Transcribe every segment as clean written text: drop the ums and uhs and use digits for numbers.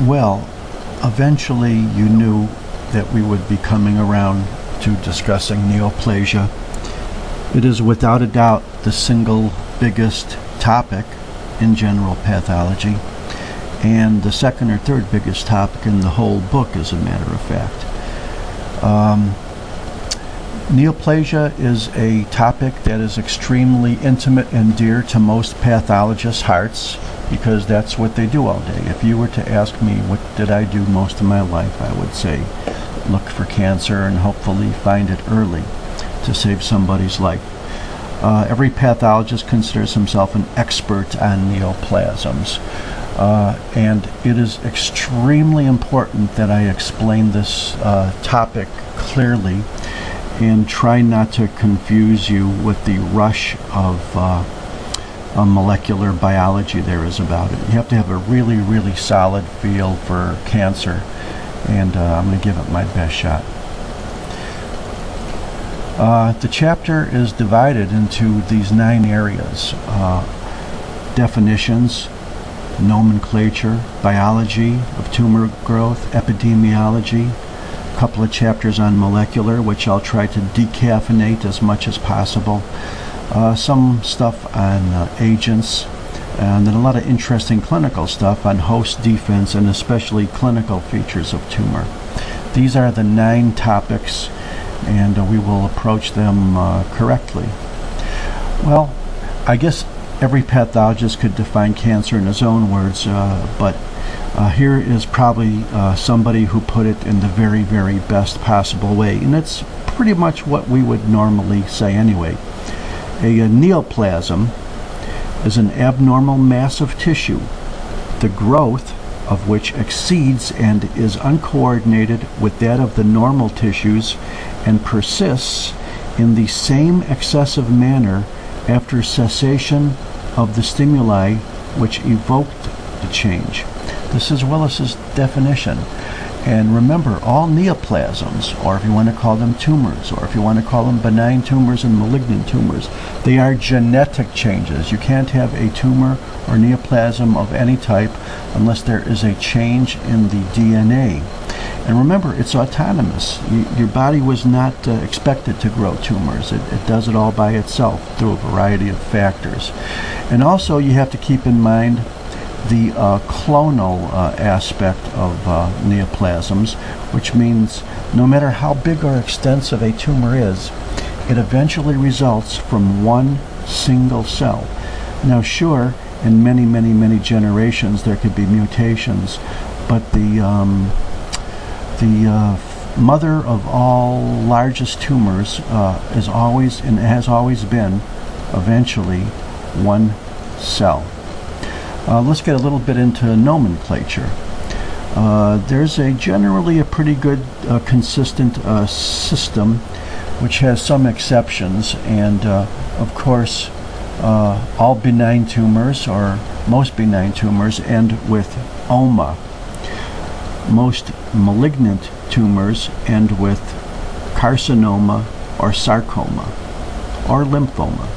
Well, eventually you knew that we would be coming around to discussing neoplasia. It is without a doubt the single biggest topic in general pathology, and the second or third biggest topic in the whole book, as a matter of fact. Neoplasia is a topic that is extremely intimate and dear to most pathologists' hearts, because that's what they do all day. If you were to ask me what did I do most of my life, I would say look for cancer and hopefully find it early to save somebody's life. Every pathologist considers himself an expert on neoplasms, and it is extremely important that I explain this topic clearly and try not to confuse you with the rush of molecular biology there is about it. You have to have a really, really solid feel for cancer, and I'm going to give it my best shot. The chapter is divided into these 9 areas: definitions, nomenclature, biology of tumor growth, epidemiology, a couple of chapters on molecular, which I'll try to decaffeinate as much as possible, some stuff on agents, and then a lot of interesting clinical stuff on host defense and especially clinical features of tumor. These are the 9 topics, and we will approach them correctly. Well, I guess every pathologist could define cancer in his own words, but here is probably somebody who put it in the very, very best possible way, and it's pretty much what we would normally say anyway. A neoplasm is an abnormal mass of tissue, the growth of which exceeds and is uncoordinated with that of the normal tissues and persists in the same excessive manner after cessation of the stimuli which evoked the change. This is Willis's definition. And remember, all neoplasms, or if you want to call them tumors, or if you want to call them benign tumors and malignant tumors, they are genetic changes. You can't have a tumor or neoplasm of any type unless there is a change in the DNA. And remember, it's autonomous. Your body was not expected to grow tumors. It does it all by itself through a variety of factors. And also, you have to keep in mind the clonal aspect of neoplasms, which means no matter how big or extensive a tumor is, it eventually results from one single cell. Now, sure, in many, many, many generations there could be mutations, but the mother of all largest tumors is always and has always been eventually one cell. Let's get a little bit into nomenclature. There's generally a pretty good consistent system, which has some exceptions, and of course all benign tumors, or most benign tumors, end with oma. Most malignant tumors end with carcinoma or sarcoma or lymphoma.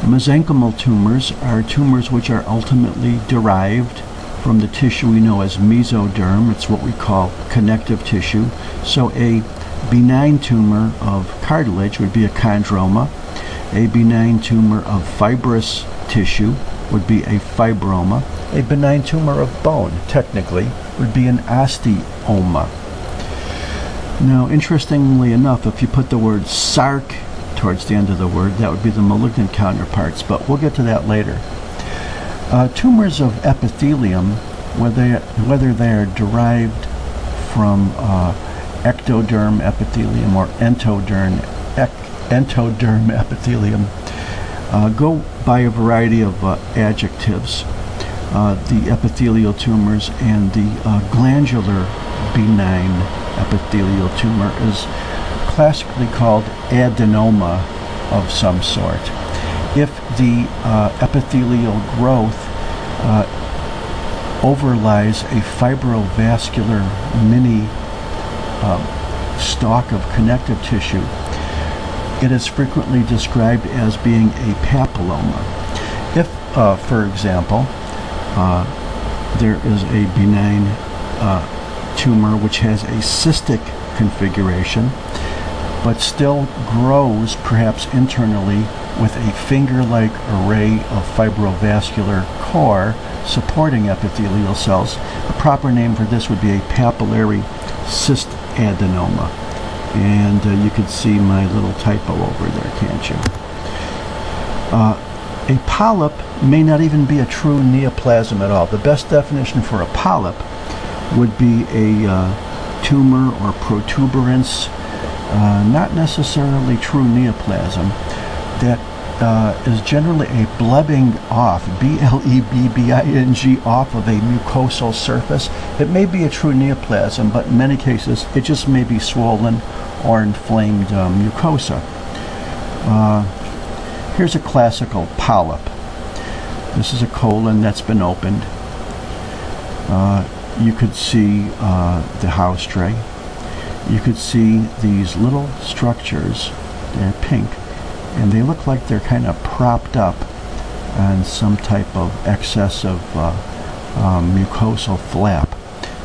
Mesenchymal tumors are tumors which are ultimately derived from the tissue we know as mesoderm. It's what we call connective tissue. So a benign tumor of cartilage would be a chondroma. A benign tumor of fibrous tissue would be a fibroma. A benign tumor of bone, technically, would be an osteoma. Now, interestingly enough, if you put the word sarc towards the end of the word, that would be the malignant counterparts, but we'll get to that later. Tumors of epithelium, whether they are derived from ectoderm epithelium or entoderm epithelium, go by a variety of adjectives. The epithelial tumors and the glandular benign epithelial tumor is classically called adenoma of some sort. If the epithelial growth overlies a fibrovascular mini stalk of connective tissue, it is frequently described as being a papilloma. If, for example, there is a benign tumor which has a cystic configuration, but still grows perhaps internally with a finger-like array of fibrovascular core supporting epithelial cells. The proper name for this would be a papillary cyst adenoma. And you can see my little typo over there, can't you? A polyp may not even be a true neoplasm at all. The best definition for a polyp would be a tumor or protuberance, not necessarily true neoplasm, that is generally a blebbing off, B-L-E-B-B-I-N-G, off of a mucosal surface. It may be a true neoplasm, but in many cases it just may be swollen or inflamed mucosa. Here's a classical polyp. This is a colon that's been opened. You could see the house tray. You could see these little structures. They're pink, and they look like they're kind of propped up on some type of excessive mucosal flap.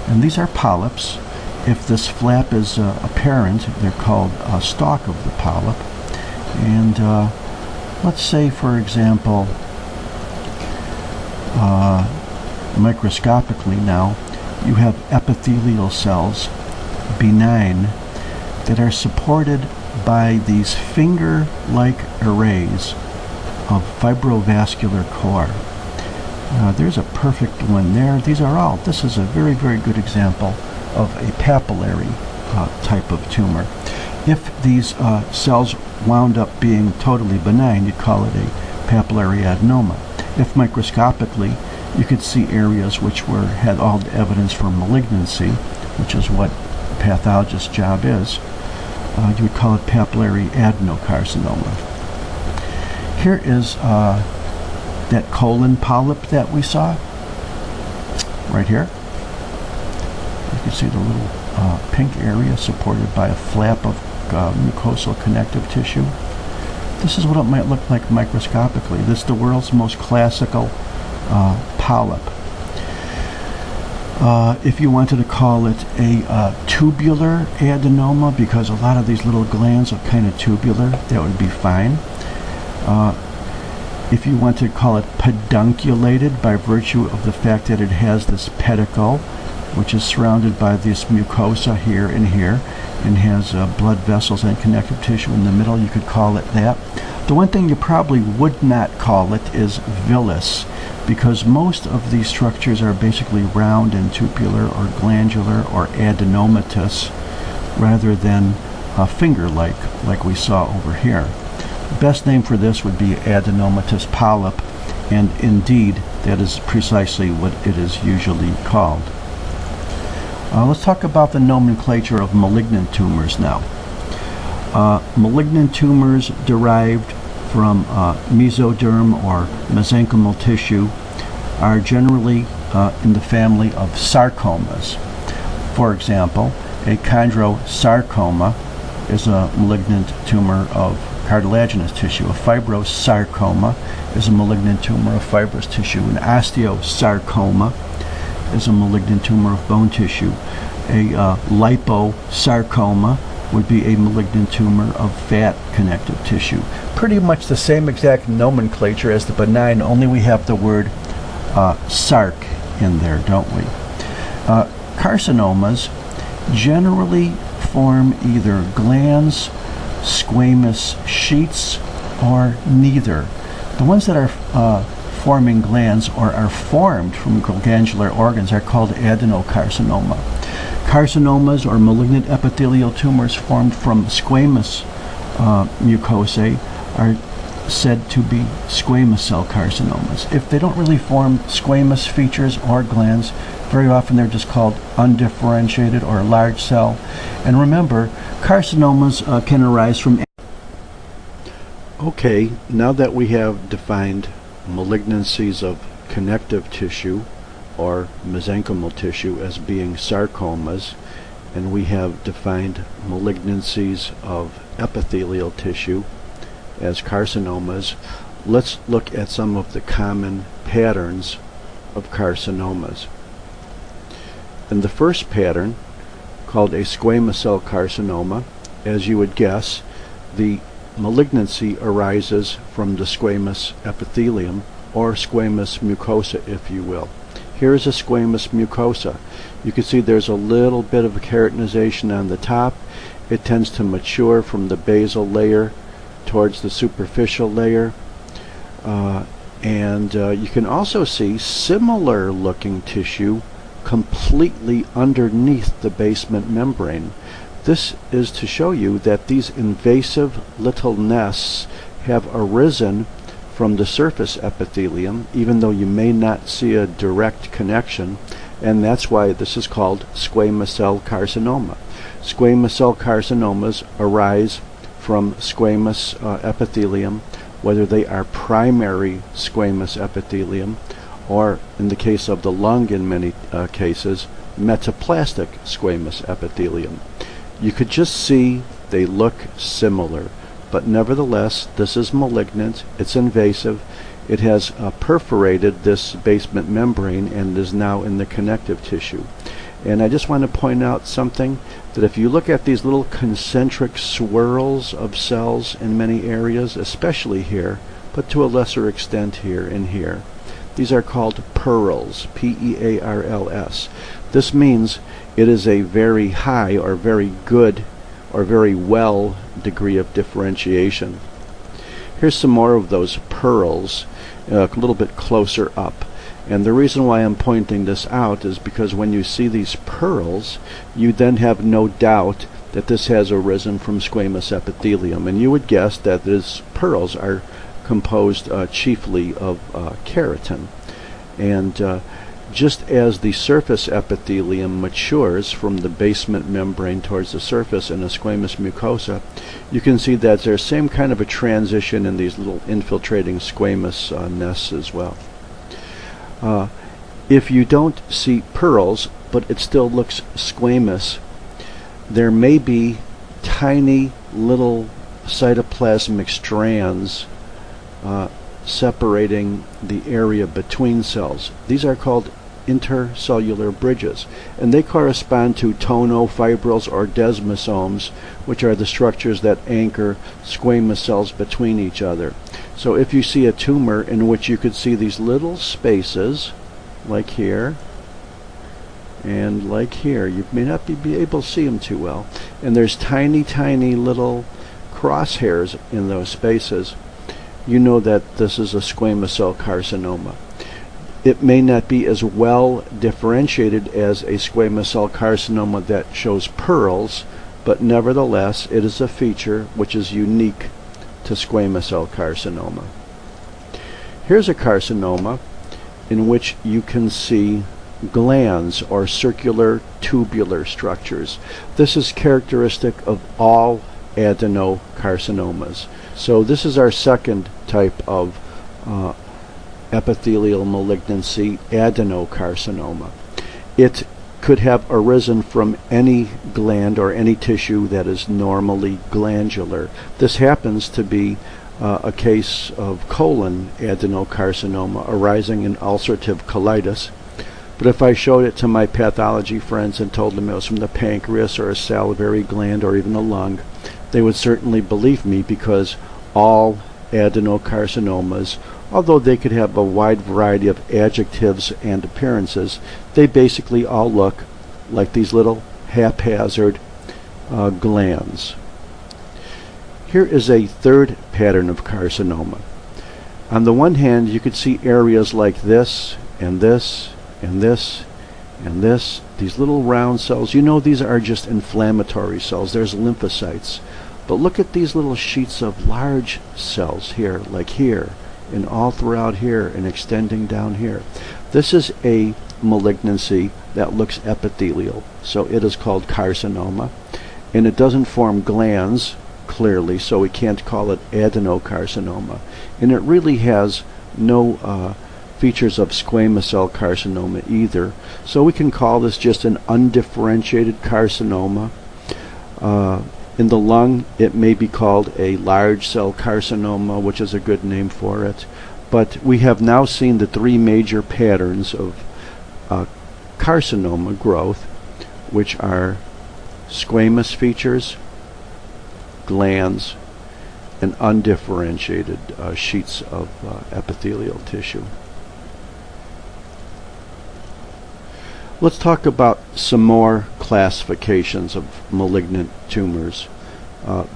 And these are polyps. If this flap is apparent, they're called a stalk of the polyp. And let's say, for example, microscopically now, you have epithelial cells, benign, that are supported by these finger-like arrays of fibrovascular core. There's a perfect one there. This is a very, very good example of a papillary type of tumor. If these cells wound up being totally benign, you'd call it a papillary adenoma. If microscopically, you could see areas which had all the evidence for malignancy, which is what a pathologist's job is, you would call it papillary adenocarcinoma. Here is that colon polyp that we saw, right here. You can see the little pink area supported by a flap of mucosal connective tissue. This is what it might look like microscopically. This is the world's most classical polyp. If you wanted to call it a tubular adenoma, because a lot of these little glands are kind of tubular, that would be fine. If you want to call it pedunculated by virtue of the fact that it has this pedicle, which is surrounded by this mucosa here and here, and has blood vessels and connective tissue in the middle, you could call it that. The one thing you probably would not call it is villus, because most of these structures are basically round and tubular or glandular or adenomatous rather than finger-like, like we saw over here. The best name for this would be adenomatous polyp, and indeed that is precisely what it is usually called. Let's talk about the nomenclature of malignant tumors now. Malignant tumors derived from mesoderm or mesenchymal tissue are generally in the family of sarcomas. For example, a chondrosarcoma is a malignant tumor of cartilaginous tissue. A fibrosarcoma is a malignant tumor of fibrous tissue. An osteosarcoma is a malignant tumor of bone tissue. A liposarcoma would be a malignant tumor of fat connective tissue. Pretty much the same exact nomenclature as the benign, only we have the word sarc in there, don't we? Carcinomas generally form either glands, squamous sheets, or neither. The ones that are forming glands or are formed from glandular organs are called adenocarcinoma. Carcinomas or malignant epithelial tumors formed from squamous mucosae are said to be squamous cell carcinomas. If they don't really form squamous features or glands, very often they're just called undifferentiated or large cell. And remember, carcinomas can arise from... Okay, now that we have defined malignancies of connective tissue or mesenchymal tissue as being sarcomas, and we have defined malignancies of epithelial tissue as carcinomas, let's look at some of the common patterns of carcinomas. In the first pattern, called a squamous cell carcinoma, as you would guess, the malignancy arises from the squamous epithelium, or squamous mucosa, if you will. Here is a squamous mucosa. You can see there's a little bit of keratinization on the top. It tends to mature from the basal layer towards the superficial layer. You can also see similar looking tissue completely underneath the basement membrane. This is to show you that these invasive little nests have arisen from the surface epithelium, even though you may not see a direct connection, and that's why this is called squamous cell carcinoma. Squamous cell carcinomas arise from squamous epithelium, whether they are primary squamous epithelium, or in the case of the lung in many cases, metaplastic squamous epithelium. You could just see they look similar, but nevertheless this is malignant, it's invasive, it has perforated this basement membrane and is now in the connective tissue. And I just want to point out something, that if you look at these little concentric swirls of cells in many areas, especially here, but to a lesser extent here and here, these are called pearls, P-E-A-R-L-S. This means it is a very high or very good or very well degree of differentiation. Here's some more of those pearls, a little bit closer up. And the reason why I'm pointing this out is because when you see these pearls, you then have no doubt that this has arisen from squamous epithelium. And you would guess that these pearls are composed chiefly of keratin. And just as the surface epithelium matures from the basement membrane towards the surface in a squamous mucosa, you can see that there's same kind of a transition in these little infiltrating squamous nests as well. If you don't see pearls, but it still looks squamous, there may be tiny little cytoplasmic strands separating the area between cells. These are called intercellular bridges, and they correspond to tonofibrils or desmosomes, which are the structures that anchor squamous cells between each other. So if you see a tumor in which you could see these little spaces, like here and like here, you may not be able to see them too well, and there's tiny little crosshairs in those spaces, you know that this is a squamous cell carcinoma. It may not be as well differentiated as a squamous cell carcinoma that shows pearls, but nevertheless it is a feature which is unique to squamous cell carcinoma. Here's a carcinoma in which you can see glands or circular tubular structures. This is characteristic of all adenocarcinomas. So this is our second type of epithelial malignancy, adenocarcinoma. It could have arisen from any gland or any tissue that is normally glandular. This happens to be a case of colon adenocarcinoma arising in ulcerative colitis. But if I showed it to my pathology friends and told them it was from the pancreas or a salivary gland or even a lung, they would certainly believe me, because all adenocarcinomas, although they could have a wide variety of adjectives and appearances, they basically all look like these little haphazard glands. Here is a third pattern of carcinoma. On the one hand, you could see areas like this and this and this and this, these little round cells. You know these are just inflammatory cells. There's lymphocytes. But look at these little sheets of large cells here, like here, and all throughout here, and extending down here. This is a malignancy that looks epithelial, so it is called carcinoma, and it doesn't form glands clearly, so we can't call it adenocarcinoma, and it really has no features of squamous cell carcinoma either, so we can call this just an undifferentiated carcinoma. In the lung, it may be called a large cell carcinoma, which is a good name for it. But we have now seen the three major patterns of carcinoma growth, which are squamous features, glands, and undifferentiated sheets of epithelial tissue. Let's talk about some more classifications of malignant tumors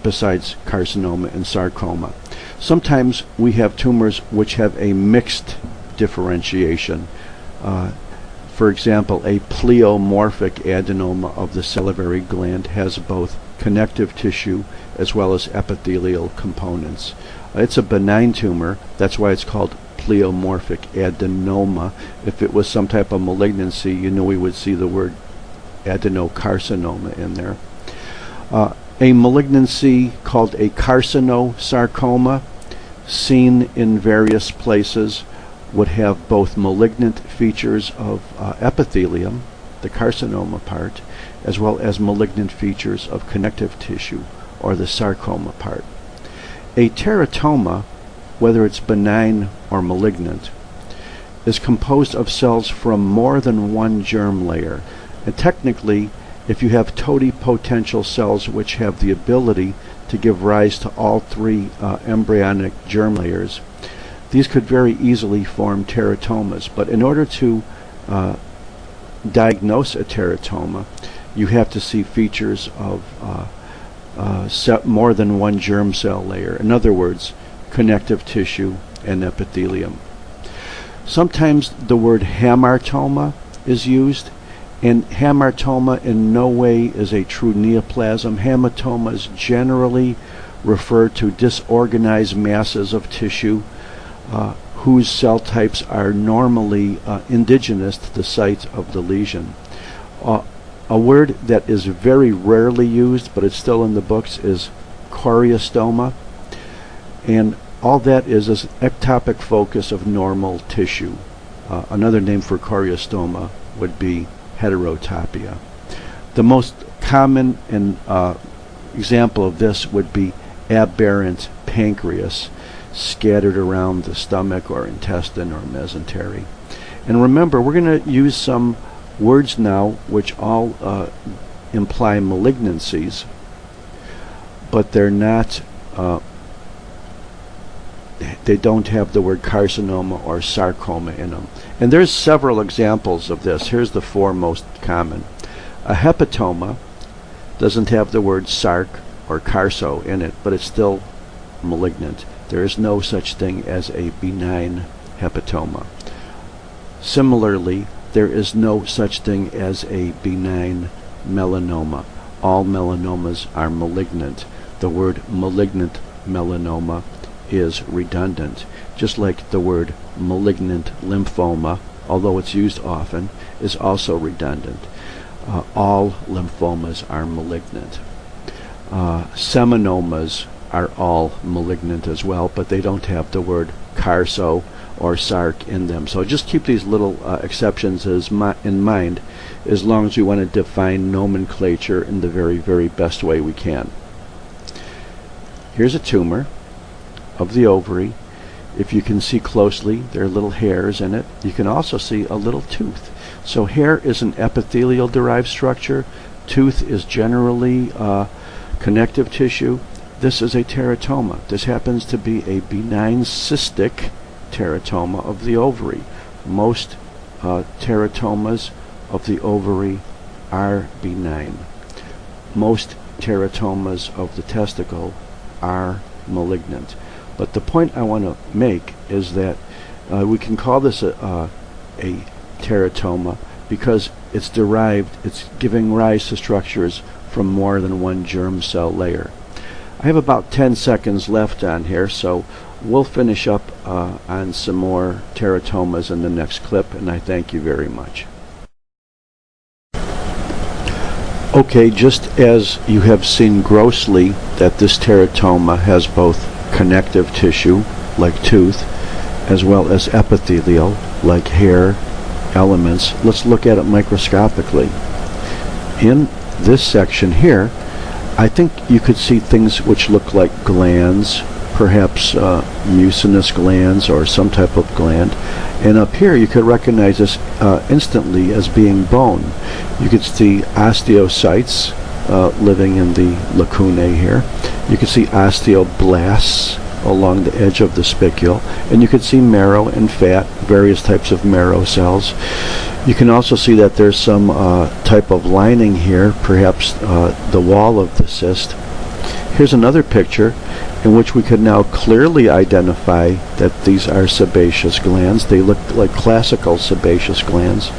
besides carcinoma and sarcoma. Sometimes we have tumors which have a mixed differentiation. For example, a pleomorphic adenoma of the salivary gland has both connective tissue as well as epithelial components. It's a benign tumor, that's why it's called pleomorphic adenoma. If it was some type of malignancy, you know we would see the word adenocarcinoma in there. A malignancy called a carcinosarcoma, seen in various places, would have both malignant features of epithelium, the carcinoma part, as well as malignant features of connective tissue, or the sarcoma part. A teratoma, whether it's benign or malignant, is composed of cells from more than one germ layer. And technically, if you have totipotential cells which have the ability to give rise to all three embryonic germ layers, these could very easily form teratomas. But in order to diagnose a teratoma, you have to see features of more than one germ cell layer. In other words, connective tissue and epithelium. Sometimes the word hamartoma is used, and hamartoma in no way is a true neoplasm. Hematomas generally refer to disorganized masses of tissue whose cell types are normally indigenous to the site of the lesion. A word that is very rarely used, but it's still in the books, is choriostoma. And all that is an ectopic focus of normal tissue. Another name for choriostoma would be heterotopia. The most common example of this would be aberrant pancreas, scattered around the stomach or intestine or mesentery. And remember, we're going to use some words now which all imply malignancies, but they're not, they don't have the word carcinoma or sarcoma in them. And there's several examples of this. Here's the four most common. A hepatoma doesn't have the word sarc or carso in it, but it's still malignant. There is no such thing as a benign hepatoma. Similarly, there is no such thing as a benign melanoma. All melanomas are malignant. The word malignant melanoma is redundant, just like the word malignant lymphoma, although it's used often, is also redundant. All lymphomas are malignant. Seminomas are all malignant as well, but they don't have the word carso or sarc in them. So just keep these little exceptions in mind as long as we want to define nomenclature in the very, very best way we can. Here's a tumor of the ovary. If you can see closely, there are little hairs in it. You can also see a little tooth. So hair is an epithelial derived structure. Tooth is generally connective tissue. This is a teratoma. This happens to be a benign cystic teratoma of the ovary. Most teratomas of the ovary are benign. Most teratomas of the testicle are malignant. But the point I want to make is that we can call this a teratoma because it's giving rise to structures from more than one germ cell layer. I have about 10 seconds left on here, so we'll finish up on some more teratomas in the next clip, and I thank you very much. Okay, just as you have seen grossly that this teratoma has both connective tissue, like tooth, as well as epithelial, like hair elements, let's look at it microscopically. In this section here, I think you could see things which look like glands perhaps mucinous glands or some type of gland. And up here you could recognize this instantly as being bone. You could see osteocytes living in the lacunae here. You can see osteoblasts along the edge of the spicule, and you can see marrow and fat, various types of marrow cells. You can also see that there's some type of lining here, perhaps the wall of the cyst. Here's another picture in which we can now clearly identify that these are sebaceous glands. They look like classical sebaceous glands.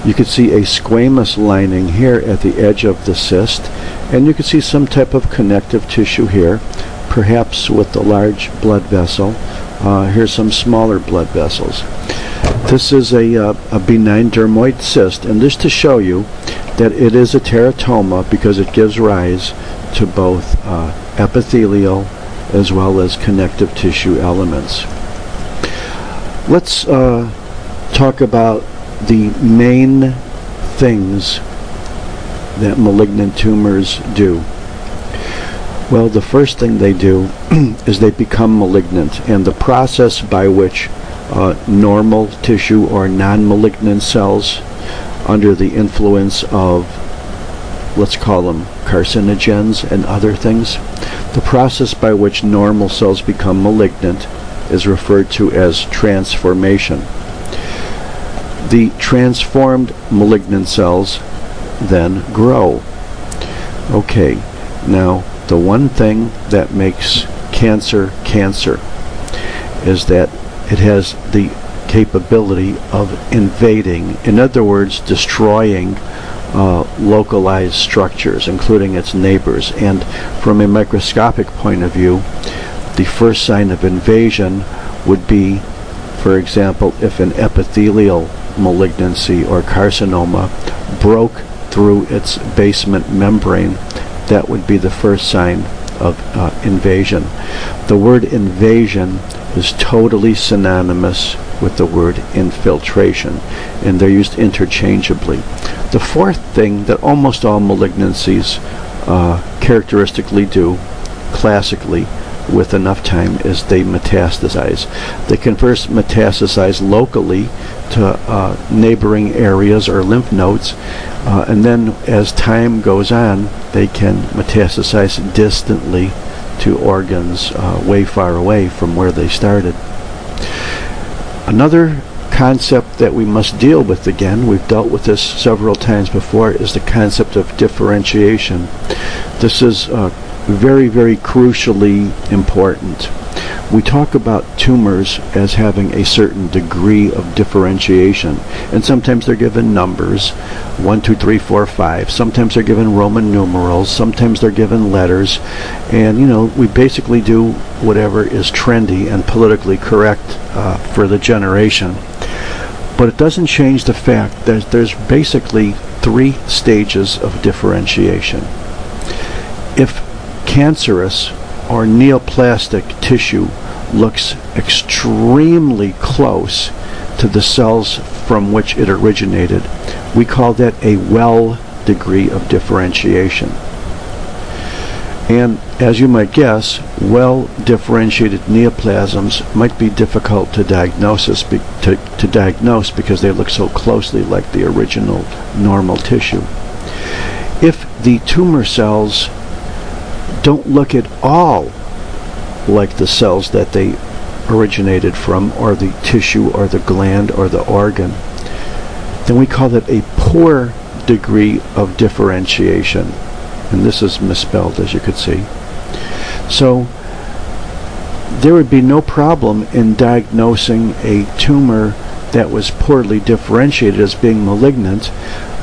You can see a squamous lining here at the edge of the cyst, and you can see some type of connective tissue here, perhaps with the large blood vessel. Here's some smaller blood vessels. This is a benign dermoid cyst, and just to show you that it is a teratoma because it gives rise to both epithelial as well as connective tissue elements. Let's talk about the main things that malignant tumors do. Well, the first thing they do is they become malignant, and the process by which normal tissue or non-malignant cells under the influence of, let's call them carcinogens and other things, the process by which normal cells become malignant is referred to as transformation. The transformed malignant cells then grow. Okay, now the one thing that makes cancer cancer is that it has the capability of invading, in other words, destroying localized structures, including its neighbors. And from a microscopic point of view, the first sign of invasion would be, for example, if an epithelial malignancy or carcinoma broke through its basement membrane. That would be the first sign of invasion. The word invasion is totally synonymous with the word infiltration, and they're used interchangeably. The fourth thing that almost all malignancies characteristically do, classically, with enough time, is they metastasize. They can first metastasize locally to neighboring areas or lymph nodes, and then as time goes on, they can metastasize distantly to organs way far away from where they started. Another concept that we must deal with, again, we've dealt with this several times before, is the concept of differentiation. This is very, very crucially important. We talk about tumors as having a certain degree of differentiation, and sometimes they're given numbers, 1, 2, 3, 4, 5. Sometimes they're given Roman numerals, sometimes they're given letters, and we basically do whatever is trendy and politically correct for the generation. But it doesn't change the fact that there's basically 3 stages of differentiation. If cancerous or neoplastic tissue looks extremely close to the cells from which it originated, we call that a well degree of differentiation. And as you might guess, well differentiated neoplasms might be difficult to diagnose because they look so closely like the original normal tissue. If the tumor cells don't look at all like the cells that they originated from, or the tissue or the gland or the organ, then we call that a poor degree of differentiation. And this is misspelled, as you could see. So there would be no problem in diagnosing a tumor that was poorly differentiated as being malignant,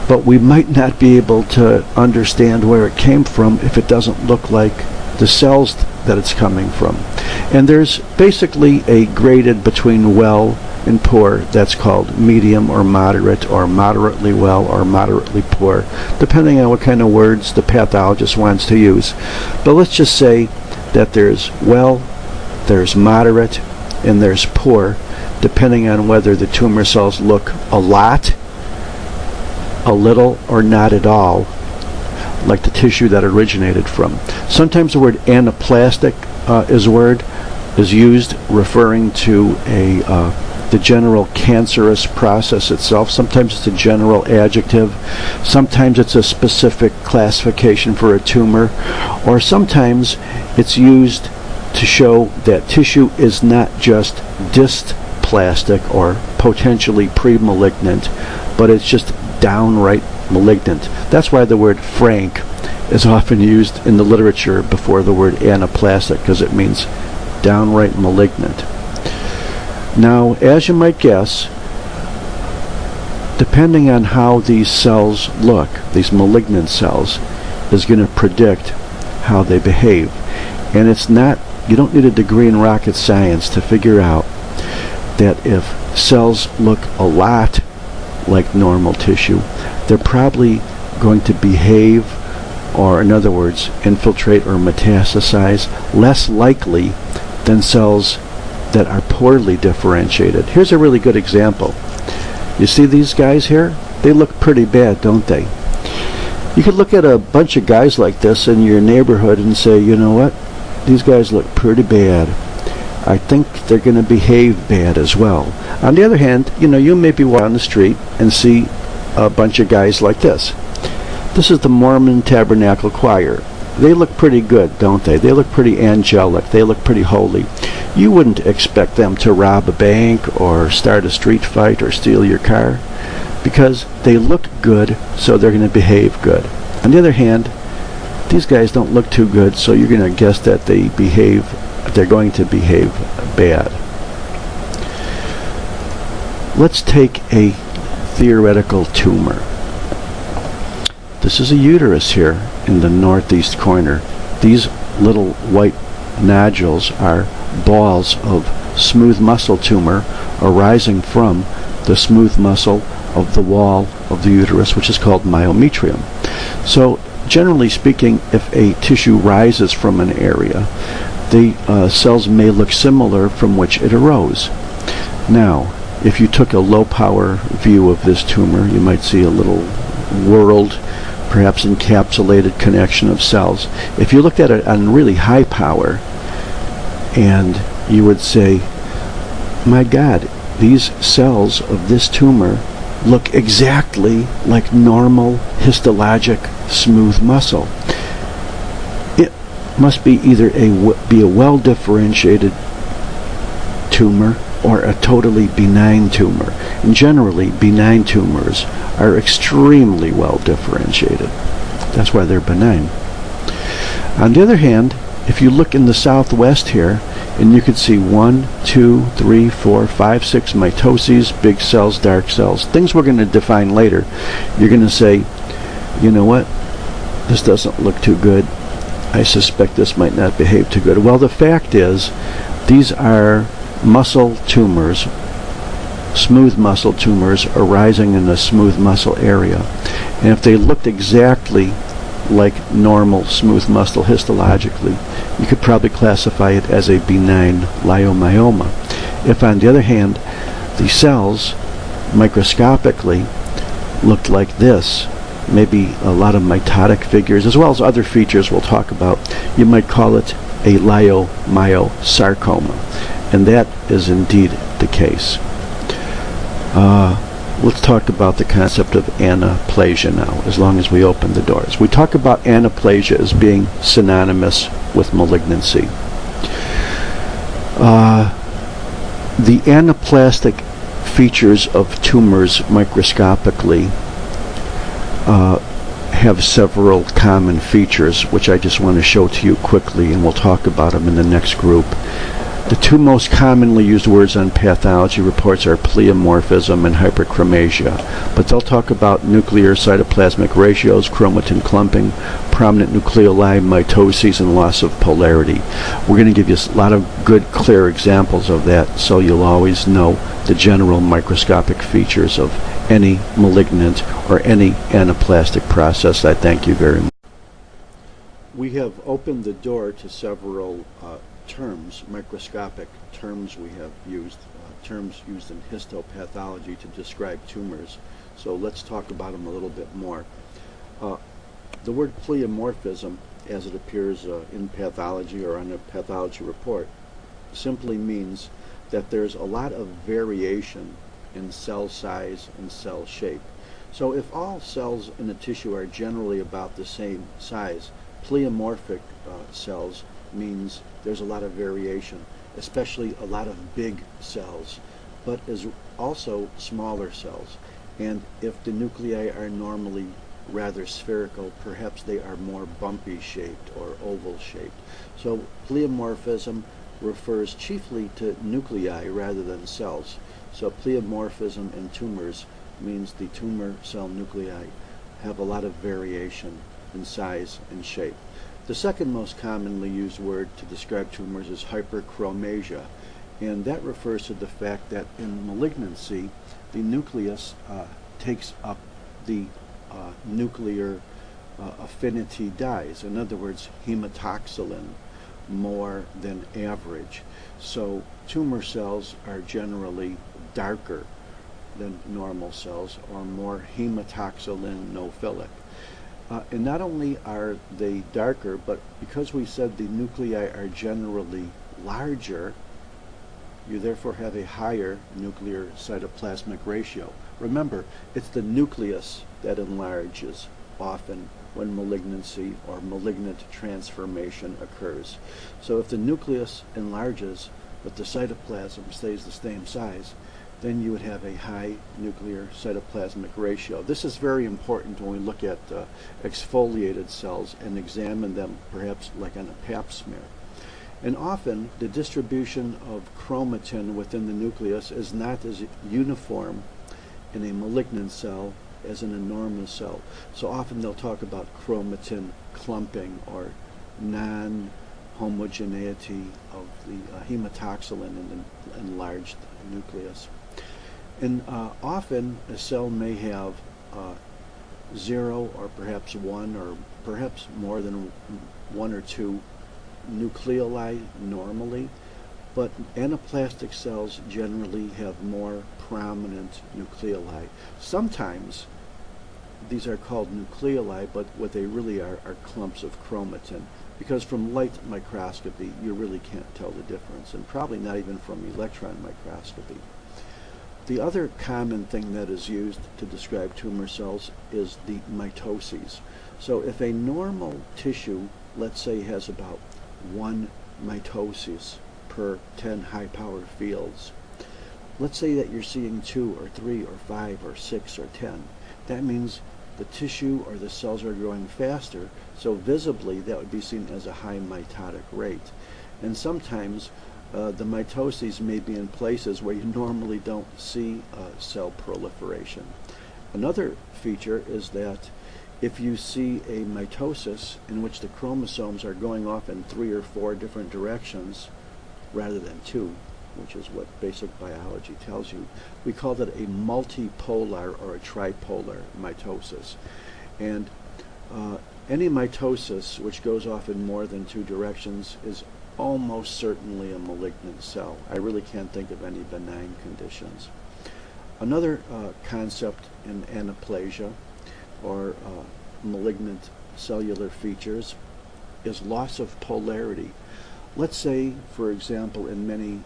but we might not be able to understand where it came from if it doesn't look like the cells that it's coming from. And there's basically a graded between well and poor that's called medium or moderately well or moderately poor, depending on what kind of words the pathologist wants to use. But let's just say that there's well, there's moderate, and there's poor, depending on whether the tumor cells look a lot, a little, or not at all like the tissue that originated from. Sometimes the word anaplastic is a word. is used referring to the general cancerous process itself. Sometimes it's a general adjective, sometimes it's a specific classification for a tumor, or sometimes it's used to show that tissue is not just dysplastic or potentially pre-malignant, but it's just downright malignant. That's why the word frank is often used in the literature before the word anaplastic, because it means downright malignant. Now, as you might guess, depending on how these cells look, these malignant cells, is going to predict how they behave. And it's not, you don't need a degree in rocket science to figure out that if cells look a lot like normal tissue, they're probably going to behave, or in other words, infiltrate or metastasize, less likely than cells that are poorly differentiated. Here's a really good example. You see these guys here? They look pretty bad, don't they? You could look at a bunch of guys like this in your neighborhood and say, you know what? These guys look pretty bad. I think they're going to behave bad as well. On the other hand, you may be walking down the street and see a bunch of guys like this. This is the Mormon Tabernacle Choir. They look pretty good, don't they? They look pretty angelic. They look pretty holy. You wouldn't expect them to rob a bank or start a street fight or steal your car, because they look good, so they're going to behave good. On the other hand, these guys don't look too good, so you're going to guess that they're going to behave bad. Let's take a theoretical tumor. This is a uterus here in the northeast corner. These little white nodules are balls of smooth muscle tumor arising from the smooth muscle of the wall of the uterus, which is called myometrium. So generally speaking, if a tissue rises from an area, the cells may look similar from which it arose. Now, if you took a low power view of this tumor, you might see a little whorled, perhaps encapsulated connection of cells. If you looked at it on really high power, and you would say, my God, these cells of this tumor look exactly like normal histologic smooth muscle. It must be either a well-differentiated tumor or a totally benign tumor. And generally, benign tumors are extremely well differentiated. That's why they're benign. On the other hand, if you look in the southwest here, and you can see 1, 2, 3, 4, 5, 6 mitoses, big cells, dark cells, things we're going to define later, you're going to say, you know what, this doesn't look too good. I suspect this might not behave too good. Well, the fact is, these are muscle tumors, smooth muscle tumors arising in the smooth muscle area. And if they looked exactly like normal smooth muscle histologically, you could probably classify it as a benign leiomyoma. If, on the other hand, the cells microscopically looked like this, maybe a lot of mitotic figures, as well as other features we'll talk about, you might call it a leiomyosarcoma. And that is indeed the case. Let's talk about the concept of anaplasia now, as long as we open the doors. We talk about anaplasia as being synonymous with malignancy. The anaplastic features of tumors microscopically have several common features, which I just want to show to you quickly, and we'll talk about them in the next group. The two most commonly used words on pathology reports are pleomorphism and hyperchromasia, but they'll talk about nuclear cytoplasmic ratios, chromatin clumping, prominent nucleoli, mitoses, and loss of polarity. We're going to give you a lot of good, clear examples of that, so you'll always know the general microscopic features of any malignant or any anaplastic process. I thank you very much. We have opened the door to several terms, microscopic terms we have used, terms used in histopathology to describe tumors. So let's talk about them a little bit more. The word pleomorphism, as it appears in pathology or on a pathology report, simply means that there's a lot of variation in cell size and cell shape. So if all cells in a tissue are generally about the same size, pleomorphic cells means there's a lot of variation, especially a lot of big cells, but as also smaller cells. And if the nuclei are normally rather spherical, perhaps they are more bumpy shaped or oval shaped. So pleomorphism refers chiefly to nuclei rather than cells. So pleomorphism in tumors means the tumor cell nuclei have a lot of variation in size and shape. The second most commonly used word to describe tumors is hyperchromasia, and that refers to the fact that in malignancy the nucleus takes up the nuclear affinity dyes. In other words, hematoxylin more than average. So tumor cells are generally darker than normal cells, or more hematoxylinophilic. And not only are they darker, but because we said the nuclei are generally larger, you therefore have a higher nuclear cytoplasmic ratio. Remember, it's the nucleus that enlarges often when malignancy or malignant transformation occurs. So if the nucleus enlarges but the cytoplasm stays the same size, then you would have a high nuclear cytoplasmic ratio. This is very important when we look at exfoliated cells and examine them perhaps like on a pap smear. And often the distribution of chromatin within the nucleus is not as uniform in a malignant cell as in a normal cell. So often they'll talk about chromatin clumping or non-homogeneity of the hematoxylin in the enlarged nucleus. And often a cell may have 0 or perhaps 1 or perhaps more than 1 or 2 nucleoli normally, but anaplastic cells generally have more prominent nucleoli. Sometimes these are called nucleoli, but what they really are clumps of chromatin, because from light microscopy you really can't tell the difference, and probably not even from electron microscopy. The other common thing that is used to describe tumor cells is the mitoses. So if a normal tissue, let's say, has about 1 mitosis per 10 high-power fields, let's say that you're seeing 2 or 3 or 5 or 6 or 10. That means the tissue or the cells are growing faster, so visibly that would be seen as a high mitotic rate. And sometimes the mitoses may be in places where you normally don't see cell proliferation. Another feature is that if you see a mitosis in which the chromosomes are going off in 3 or 4 different directions rather than 2, which is what basic biology tells you, we call that a multipolar or a tripolar mitosis. And any mitosis which goes off in more than 2 directions is almost certainly a malignant cell. I really can't think of any benign conditions. Another concept in anaplasia, or malignant cellular features, is loss of polarity. Let's say, for example, in many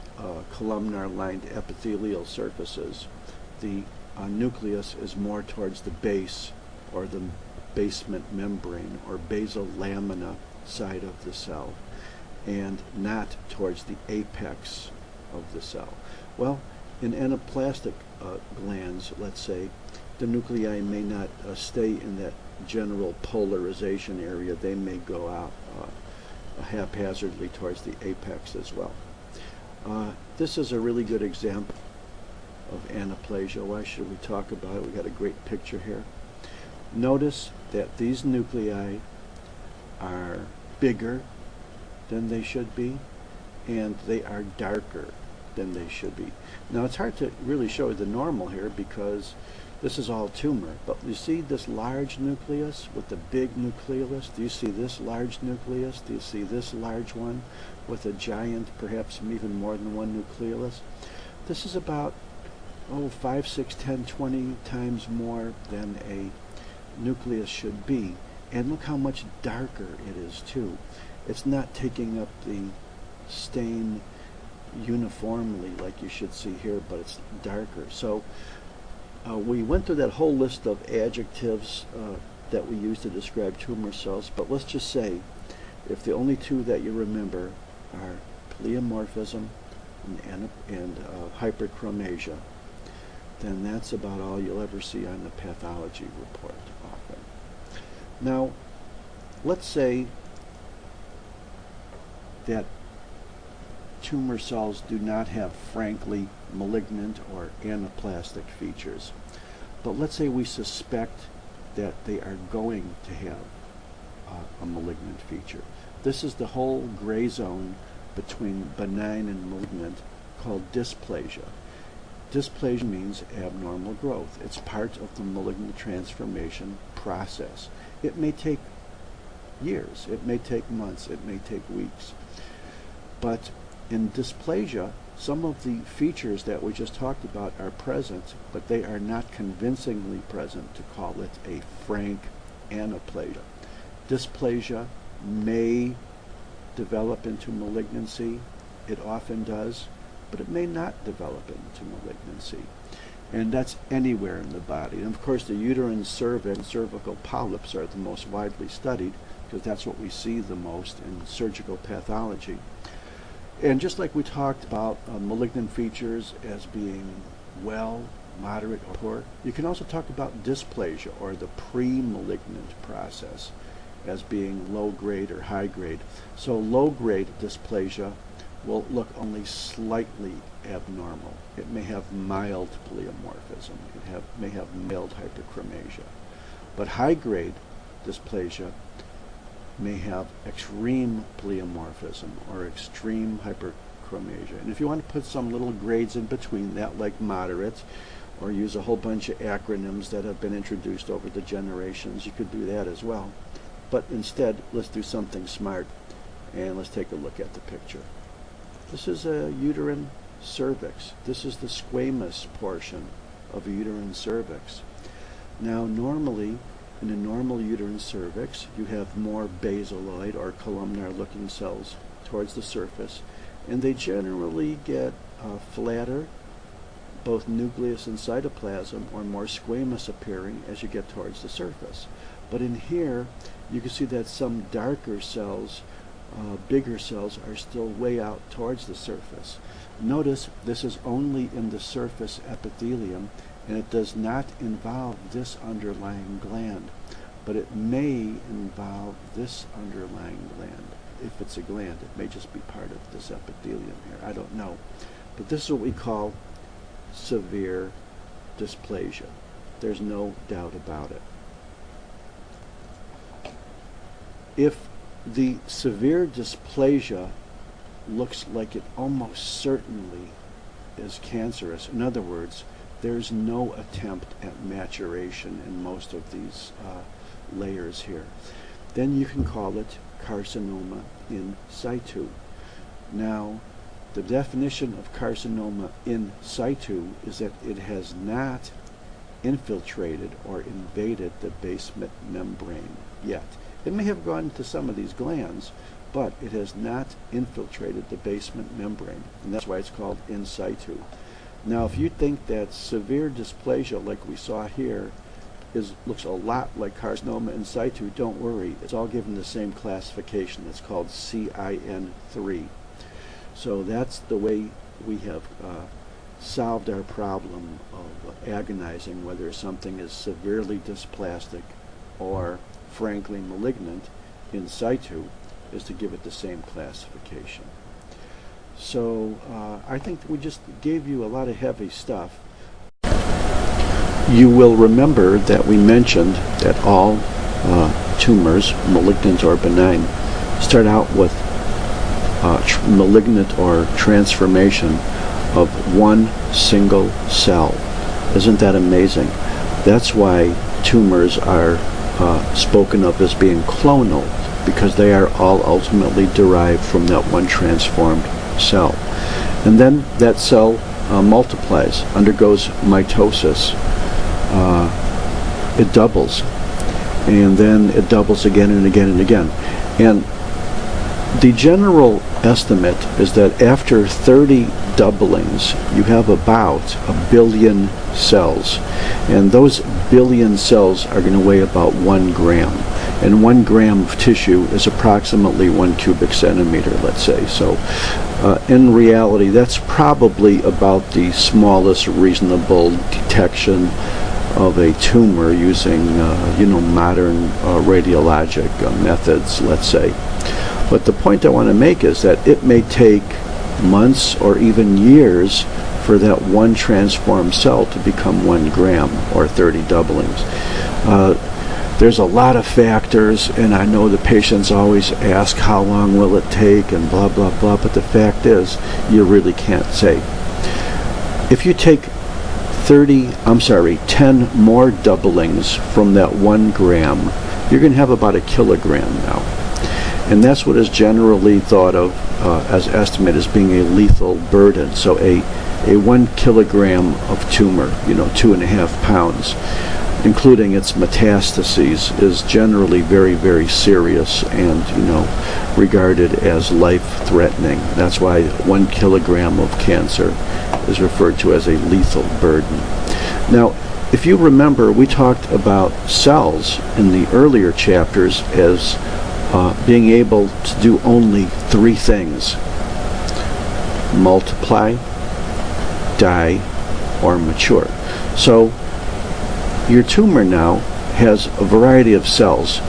columnar-lined epithelial surfaces, the nucleus is more towards the base or the basement membrane or basal lamina side of the cell, and not towards the apex of the cell. Well, in anaplastic glands, let's say, the nuclei may not stay in that general polarization area. They may go out haphazardly towards the apex as well. This is a really good example of anaplasia. Why should we talk about it? We got a great picture here. Notice that these nuclei are bigger than they should be, and they are darker than they should be. Now it's hard to really show the normal here because this is all tumor, but you see this large nucleus with the big nucleolus? Do you see this large nucleus? Do you see this large one with a giant, perhaps even more than 1 nucleolus? This is about 5, 6, 10, 20 times more than a nucleus should be. And look how much darker it is too. It's not taking up the stain uniformly like you should see here, but it's darker. So we went through that whole list of adjectives that we use to describe tumor cells, but let's just say if the only two that you remember are pleomorphism and hyperchromasia, then that's about all you'll ever see on the pathology report often. Now, let's say that tumor cells do not have frankly malignant or anaplastic features, but let's say we suspect that they are going to have a malignant feature. This is the whole gray zone between benign and malignant called dysplasia. Dysplasia means abnormal growth. It's part of the malignant transformation process. It may take years, it may take months, it may take weeks. But in dysplasia, some of the features that we just talked about are present, but they are not convincingly present to call it a frank anaplasia. Dysplasia may develop into malignancy. It often does, but it may not develop into malignancy. And that's anywhere in the body. And of course, the uterine cervix and cervical polyps are the most widely studied because that's what we see the most in surgical pathology. And just like we talked about malignant features as being well, moderate, or poor, you can also talk about dysplasia, or the pre-malignant process, as being low grade or high grade. So low grade dysplasia will look only slightly abnormal. It may have mild pleomorphism. It may have mild hyperchromasia. But high grade dysplasia may have extreme pleomorphism or extreme hyperchromasia. And if you want to put some little grades in between that, like moderate, or use a whole bunch of acronyms that have been introduced over the generations, you could do that as well. But instead, let's do something smart, and let's take a look at the picture. This is a uterine cervix. This is the squamous portion of a uterine cervix. Now, normally, in a normal uterine cervix, you have more basaloid or columnar-looking cells towards the surface, and they generally get flatter, both nucleus and cytoplasm, or more squamous appearing as you get towards the surface. But in here, you can see that some darker cells, bigger cells, are still way out towards the surface. Notice this is only in the surface epithelium, and it does not involve this underlying gland, but it may involve this underlying gland. If it's a gland, it may just be part of this epithelium here. I don't know. But this is what we call severe dysplasia. There's no doubt about it. If the severe dysplasia looks like it almost certainly is cancerous, in other words, there's no attempt at maturation in most of these layers here, then you can call it carcinoma in situ. Now, the definition of carcinoma in situ is that it has not infiltrated or invaded the basement membrane yet. It may have gone into some of these glands, but it has not infiltrated the basement membrane, and that's why it's called in situ. Now, if you think that severe dysplasia, like we saw here, looks a lot like carcinoma in situ, don't worry. It's all given the same classification. It's called CIN3. So that's the way we have solved our problem of agonizing whether something is severely dysplastic or frankly malignant in situ, is to give it the same classification. So I think we just gave you a lot of heavy stuff. You will remember that we mentioned that all tumors, malignant or benign, start out with malignant or transformation of one single cell. Isn't that amazing? That's why tumors are spoken of as being clonal, because they are all ultimately derived from that one transformed cell. And then that cell multiplies, undergoes mitosis, it doubles, and then it doubles again and again and again. And The general estimate is that after 30 doublings, you have about 1 billion cells. And those billion cells are going to weigh about 1 gram. And 1 gram of tissue is approximately 1 cubic centimeter, let's say. So in reality, that's probably about the smallest reasonable detection of a tumor using modern radiologic methods, let's say. But the point I want to make is that it may take months or even years for that one transformed cell to become 1 gram or 30 doublings. There's a lot of factors, and I know the patients always ask how long will it take and blah blah blah, but the fact is you really can't say. If you take 10 more doublings from that 1 gram, you're going to have about 1 kilogram now. And that's what is generally thought of as estimate as being a lethal burden. So a 1 kilogram of tumor, 2.5 pounds, including its metastases, is generally very, very serious and, regarded as life-threatening. That's why 1 kilogram of cancer is referred to as a lethal burden. Now, if you remember, we talked about cells in the earlier chapters as being able to do only 3 things: multiply, die, or mature. So your tumor now has a variety of cells.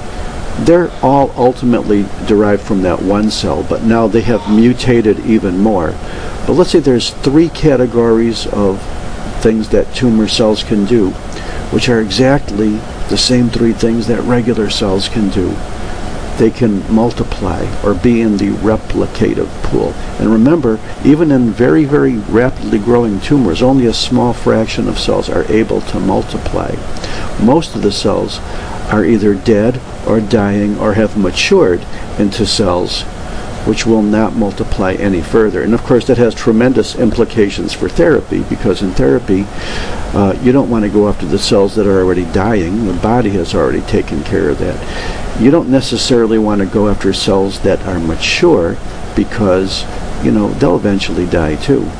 They're all ultimately derived from that one cell, but now they have mutated even more. But let's say there's 3 categories of things that tumor cells can do, which are exactly the same 3 things that regular cells can do. They can multiply or be in the replicative pool. And remember, even in very, very rapidly growing tumors, only a small fraction of cells are able to multiply. Most of the cells are either dead or dying or have matured into cells which will not multiply any further. And of course that has tremendous implications for therapy, because in therapy you don't want to go after the cells that are already dying. The body has already taken care of that. You don't necessarily want to go after cells that are mature, because they'll eventually die too.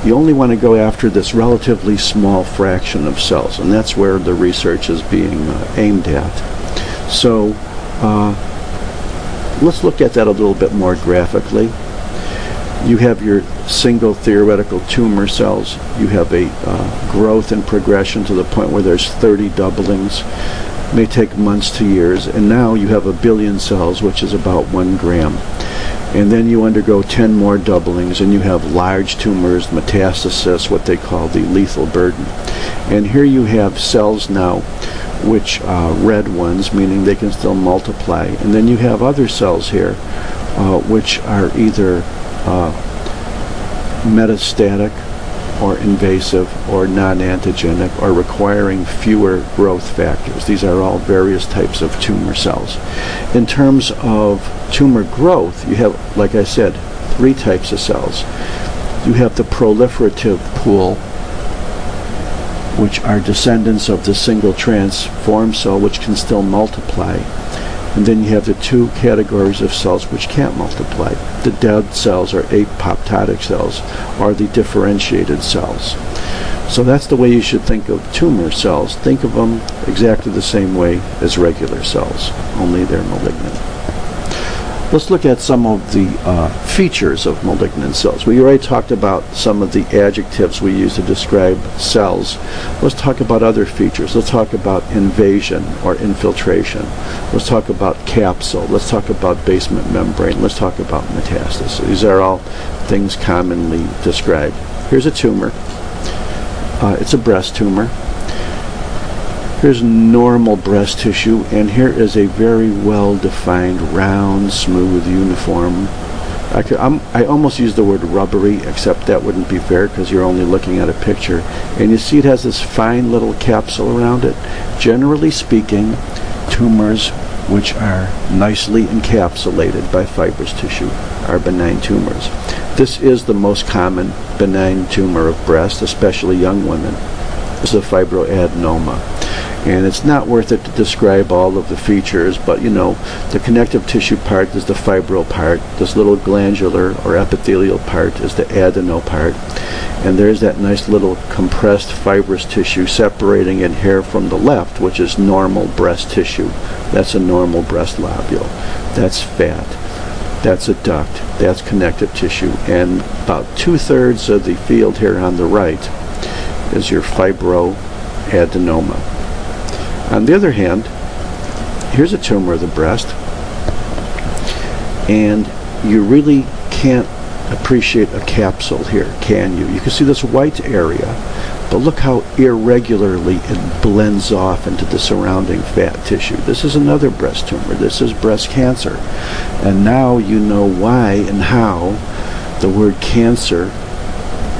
You only want to go after this relatively small fraction of cells, and that's where the research is being aimed at. So let's look at that a little bit more graphically. You have your single theoretical tumor cells. You have a growth and progression to the point where there's 30 doublings. It may take months to years, and now you have 1 billion cells, which is about 1 gram. And then you undergo 10 more doublings, and you have large tumors, metastasis, what they call the lethal burden. And here you have cells now, which red ones, meaning they can still multiply. And then you have other cells here, which are either metastatic or invasive or non-antigenic or requiring fewer growth factors. These are all various types of tumor cells. In terms of tumor growth, you have, like I said, 3 types of cells. You have the proliferative pool, which are descendants of the single transformed cell, which can still multiply. And then you have the 2 categories of cells which can't multiply. The dead cells, or apoptotic cells, are the differentiated cells. So that's the way you should think of tumor cells. Think of them exactly the same way as regular cells, only they're malignant. Let's look at some of the features of malignant cells. We already talked about some of the adjectives we use to describe cells. Let's talk about other features. Let's talk about invasion or infiltration. Let's talk about capsule. Let's talk about basement membrane. Let's talk about metastasis. These are all things commonly described. Here's a tumor. It's a breast tumor. Here's normal breast tissue, and here is a very well-defined, round, smooth, uniform. I almost use the word rubbery, except that wouldn't be fair because you're only looking at a picture. And you see it has this fine little capsule around it. Generally speaking, tumors which are nicely encapsulated by fibrous tissue are benign tumors. This is the most common benign tumor of breast, especially young women. This is a fibroadenoma. And it's not worth it to describe all of the features, but you know, the connective tissue part is the fibril part, this little glandular or epithelial part is the adeno part, and there's that nice little compressed fibrous tissue separating it here from the left, which is normal breast tissue. That's a normal breast lobule. That's fat. That's a duct. That's connective tissue. And about 2/3 of the field here on the right is your fibroadenoma. On the other hand, here's a tumor of the breast, and you really can't appreciate a capsule here, can you? You can see this white area, but look how irregularly it blends off into the surrounding fat tissue. This is another breast tumor. This is breast cancer. And now you know why and how the word cancer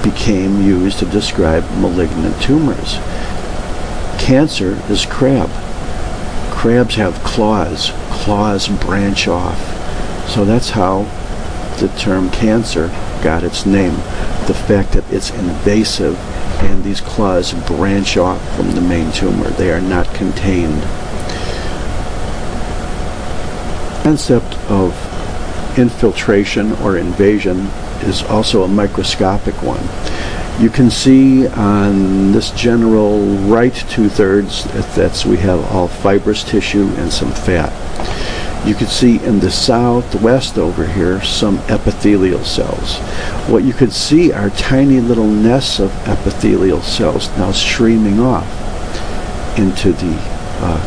became used to describe malignant tumors. Cancer is crab. Crabs have claws. Claws branch off. So that's how the term cancer got its name. The fact that it's invasive and these claws branch off from the main tumor. They are not contained. The concept of infiltration or invasion is also a microscopic one. You can see on this general right 2/3 that's we have all fibrous tissue and some fat. You can see in the southwest over here some epithelial cells. What you could see are tiny little nests of epithelial cells now streaming off into the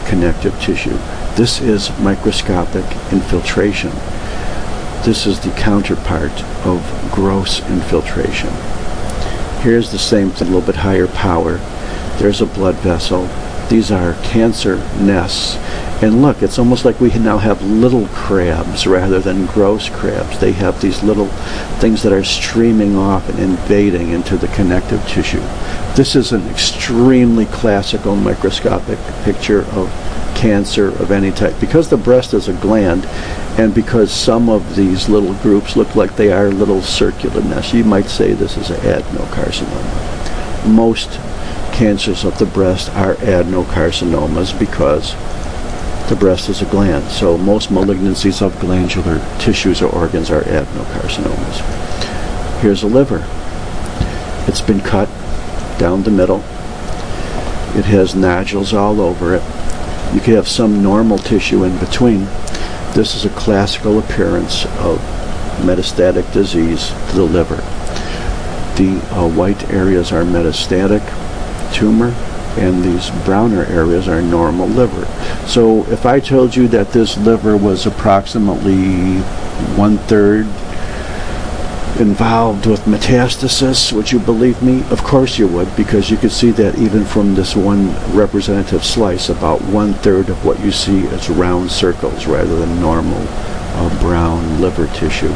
connective tissue. This is microscopic infiltration. This is the counterpart of gross infiltration. Here's the same thing, a little bit higher power. There's a blood vessel. These are cancer nests. And look, it's almost like we now have little crabs rather than gross crabs. They have these little things that are streaming off and invading into the connective tissue. This is an extremely classical microscopic picture of cancer of any type. Because the breast is a gland, and because some of these little groups look like they are little circular nests, you might say this is an adenocarcinoma. Most cancers of the breast are adenocarcinomas because the breast is a gland. So most malignancies of glandular tissues or organs are adenocarcinomas. Here's a liver. It's been cut down the middle. It has nodules all over it. You could have some normal tissue in between. This is a classical appearance of metastatic disease to the liver. The white areas are metastatic tumor, and these browner areas are normal liver. So if I told you that this liver was approximately 1/3 involved with metastasis, would you believe me? Of course you would, because you could see that even from this one representative slice, about 1/3 of what you see is round circles rather than normal brown liver tissue.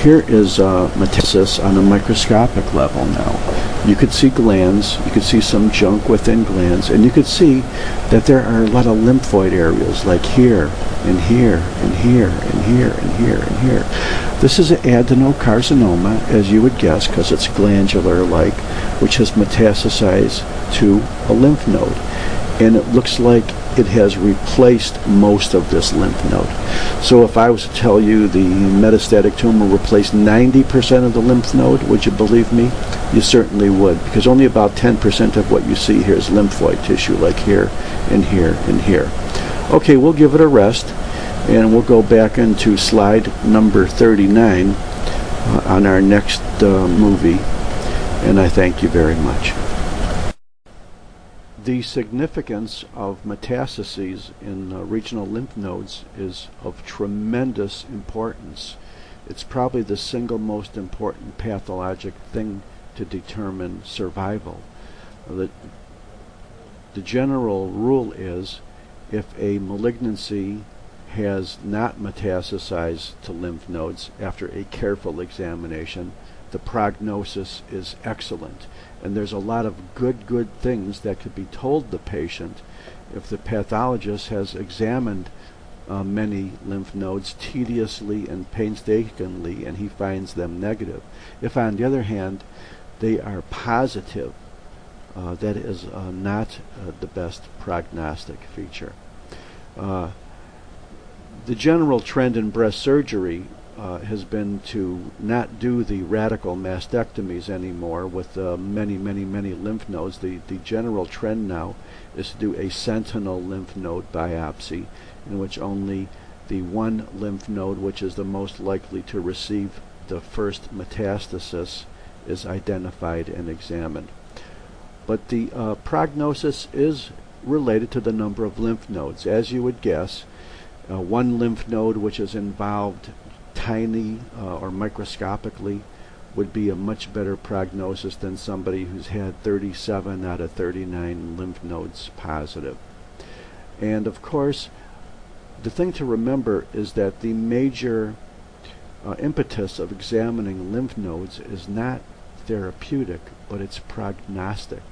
Here is metastasis on a microscopic level now. You could see glands, you could see some junk within glands, and you could see that there are a lot of lymphoid areas, like here, and here, and here, and here, and here, and here. This is an adenocarcinoma, as you would guess, because it's glandular-like, which has metastasized to a lymph node. And it looks like it has replaced most of this lymph node. So if I was to tell you the metastatic tumor replaced 90% of the lymph node, would you believe me? You certainly would, because only about 10% of what you see here is lymphoid tissue, like here, and here, and here. Okay, we'll give it a rest, and we'll go back into slide number 39 on our next movie, and I thank you very much. The significance of metastases in regional lymph nodes is of tremendous importance. It's probably the single most important pathologic thing to determine survival. The general rule is if a malignancy has not metastasized to lymph nodes after a careful examination, the prognosis is excellent. And there's a lot of good things that could be told the patient if the pathologist has examined many lymph nodes tediously and painstakingly and he finds them negative. If on the other hand they are positive that is not the best prognostic feature. The general trend in breast surgery has been to not do the radical mastectomies anymore with many lymph nodes. The general trend now is to do a sentinel lymph node biopsy, in which only the one lymph node, which is the most likely to receive the first metastasis, is identified and examined. But the prognosis is related to the number of lymph nodes. As you would guess, one lymph node which is involved tiny or microscopically would be a much better prognosis than somebody who's had 37 out of 39 lymph nodes positive. And of course, the thing to remember is that the major impetus of examining lymph nodes is not therapeutic, but it's prognostic.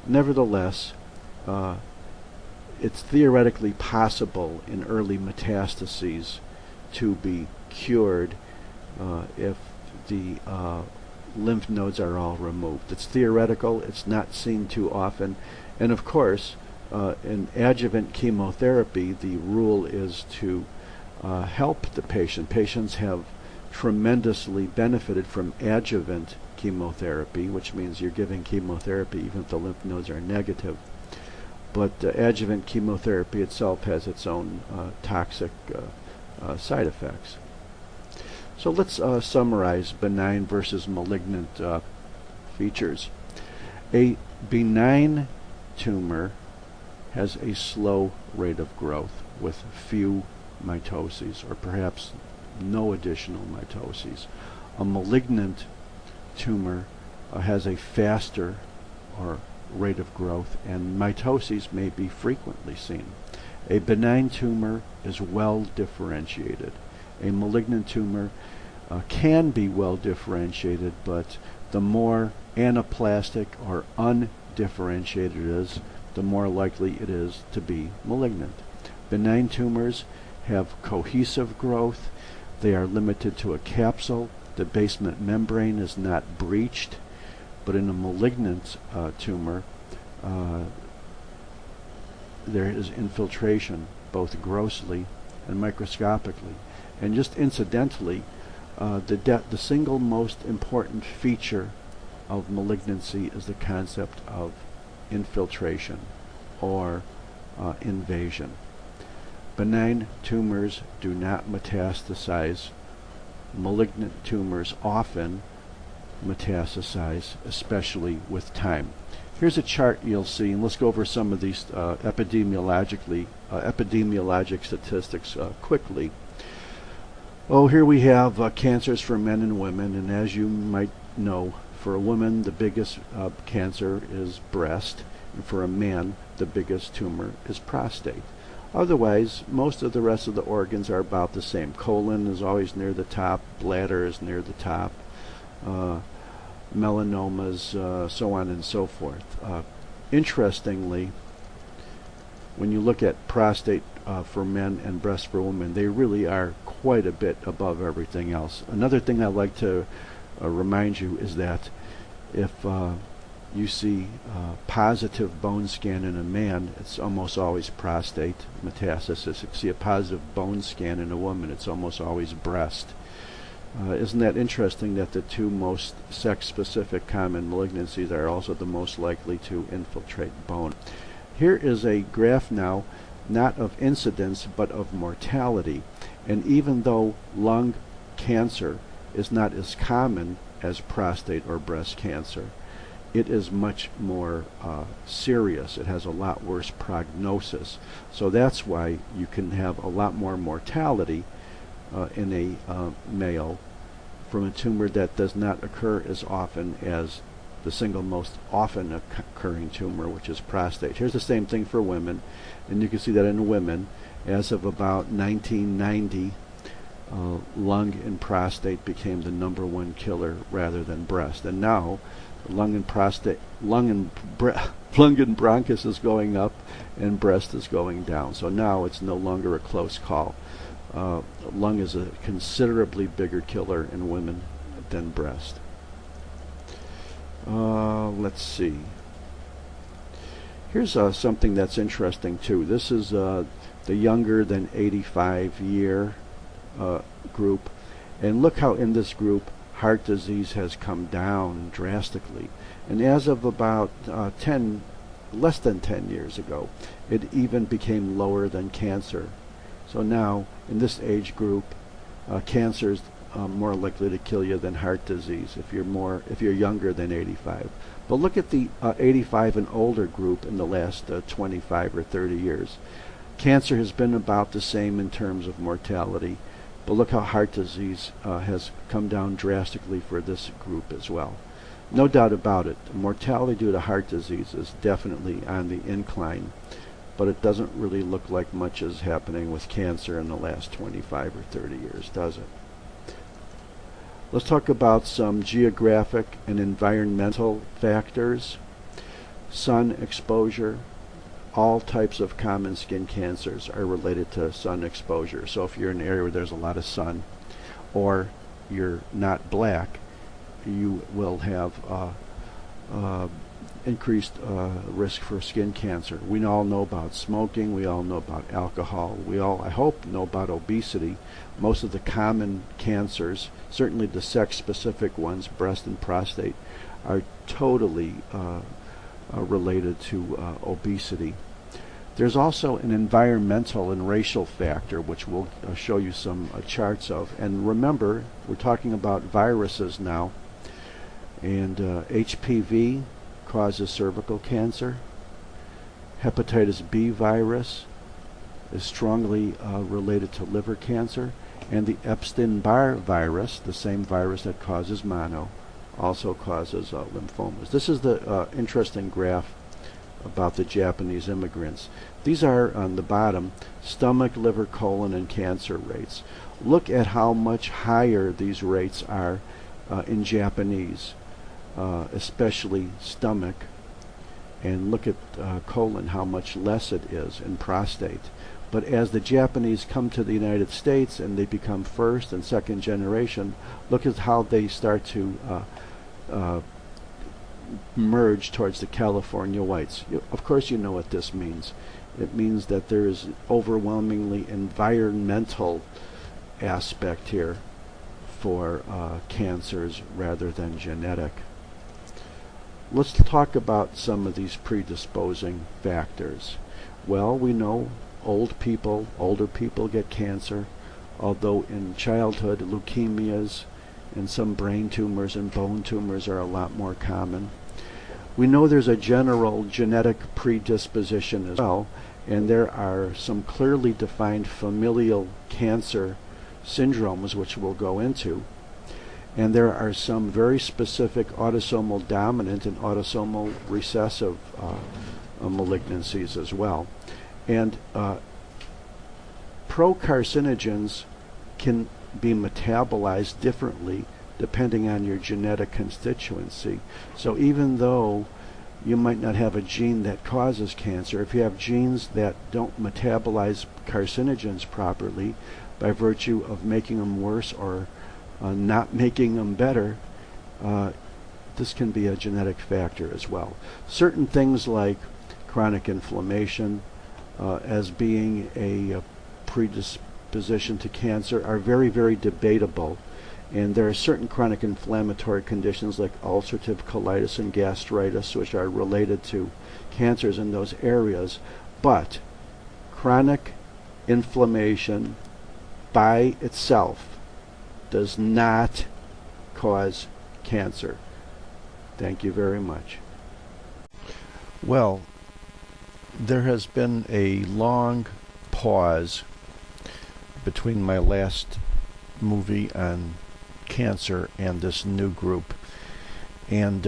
Nevertheless, it's theoretically possible in early metastases to be cured if the lymph nodes are all removed. It's theoretical, it's not seen too often, and of course in adjuvant chemotherapy the rule is to help the patient. Patients have tremendously benefited from adjuvant chemotherapy, which means you're giving chemotherapy even if the lymph nodes are negative. But adjuvant chemotherapy itself has its own toxic side effects. So let's summarize benign versus malignant features. A benign tumor has a slow rate of growth with few mitoses, or perhaps no additional mitoses. A malignant tumor has a faster rate of growth, and mitoses may be frequently seen. A benign tumor is well differentiated. A malignant tumor can be well differentiated, but the more anaplastic or undifferentiated it is, the more likely it is to be malignant. Benign tumors have cohesive growth. They are limited to a capsule. The basement membrane is not breached. But in a malignant tumor, there is infiltration, both grossly and microscopically. And just incidentally, the single most important feature of malignancy is the concept of infiltration or invasion. Benign tumors do not metastasize. Malignant tumors often metastasize, especially with time. Here's a chart you'll see, and let's go over some of these epidemiologic statistics quickly. Oh, here we have cancers for men and women, and as you might know, for a woman the biggest cancer is breast, and for a man the biggest tumor is prostate. Otherwise, most of the rest of the organs are about the same. Colon is always near the top, bladder is near the top, melanomas, so on and so forth. Interestingly, when you look at prostate for men and breast for women, they really are quite a bit above everything else. Another thing I'd like to remind you is that if you see positive bone scan in a man, it's almost always prostate metastasis. If you see a positive bone scan in a woman, it's almost always breast. Isn't that interesting that the two most sex-specific common malignancies are also the most likely to infiltrate bone? Here is a graph now, not of incidence, but of mortality. And even though lung cancer is not as common as prostate or breast cancer, it is much more serious. It has a lot worse prognosis. So that's why you can have a lot more mortality in a male from a tumor that does not occur as often as the single most often occurring tumor, which is prostate. Here's the same thing for women, and you can see that in women, as of about 1990, lung and prostate became the #1 killer rather than breast. And now lung and bronchus is going up and breast is going down. So now it's no longer a close call. Lung is a considerably bigger killer in women than breast. Let's see. Here's something that's interesting too. This is the younger than 85 year group, and look how in this group heart disease has come down drastically. And as of about less than 10 years ago, it even became lower than cancer. So now in this age group, cancer is more likely to kill you than heart disease if you're younger than 85. But look at the 85 and older group in the last 25 or 30 years. Cancer has been about the same in terms of mortality, but look how heart disease has come down drastically for this group as well. No doubt about it, mortality due to heart disease is definitely on the incline, but it doesn't really look like much is happening with cancer in the last 25 or 30 years, does it? Let's talk about some geographic and environmental factors. Sun exposure. All types of common skin cancers are related to sun exposure. So if you're in an area where there's a lot of sun, or you're not black, you will have increased risk for skin cancer. We all know about smoking. We all know about alcohol. We all, I hope, know about obesity. Most of the common cancers, certainly the sex-specific ones, breast and prostate, are totally related to obesity. There's also an environmental and racial factor, which we'll show you some charts of. And remember, we're talking about viruses now. And HPV causes cervical cancer. Hepatitis B virus is strongly related to liver cancer. And the Epstein-Barr virus, the same virus that causes mono, also causes lymphomas. This is the interesting graph about the Japanese immigrants. These are, on the bottom, stomach, liver, colon, and cancer rates. Look at how much higher these rates are in Japanese, especially stomach, and look at colon, how much less it is in prostate. But as the Japanese come to the United States and they become first and second generation, look at how they start to merge towards the California whites. Of course you know what this means. It means that there is overwhelmingly environmental aspect here for cancers rather than genetic. Let's talk about some of these predisposing factors. Well, we know older people get cancer, although in childhood leukemias and some brain tumors and bone tumors are a lot more common. We know there's a general genetic predisposition as well, and there are some clearly defined familial cancer syndromes which we'll go into. And there are some very specific autosomal dominant and autosomal recessive malignancies as well. And procarcinogens can be metabolized differently depending on your genetic constituency. So even though you might not have a gene that causes cancer, if you have genes that don't metabolize carcinogens properly by virtue of making them worse or not making them better, this can be a genetic factor as well. Certain things like chronic inflammation as being a predisposition to cancer are very, very debatable. And there are certain chronic inflammatory conditions like ulcerative colitis and gastritis which are related to cancers in those areas. But chronic inflammation by itself does not cause cancer. Thank you very much. Well, there has been a long pause between my last movie on cancer and this new group, and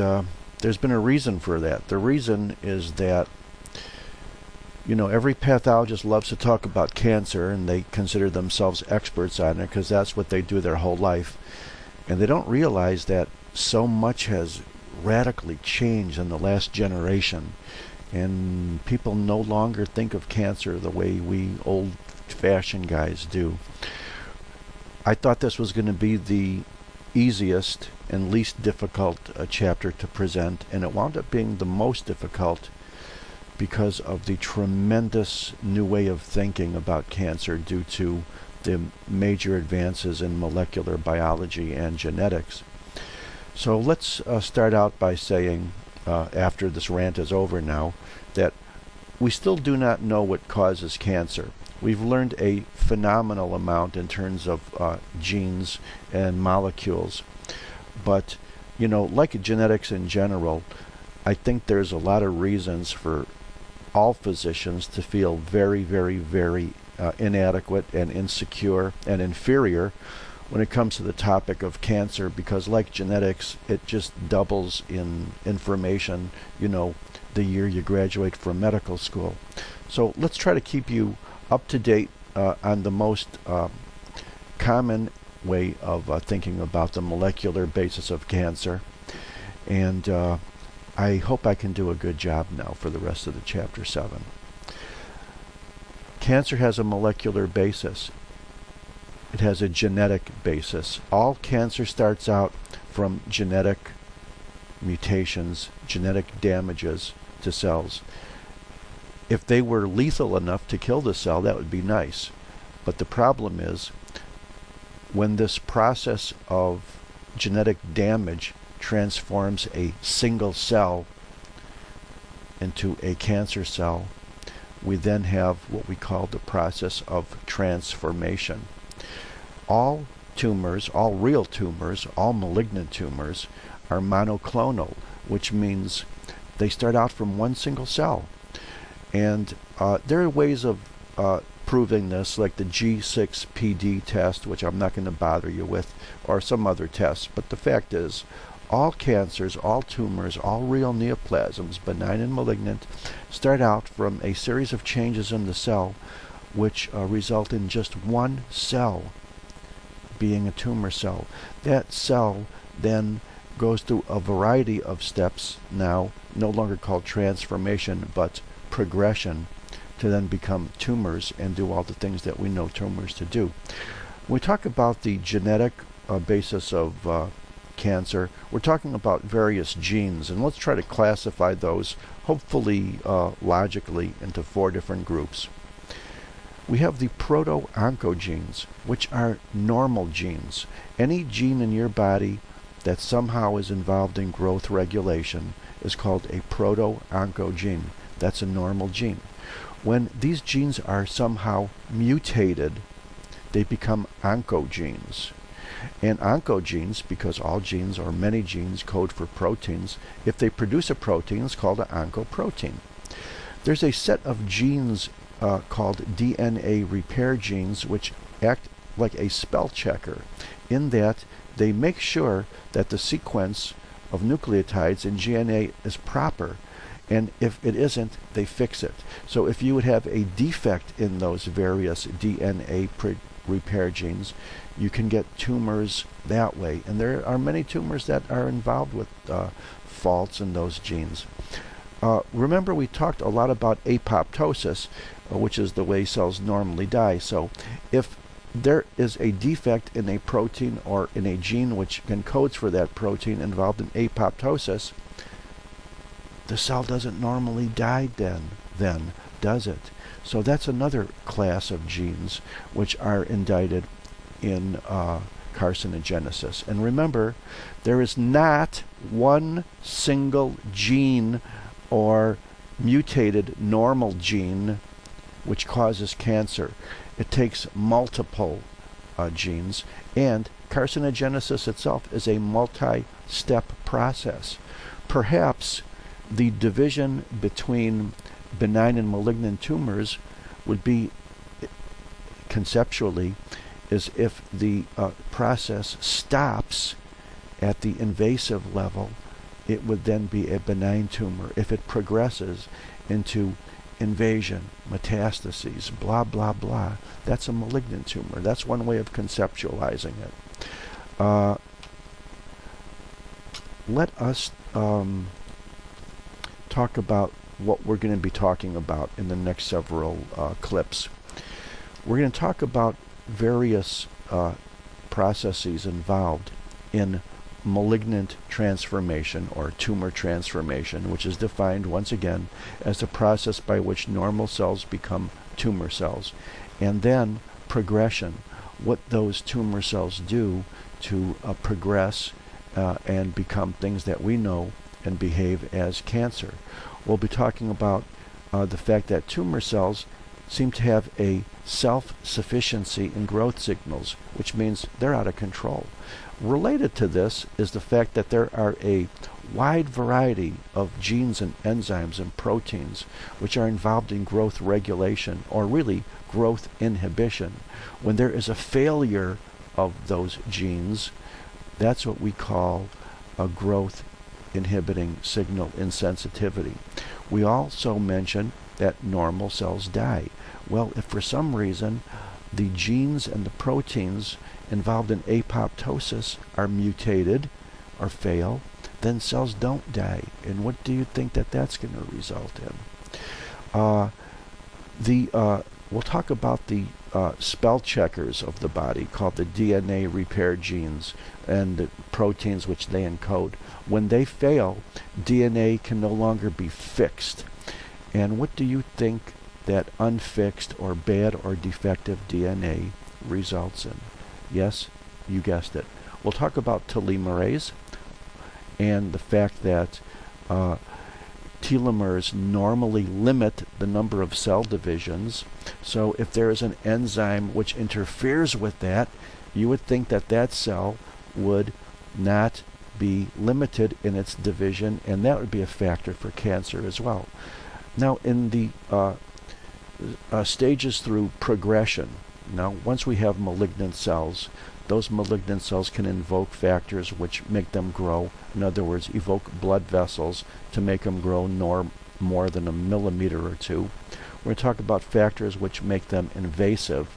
there's been a reason for that. The reason is that, you know, every pathologist loves to talk about cancer and they consider themselves experts on it because that's what they do their whole life, and they don't realize that so much has radically changed in the last generation, and people no longer think of cancer the way we old-fashioned guys do. I thought this was going to be the easiest and least difficult chapter to present, and it wound up being the most difficult because of the tremendous new way of thinking about cancer due to the major advances in molecular biology and genetics. So let's start out by saying, after this rant is over now, that we still do not know what causes cancer. We've learned a phenomenal amount in terms of genes and molecules. But, you know, like genetics in general, I think there's a lot of reasons for all physicians to feel very, very, very inadequate and insecure and inferior when it comes to the topic of cancer, because like genetics, it just doubles in information, you know, the year you graduate from medical school. So let's try to keep you up to date on the most common way of thinking about the molecular basis of cancer. And I hope I can do a good job now for the rest of the chapter 7. Cancer has a molecular basis. It has a genetic basis. All cancer starts out from genetic mutations, genetic damages to cells. If they were lethal enough to kill the cell, that would be nice. But the problem is, when this process of genetic damage transforms a single cell into a cancer cell, we then have what we call the process of transformation. All tumors, all real tumors, all malignant tumors are monoclonal, which means they start out from one single cell. And there are ways of proving this, like the G6PD test, which I'm not going to bother you with, or some other tests. But the fact is, all cancers, all tumors, all real neoplasms, benign and malignant, start out from a series of changes in the cell which result in just one cell being a tumor cell. That cell then goes through a variety of steps, now no longer called transformation but progression, to then become tumors and do all the things that we know tumors to do. When we talk about the genetic basis of cancer, we're talking about various genes, and let's try to classify those, hopefully logically, into 4 different groups. We have the proto-oncogenes, which are normal genes. Any gene in your body that somehow is involved in growth regulation is called a proto-oncogene. That's a normal gene. When these genes are somehow mutated, they become oncogenes. And oncogenes, because all genes or many genes code for proteins, if they produce a protein, it's called an oncoprotein. There's a set of genes called DNA repair genes, which act like a spell checker, in that they make sure that the sequence of nucleotides in DNA is proper, and if it isn't, they fix it. So if you would have a defect in those various DNA repair genes, you can get tumors that way. And there are many tumors that are involved with faults in those genes. Remember, we talked a lot about apoptosis, which is the way cells normally die. So if there is a defect in a protein or in a gene which encodes for that protein involved in apoptosis, the cell doesn't normally die then, does it? So that's another class of genes which are indicted in carcinogenesis. And remember, there is not one single gene or mutated normal gene which causes cancer. It takes multiple genes, and carcinogenesis itself is a multi-step process. Perhaps the division between benign and malignant tumors would be, conceptually, is if the process stops at the invasive level, it would then be a benign tumor. If it progresses into invasion, metastases, blah, blah, blah, that's a malignant tumor. That's one way of conceptualizing it. Let us talk about what we're going to be talking about in the next several clips. We're going to talk about various processes involved in malignant transformation or tumor transformation, which is defined once again as the process by which normal cells become tumor cells, and then progression, what those tumor cells do to progress and become things that we know and behave as cancer. We'll be talking about the fact that tumor cells seem to have a self-sufficiency in growth signals, which means they're out of control. Related to this is the fact that there are a wide variety of genes and enzymes and proteins which are involved in growth regulation, or really growth inhibition. When there is a failure of those genes, that's what we call a growth inhibiting signal insensitivity. We also mentioned that normal cells die. Well, if for some reason the genes and the proteins involved in apoptosis are mutated or fail, then cells don't die. And what do you think that that's going to result in? We'll talk about the spell checkers of the body, called the DNA repair genes and the proteins which they encode. When they fail, DNA can no longer be fixed. And what do you think that unfixed or bad or defective DNA results in? Yes, you guessed it. We'll talk about telomerase and the fact that telomeres normally limit the number of cell divisions. So if there is an enzyme which interferes with that, you would think that that cell would not be limited in its division, and that would be a factor for cancer as well. Now, in the stages through progression, now once we have malignant cells, those malignant cells can invoke factors which make them grow. In other words, evoke blood vessels to make them grow more than a millimeter or two. We're going to talk about factors which make them invasive,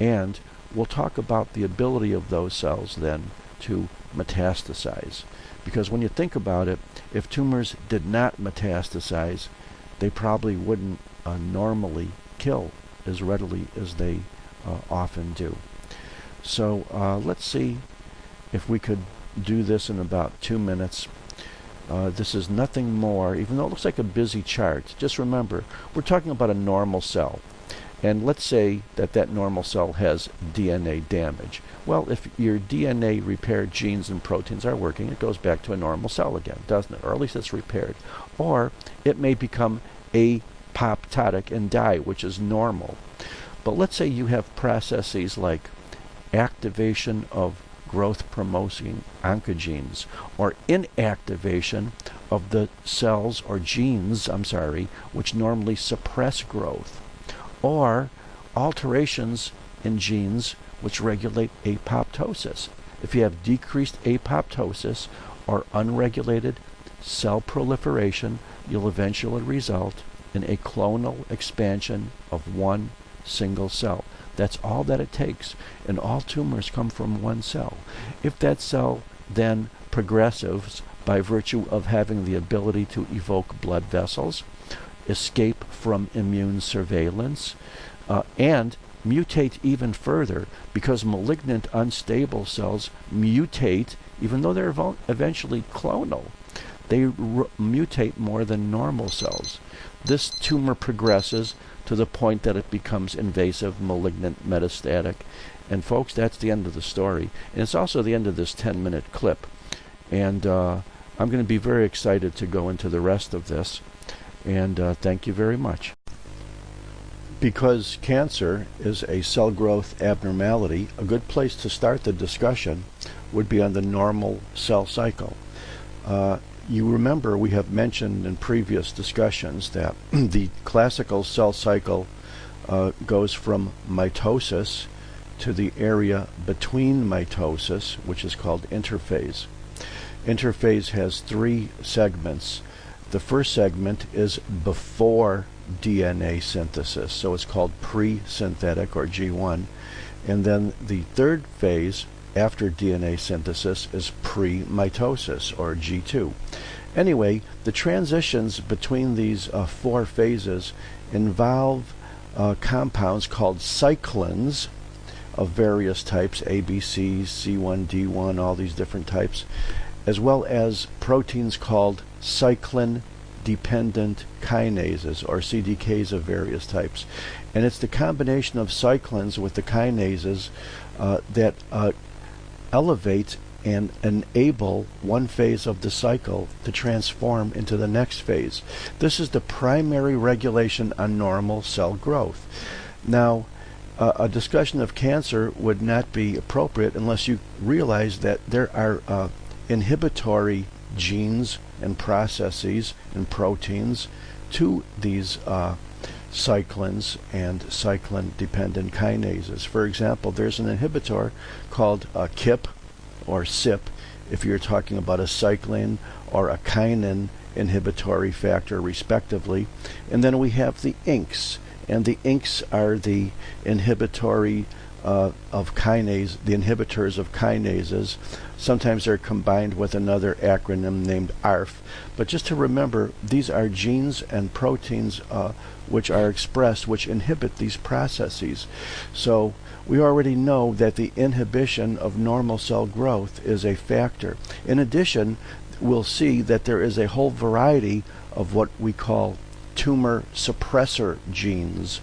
and we'll talk about the ability of those cells then to metastasize. Because when you think about it, if tumors did not metastasize, they probably wouldn't normally kill as readily as they often do. So let's see if we could do this in about 2 minutes. This is nothing more, even though it looks like a busy chart. Just remember, we're talking about a normal cell. And let's say that that normal cell has DNA damage. Well, if your DNA repair genes and proteins are working, it goes back to a normal cell again, doesn't it? Or at least it's repaired. Or it may become apoptotic and die, which is normal. But let's say you have processes like activation of growth promoting oncogenes, or inactivation of the cells or genes, which normally suppress growth, or alterations in genes which regulate apoptosis. If you have decreased apoptosis or unregulated cell proliferation, you'll eventually result in a clonal expansion of one single cell. That's all that it takes, and all tumors come from one cell. If that cell then progresses by virtue of having the ability to evoke blood vessels, escape from immune surveillance, and mutate even further, because malignant unstable cells mutate even though they're eventually clonal. They mutate more than normal cells. This tumor progresses to the point that it becomes invasive, malignant, metastatic. And folks, that's the end of the story. And it's also the end of this 10-minute clip. And I'm going to be very excited to go into the rest of this. And thank you very much. Because cancer is a cell growth abnormality, a good place to start the discussion would be on the normal cell cycle. You remember we have mentioned in previous discussions that the classical cell cycle goes from mitosis to the area between mitosis, which is called interphase. Interphase has 3 segments. The first segment is before DNA synthesis, so it's called pre-synthetic, or G1. And then the third phase after DNA synthesis is pre-mitosis, or G2. Anyway, the transitions between these 4 phases involve compounds called cyclins, of various types, ABC, C1, D1, all these different types, as well as proteins called cyclin-dependent kinases, or CDKs of various types. And it's the combination of cyclins with the kinases that elevate and enable one phase of the cycle to transform into the next phase. This is the primary regulation on normal cell growth. Now, a discussion of cancer would not be appropriate unless you realize that there are inhibitory genes and processes and proteins to these cyclins and cyclin-dependent kinases. For example, there's an inhibitor called KIP or CYP, if you're talking about a cyclin or a kinin inhibitory factor respectively. And then we have the INKs, and the INKs are the inhibitory of kinase, the inhibitors of kinases. Sometimes they're combined with another acronym named ARF. But just to remember, these are genes and proteins which are expressed, which inhibit these processes. So we already know that the inhibition of normal cell growth is a factor. In addition, we'll see that there is a whole variety of what we call tumor suppressor genes.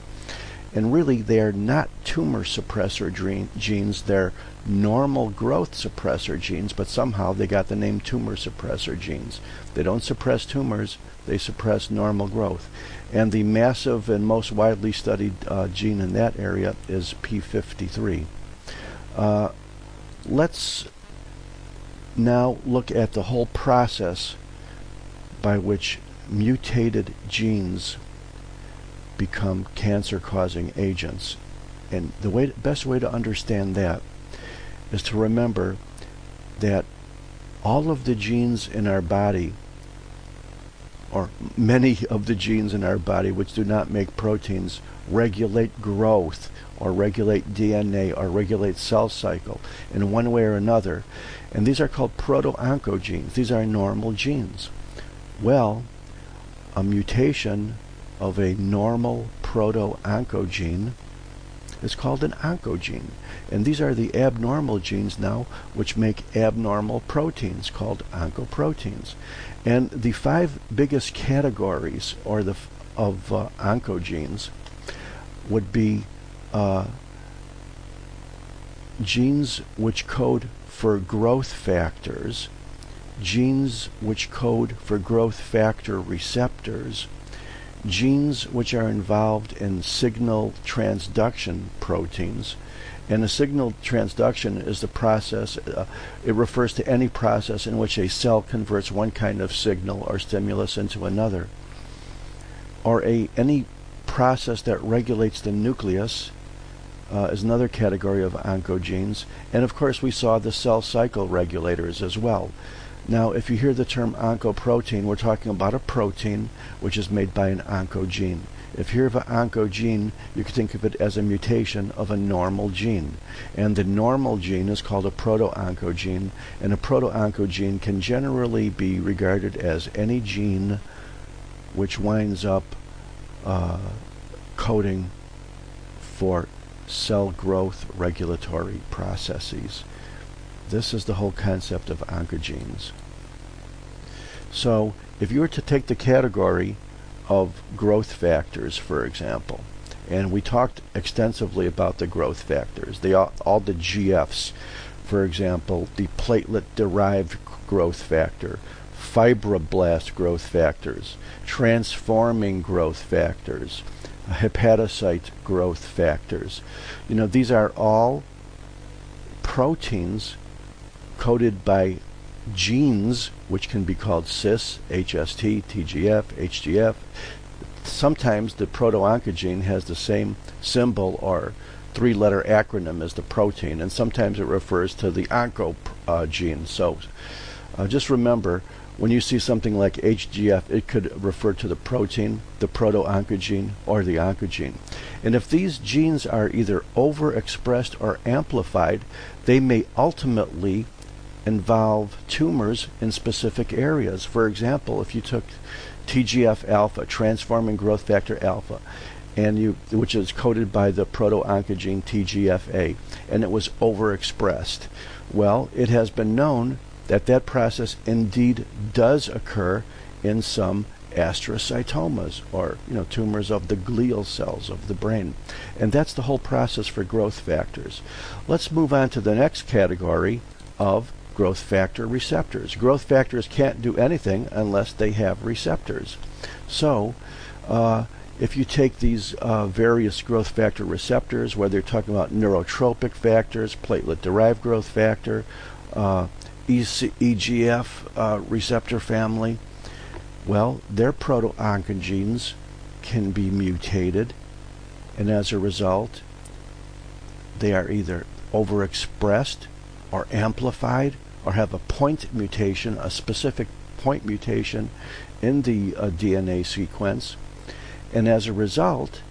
And really, they are not tumor suppressor genes, they're normal growth suppressor genes, but somehow they got the name tumor suppressor genes. They don't suppress tumors, they suppress normal growth. And the massive and most widely studied gene in that area is P53. Let's now look at the whole process by which mutated genes become cancer-causing agents. And the best way to understand that is to remember that all of the genes in our body, or many of the genes in our body which do not make proteins, regulate growth or regulate DNA or regulate cell cycle in one way or another. And these are called proto-oncogenes. These are normal genes. Well, a mutation of a normal proto-oncogene is called an oncogene. And these are the abnormal genes now which make abnormal proteins called oncoproteins. And the 5 biggest categories of oncogenes would be genes which code for growth factors, genes which code for growth factor receptors, genes which are involved in signal transduction proteins. And a signal transduction is the process, it refers to any process in which a cell converts one kind of signal or stimulus into another. Or any process that regulates the nucleus is another category of oncogenes. And of course we saw the cell cycle regulators as well. Now, if you hear the term oncoprotein, we're talking about a protein which is made by an oncogene. If you hear of an oncogene, you can think of it as a mutation of a normal gene. And the normal gene is called a proto-oncogene, and a proto-oncogene can generally be regarded as any gene which winds up coding for cell growth regulatory processes. This is the whole concept of oncogenes. So, if you were to take the category of growth factors, for example, and we talked extensively about the growth factors, all the GFs, for example, the platelet-derived growth factor, fibroblast growth factors, transforming growth factors, hepatocyte growth factors. You know, these are all proteins coded by genes which can be called cis, HST, TGF, HGF. Sometimes the proto-oncogene has the same symbol or 3-letter acronym as the protein, and sometimes it refers to the oncogene. So just remember, when you see something like HGF, it could refer to the protein, the proto-oncogene, or the oncogene. And if these genes are either overexpressed or amplified, they may ultimately involve tumors in specific areas. For example, if you took TGF-alpha, transforming growth factor alpha, which is coded by the proto-oncogene TGF-A, and it was overexpressed. Well, it has been known that that process indeed does occur in some astrocytomas, or tumors of the glial cells of the brain, and that's the whole process for growth factors. Let's move on to the next category of growth factor receptors. Growth factors can't do anything unless they have receptors. So if you take these various growth factor receptors, whether you're talking about neurotropic factors, platelet-derived growth factor, EGF receptor family, well, their proto-oncogenes can be mutated, and as a result, they are either overexpressed or amplified, or have a point mutation, a specific point mutation in the DNA sequence. And as a result,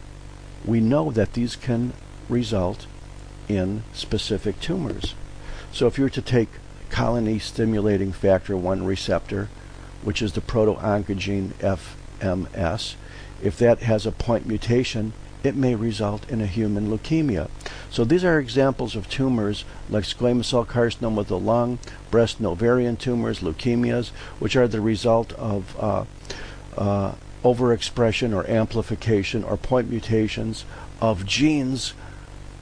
we know that these can result in specific tumors. So if you were to take colony stimulating factor 1 receptor, which is the proto-oncogene FMS, if that has a point mutation, it may result in a human leukemia. So these are examples of tumors like squamous cell carcinoma of the lung, breast and ovarian tumors, leukemias, which are the result of overexpression or amplification or point mutations of genes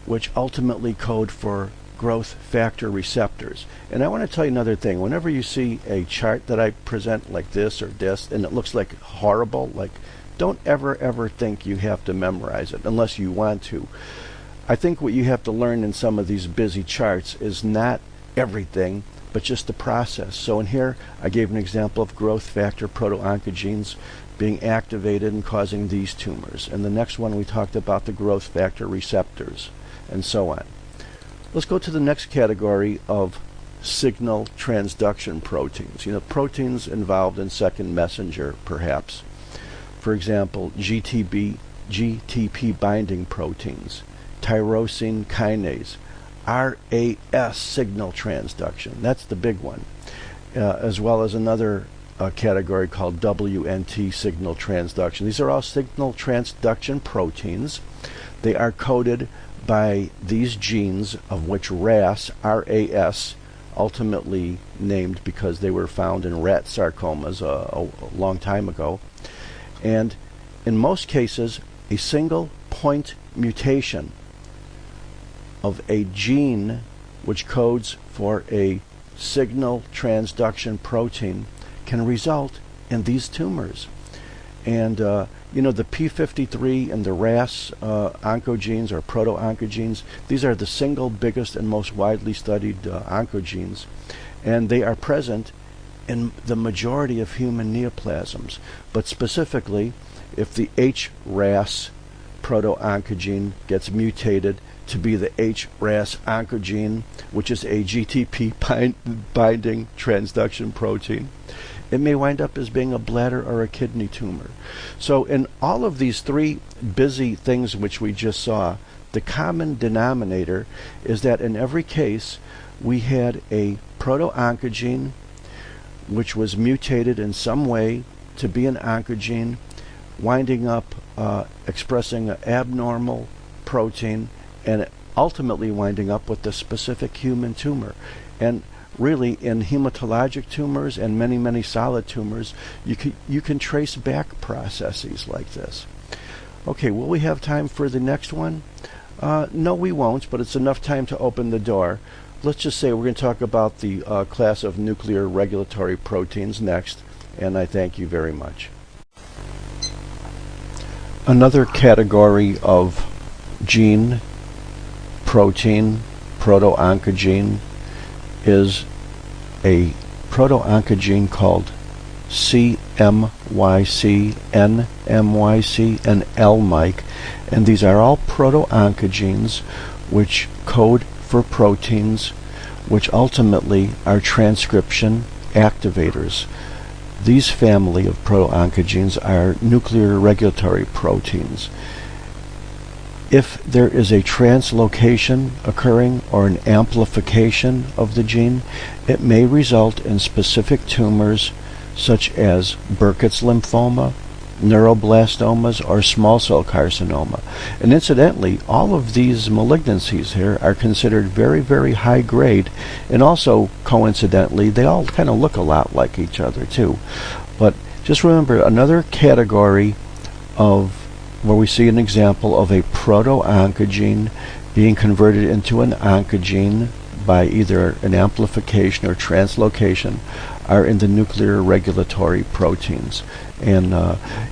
which ultimately code for growth factor receptors. And I want to tell you another thing. Whenever you see a chart that I present like this or this, and it looks like horrible, like, don't ever think you have to memorize it unless you want to. I think what you have to learn in some of these busy charts is not everything, but just the process. So in here, I gave an example of growth factor proto-oncogenes being activated and causing these tumors. And the next one, we talked about the growth factor receptors, and so on. Let's go to the next category of signal transduction proteins. Proteins involved in second messenger, perhaps. For example, GTP binding proteins, tyrosine kinase, RAS signal transduction. That's the big one. As well as another category called WNT signal transduction. These are all signal transduction proteins. They are coded by these genes, of which RAS, ultimately named because they were found in rat sarcomas a long time ago. And in most cases, a single point mutation of a gene which codes for a signal transduction protein can result in these tumors. And the P53 and the RAS oncogenes, or proto-oncogenes, these are the single biggest and most widely studied oncogenes, and they are present in the majority of human neoplasms. But specifically, if the HRAS proto-oncogene gets mutated to be the HRAS oncogene, which is a GTP binding transduction protein, it may wind up as being a bladder or a kidney tumor. So in all of these three busy things which we just saw, the common denominator is that in every case we had a proto-oncogene which was mutated in some way to be an oncogene, winding up expressing an abnormal protein, and ultimately winding up with the specific human tumor. And really, in hematologic tumors and many solid tumors, you can trace back processes like this. Okay, will we have time for the next one? No, we won't, but it's enough time to open the door. Let's just say we're going to talk about the class of nuclear regulatory proteins next, and I thank you very much. Another category of gene, protein, proto-oncogene is a proto-oncogene called CMYC, NMYC, and LMYC, and these are all proto-oncogenes which code for proteins which ultimately are transcription activators. These family of proto-oncogenes are nuclear regulatory proteins. If there is a translocation occurring or an amplification of the gene, it may result in specific tumors such as Burkitt's lymphoma, neuroblastomas, or small cell carcinoma. And incidentally, all of these malignancies here are considered very, very high grade, and also coincidentally they all kind of look a lot like each other too. But just remember, another category of where we see an example of a proto-oncogene being converted into an oncogene by either an amplification or translocation are in the nuclear regulatory proteins. And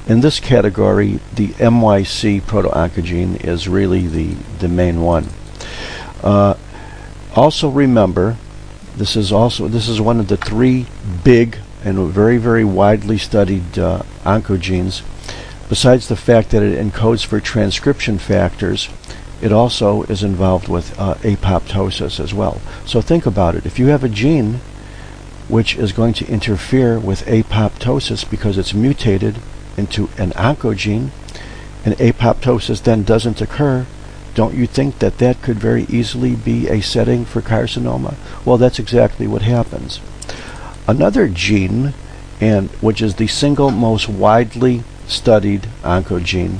in this category, the MYC proto-oncogene is really the main one. Also remember, this is one of the three big and very, very widely studied oncogenes. Besides the fact that it encodes for transcription factors, it also is involved with apoptosis as well. So think about it. If you have a gene which is going to interfere with apoptosis because it's mutated into an oncogene, and apoptosis then doesn't occur, don't you think that that could very easily be a setting for carcinoma? Well, that's exactly what happens. Another gene, and which is the single most widely studied oncogene,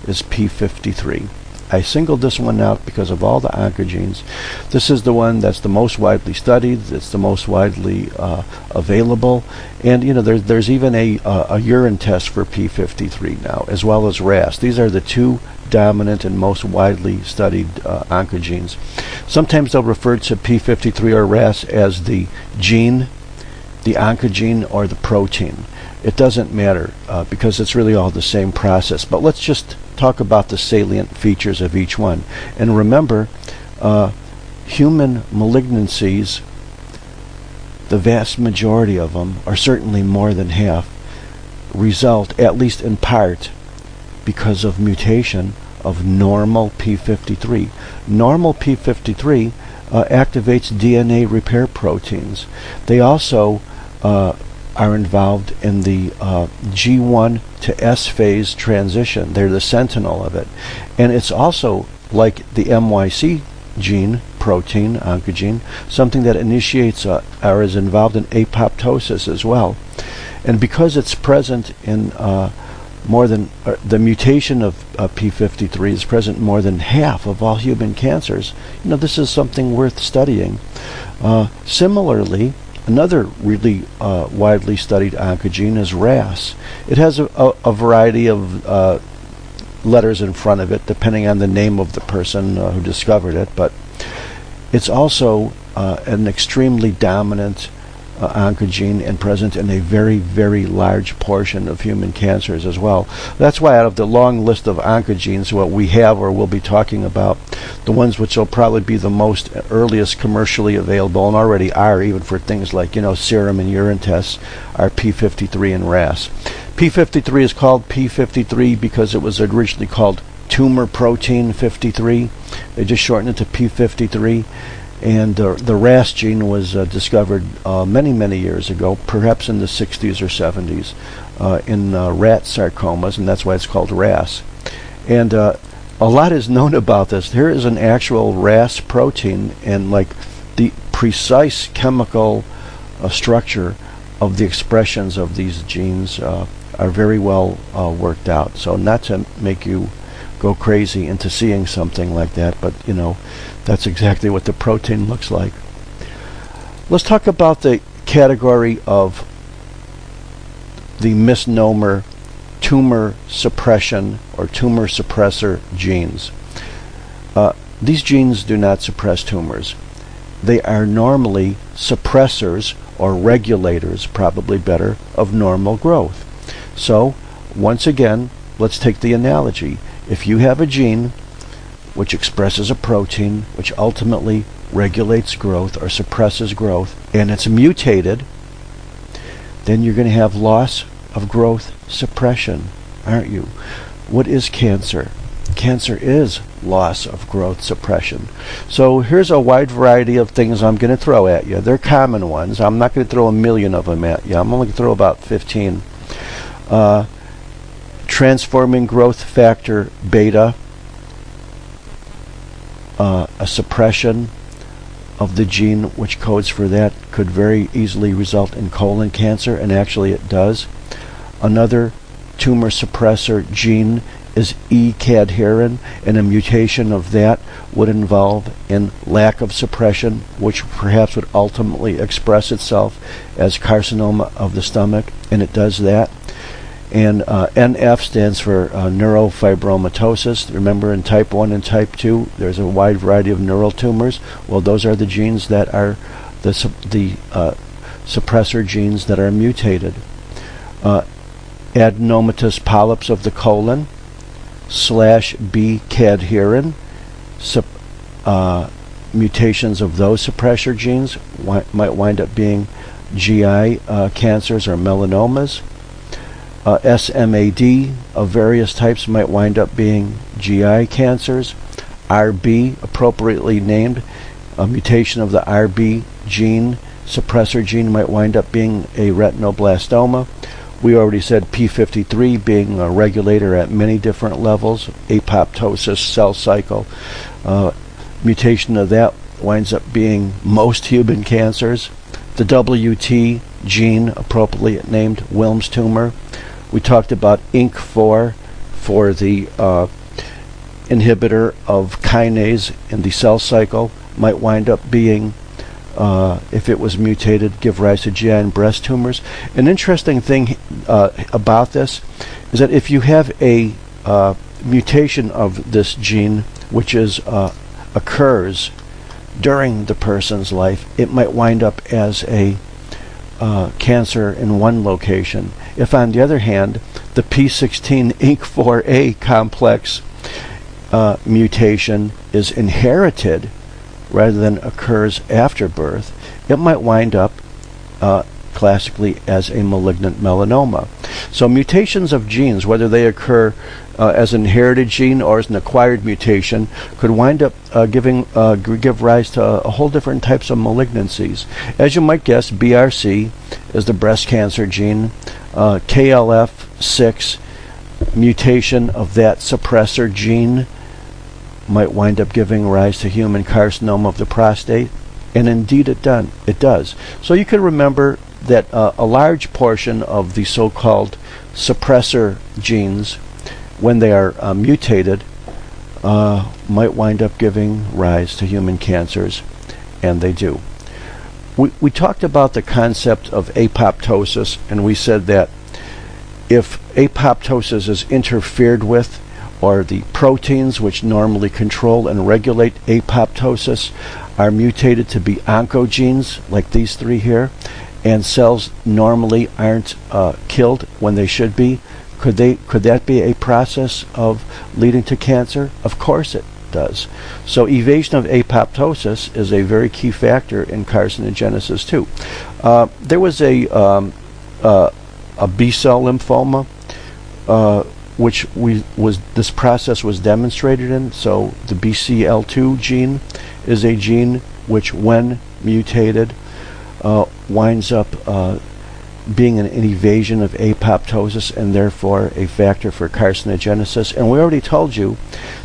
is P53. I singled this one out because of all the oncogenes. This is the one that's the most widely studied. It's the most widely available, and you know there's even a urine test for P53 now, as well as RAS. These are the two dominant and most widely studied oncogenes. Sometimes they'll refer to P53 or RAS as the gene, the oncogene, or the protein. It doesn't matter because it's really all the same process. But let's just talk about the salient features of each one. And remember, human malignancies, the vast majority of them, or certainly more than half, result, at least in part, because of mutation of normal P53. Normal P53 activates DNA repair proteins. They also are involved in the G1 to S phase transition. They're the sentinel of it. And it's also, like the MYC gene, protein, oncogene, something that initiates or is involved in apoptosis as well. And because it's present in more than, the mutation of P53 is present in more than half of all human cancers, you know, this is something worth studying. Similarly, another really widely studied oncogene is RAS. It has a variety of letters in front of it, depending on the name of the person who discovered it, but it's also an extremely dominant oncogene and present in a very, very large portion of human cancers as well. That's why out of the long list of oncogenes, what we have or will be talking about, the ones which will probably be the most earliest commercially available, and already are even for things like, you know, serum and urine tests, are P53 and RAS. P53 is called P53 because it was originally called tumor protein 53. They just shortened it to P53. And the RAS gene was discovered many, many years ago, perhaps in the 60s or 70s, in rat sarcomas, and that's why it's called RAS. And a lot is known about this. Here is an actual RAS protein, and like the precise chemical structure of the expressions of these genes are very well worked out. So not to make you go crazy into seeing something like that, but you know, that's exactly what the protein looks like. Let's talk about the category of the misnomer tumor suppression or tumor suppressor genes. These genes do not suppress tumors. They are normally suppressors or regulators, probably better, of normal growth. So once again, let's take the analogy. If you have a gene which expresses a protein which ultimately regulates growth or suppresses growth, and it's mutated, then you're going to have loss of growth suppression, aren't you? What is cancer? Cancer is loss of growth suppression. So here's a wide variety of things I'm going to throw at you. They're common ones. I'm not going to throw a million of them at you. I'm only going to throw about 15. Transforming growth factor beta, a suppression of the gene which codes for that could very easily result in colon cancer, and actually it does. Another tumor suppressor gene is E-cadherin, and a mutation of that would involve in lack of suppression, which perhaps would ultimately express itself as carcinoma of the stomach, and it does that. And NF stands for neurofibromatosis. Remember, in type 1 and type 2, there's a wide variety of neural tumors. Well, those are the genes that are the suppressor genes that are mutated. Adenomatous polyps of the colon / B-cadherin, mutations of those suppressor genes might wind up being GI cancers or melanomas. SMAD of various types might wind up being GI cancers. RB, appropriately named, a mutation of the RB gene, suppressor gene, might wind up being a retinoblastoma. We already said P53 being a regulator at many different levels, apoptosis, cell cycle. Mutation of that winds up being most human cancers. The WT gene, appropriately named Wilms tumor. We talked about INK4 for the inhibitor of kinase in the cell cycle, might wind up being, if it was mutated, give rise to GI and breast tumors. An interesting thing about this is that if you have a mutation of this gene, which is occurs during the person's life, it might wind up as a cancer in one location. If, on the other hand, the P16 INK4A complex mutation is inherited rather than occurs after birth, it might wind up classically as a malignant melanoma. So mutations of genes, whether they occur as an inherited gene or as an acquired mutation, could wind up give rise to a whole different types of malignancies. As you might guess, BRC is the breast cancer gene. KLF6 mutation of that suppressor gene might wind up giving rise to human carcinoma of the prostate, and indeed it does. So you can remember that a large portion of the so-called suppressor genes, when they are mutated, might wind up giving rise to human cancers, and they do. We talked about the concept of apoptosis, and we said that if apoptosis is interfered with, or the proteins which normally control and regulate apoptosis are mutated to be oncogenes, like these three here, and cells normally aren't killed when they should be, could that be a process of leading to cancer? Of course it does. So evasion of apoptosis is a very key factor in carcinogenesis too. There was a B-cell lymphoma which this process was demonstrated in. So the BCL2 gene is a gene which, when mutated, winds up being an evasion of apoptosis and therefore a factor for carcinogenesis. And we already told you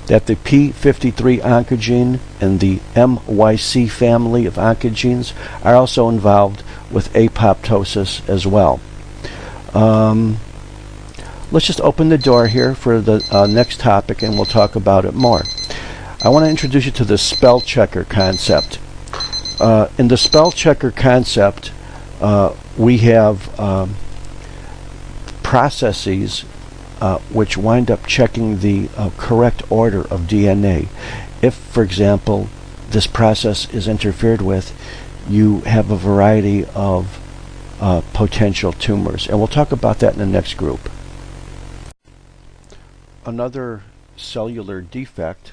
that the P53 oncogene and the MYC family of oncogenes are also involved with apoptosis as well. Let's just open the door here for the next topic, and we'll talk about it more. I want to introduce you to the spell checker concept. In the spell checker concept, we have processes which wind up checking the correct order of DNA. If, for example, this process is interfered with, you have a variety of potential tumors. And we'll talk about that in the next group. Another cellular defect,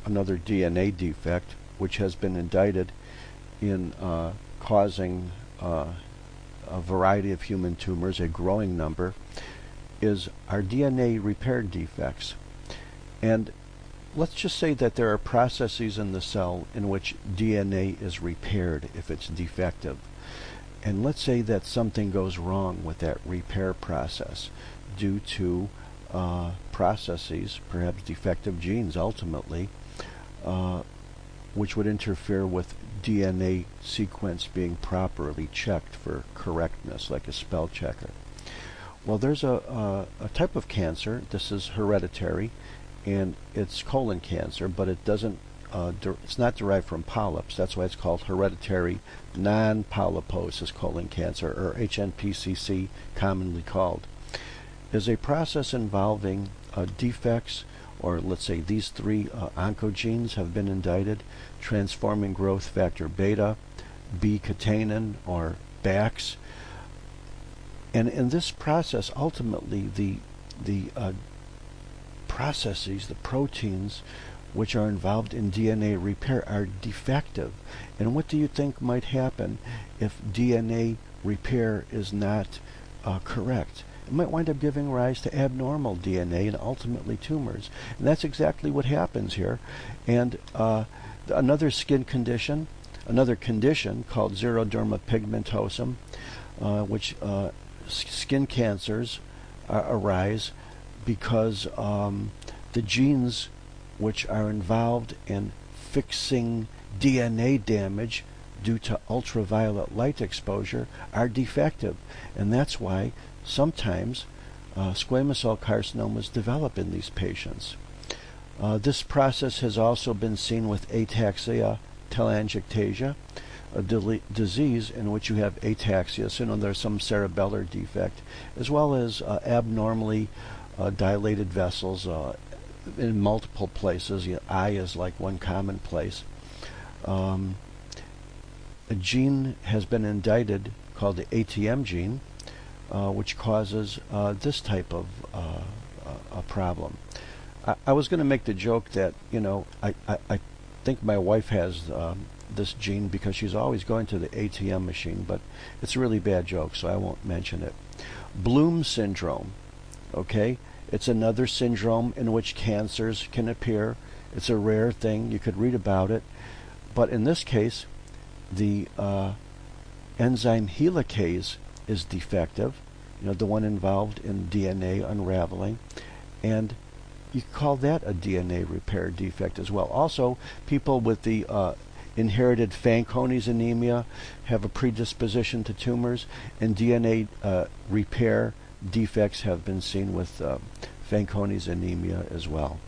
another DNA defect, which has been indicted in causing a variety of human tumors, a growing number, is our DNA repair defects. And let's just say that there are processes in the cell in which DNA is repaired if it's defective. And let's say that something goes wrong with that repair process due to processes, perhaps defective genes ultimately, which would interfere with DNA sequence being properly checked for correctness, like a spell checker. Well, there's a type of cancer. This is hereditary, and it's colon cancer, but it doesn't. It's not derived from polyps. That's why it's called hereditary non-polyposis colon cancer, or HNPCC, commonly called. Is a process involving defects, or let's say these three oncogenes have been indicted, transforming growth factor beta, B-catenin, or BAX. And in this process, ultimately, the processes, the proteins which are involved in DNA repair are defective. And what do you think might happen if DNA repair is not correct? It might wind up giving rise to abnormal DNA and ultimately tumors. And that's exactly what happens here. And another skin condition, another condition called xeroderma pigmentosum, which skin cancers arise because the genes which are involved in fixing DNA damage due to ultraviolet light exposure are defective. And that's why sometimes squamous cell carcinomas develop in these patients. This process has also been seen with ataxia telangiectasia, a disease in which you have ataxia, so there's some cerebellar defect, as well as abnormally dilated vessels in multiple places. Eye is like one common place. A gene has been indicted called the ATM gene, which causes this type of a problem. I was going to make the joke that, I think my wife has this gene because she's always going to the ATM machine, but it's a really bad joke, so I won't mention it. Bloom syndrome, okay? It's another syndrome in which cancers can appear. It's a rare thing. You could read about it. But in this case, the enzyme helicase is defective, the one involved in DNA unraveling, and you call that a DNA repair defect as well. Also, people with the inherited Fanconi's anemia have a predisposition to tumors, and DNA repair defects have been seen with Fanconi's anemia as well.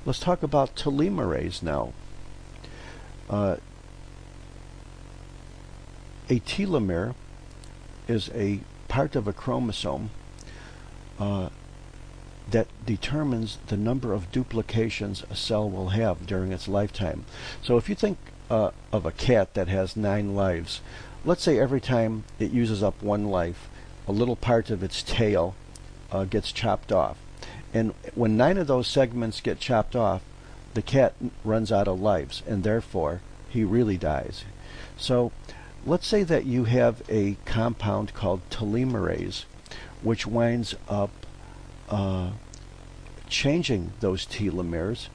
Let's talk about telomerase now. A telomere is a part of a chromosome that determines the number of duplications a cell will have during its lifetime. So if you think of a cat that has 9 lives, let's say every time it uses up one life, a little part of its tail gets chopped off. And when 9 of those segments get chopped off, the cat runs out of lives, and therefore he really dies. So let's say that you have a compound called telomerase, which winds up changing those telomeres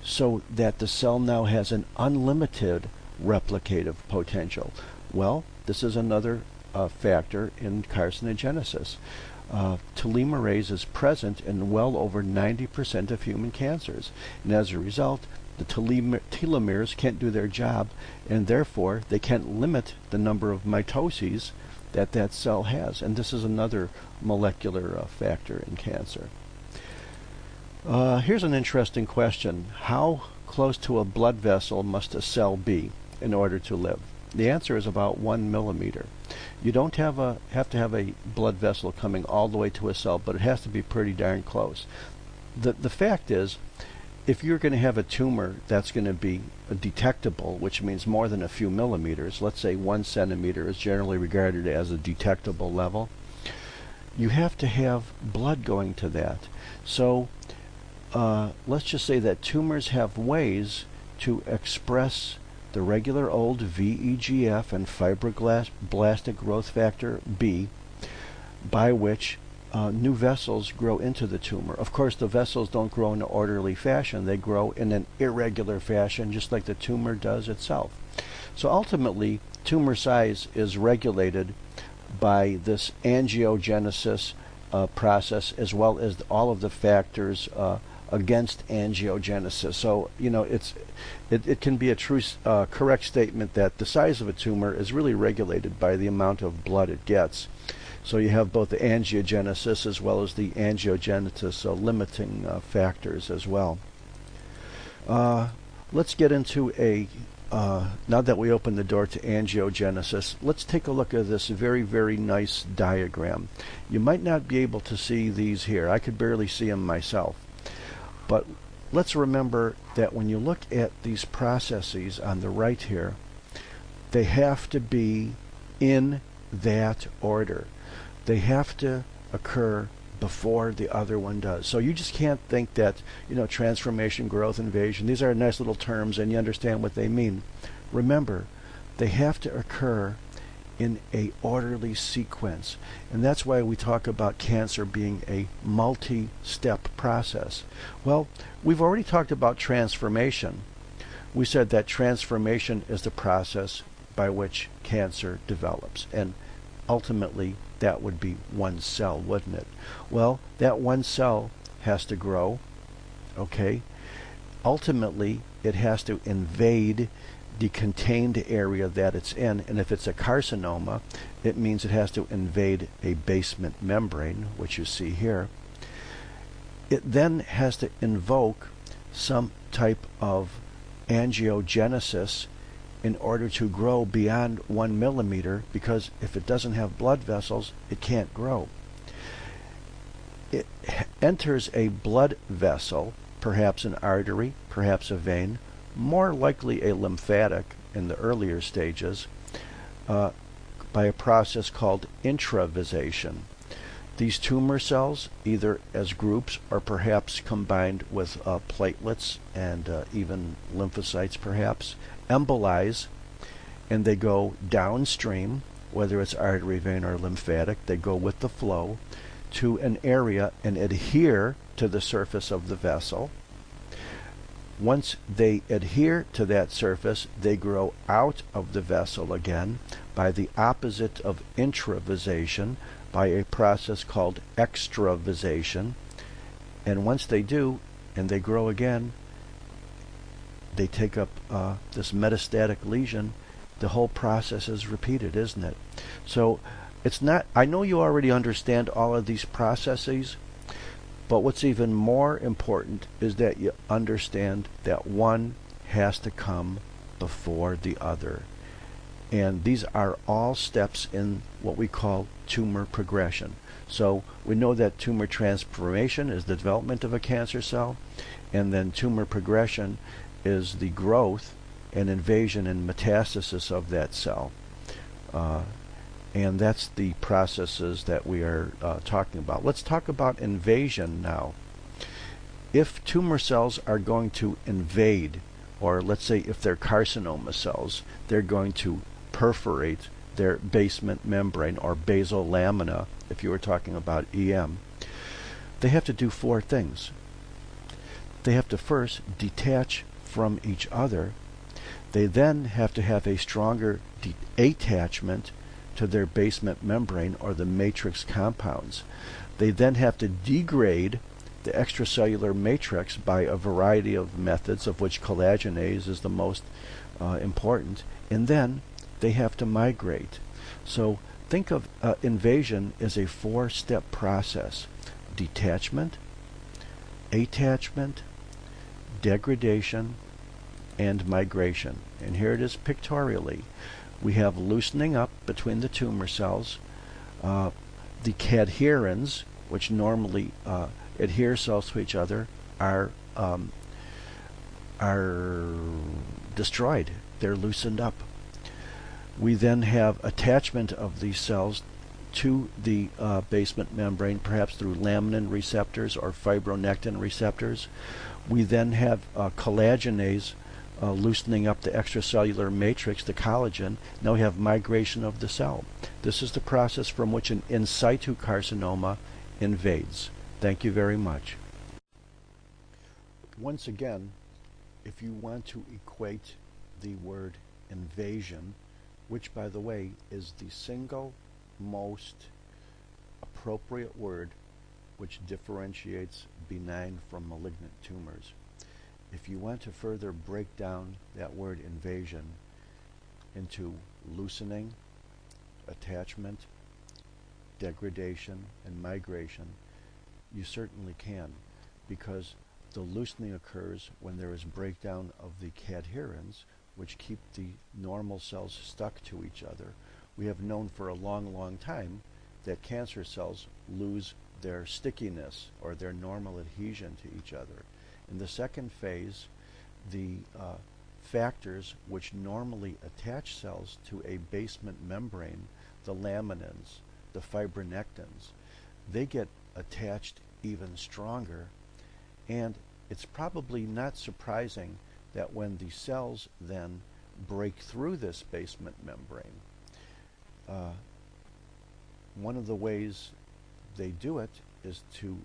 so that the cell now has an unlimited replicative potential. Well, this is another factor in carcinogenesis. Telomerase is present in well over 90% of human cancers, and as a result, the telomeres can't do their job, and therefore they can't limit the number of mitoses that cell has. And this is another molecular factor in cancer. Here's an interesting question. How close to a blood vessel must a cell be in order to live? The answer is about 1 millimeter. You don't have to have a blood vessel coming all the way to a cell, but it has to be pretty darn close. The fact is, if you're going to have a tumor that's going to be detectable, which means more than a few millimeters, let's say 1 centimeter is generally regarded as a detectable level, you have to have blood going to that. So let's just say that tumors have ways to express the regular old VEGF and fibroblastic growth factor B, by which new vessels grow into the tumor. Of course, the vessels don't grow in an orderly fashion. They grow in an irregular fashion, just like the tumor does itself. So ultimately, tumor size is regulated by this angiogenesis process, as well as all of the factors against angiogenesis. So, it can be a true, correct statement that the size of a tumor is really regulated by the amount of blood it gets. So you have both the angiogenesis as well as the angiogenesis limiting factors as well. Let's get into now that we open the door to angiogenesis, let's take a look at this very, very nice diagram. You might not be able to see these here. I could barely see them myself. But let's remember that when you look at these processes on the right here, they have to be in that order. They have to occur before the other one does. So you just can't think that, transformation, growth, invasion, these are nice little terms and you understand what they mean. Remember, they have to occur in a orderly sequence. And that's why we talk about cancer being a multi-step process. Well, we've already talked about transformation. We said that transformation is the process by which cancer develops. And ultimately, that would be one cell, wouldn't it? Well, that one cell has to grow, okay? Ultimately, it has to invade the contained area that it's in, and if it's a carcinoma, it means it has to invade a basement membrane, which you see here. It then has to invoke some type of angiogenesis in order to grow beyond 1 millimeter, because if it doesn't have blood vessels, it can't grow. It enters a blood vessel, perhaps an artery, perhaps a vein, more likely a lymphatic in the earlier stages, by a process called intravasation. These tumor cells, either as groups or perhaps combined with platelets and even lymphocytes perhaps, embolize, and they go downstream, whether it's artery, vein, or lymphatic. They go with the flow to an area and adhere to the surface of the vessel. Once they adhere to that surface, they grow out of the vessel again by the opposite of intravasation, by a process called extravasation. And once they do, and they grow again, they take up this metastatic lesion. The whole process is repeated, isn't it? So it's not, I know you already understand all of these processes, but what's even more important is that you understand that one has to come before the other. And these are all steps in what we call tumor progression. So we know that tumor transformation is the development of a cancer cell, and then tumor progression is the growth and invasion and metastasis of that cell. And that's the processes that we are talking about. Let's talk about invasion now. If tumor cells are going to invade, or let's say if they're carcinoma cells, they're going to perforate their basement membrane or basal lamina, if you were talking about EM, they have to do 4 things. They have to first detach from each other. They then have to have a stronger attachment to their basement membrane or the matrix compounds. They then have to degrade the extracellular matrix by a variety of methods, of which collagenase is the most important, and then they have to migrate. So think of invasion as a 4-step process: detachment, attachment, degradation, and migration. And here it is pictorially. We have loosening up between the tumor cells. The cadherins, which normally adhere cells to each other, are destroyed. They're loosened up. We then have attachment of these cells to the basement membrane, perhaps through laminin receptors or fibronectin receptors. We then have collagenase loosening up the extracellular matrix, the collagen. Now we have migration of the cell. This is the process from which an in situ carcinoma invades. Thank you very much. Once again, if you want to equate the word invasion, which by the way is the single most appropriate word which differentiates benign from malignant tumors. If you want to further break down that word invasion into loosening, attachment, degradation, and migration, you certainly can, because the loosening occurs when there is breakdown of the cadherins, which keep the normal cells stuck to each other. We have known for a long, long time that cancer cells lose their stickiness or their normal adhesion to each other. In the second phase, the factors which normally attach cells to a basement membrane, the laminins, the fibronectins, they get attached even stronger, and it's probably not surprising that when the cells then break through this basement membrane, one of the ways they do it is to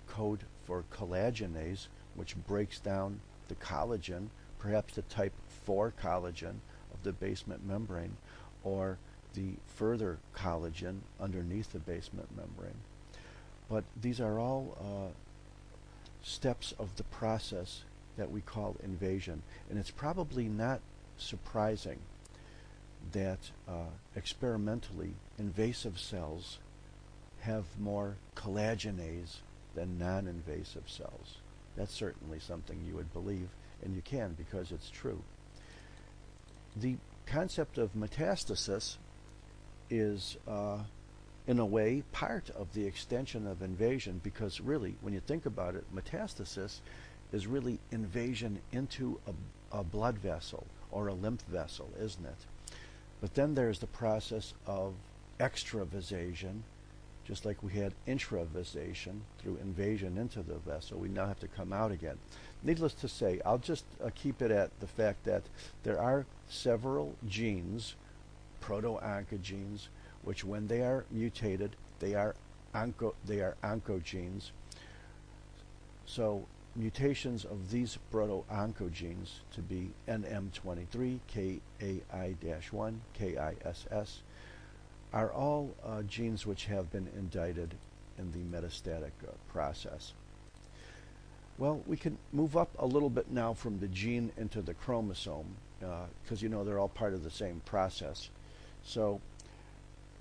code for collagenase, which breaks down the collagen, perhaps the type 4 collagen of the basement membrane, or the further collagen underneath the basement membrane. But these are all steps of the process that we call invasion, and it's probably not surprising that experimentally invasive cells have more collagenase than non-invasive cells. That's certainly something you would believe, and you can, because it's true. The concept of metastasis is in a way part of the extension of invasion, because really, when you think about it, metastasis is really invasion into a blood vessel or a lymph vessel, isn't it? But then there's the process of extravasation, just like we had intravasation through invasion into the vessel. We now have to come out again. Needless to say, I'll just keep it at the fact that there are several genes, proto-oncogenes, which when they are mutated, they are oncogenes. So mutations of these proto-oncogenes to be NM23, KAI-1, KISS, are all genes which have been indicted in the metastatic process. Well, we can move up a little bit now from the gene into the chromosome, because you know they're all part of the same process. So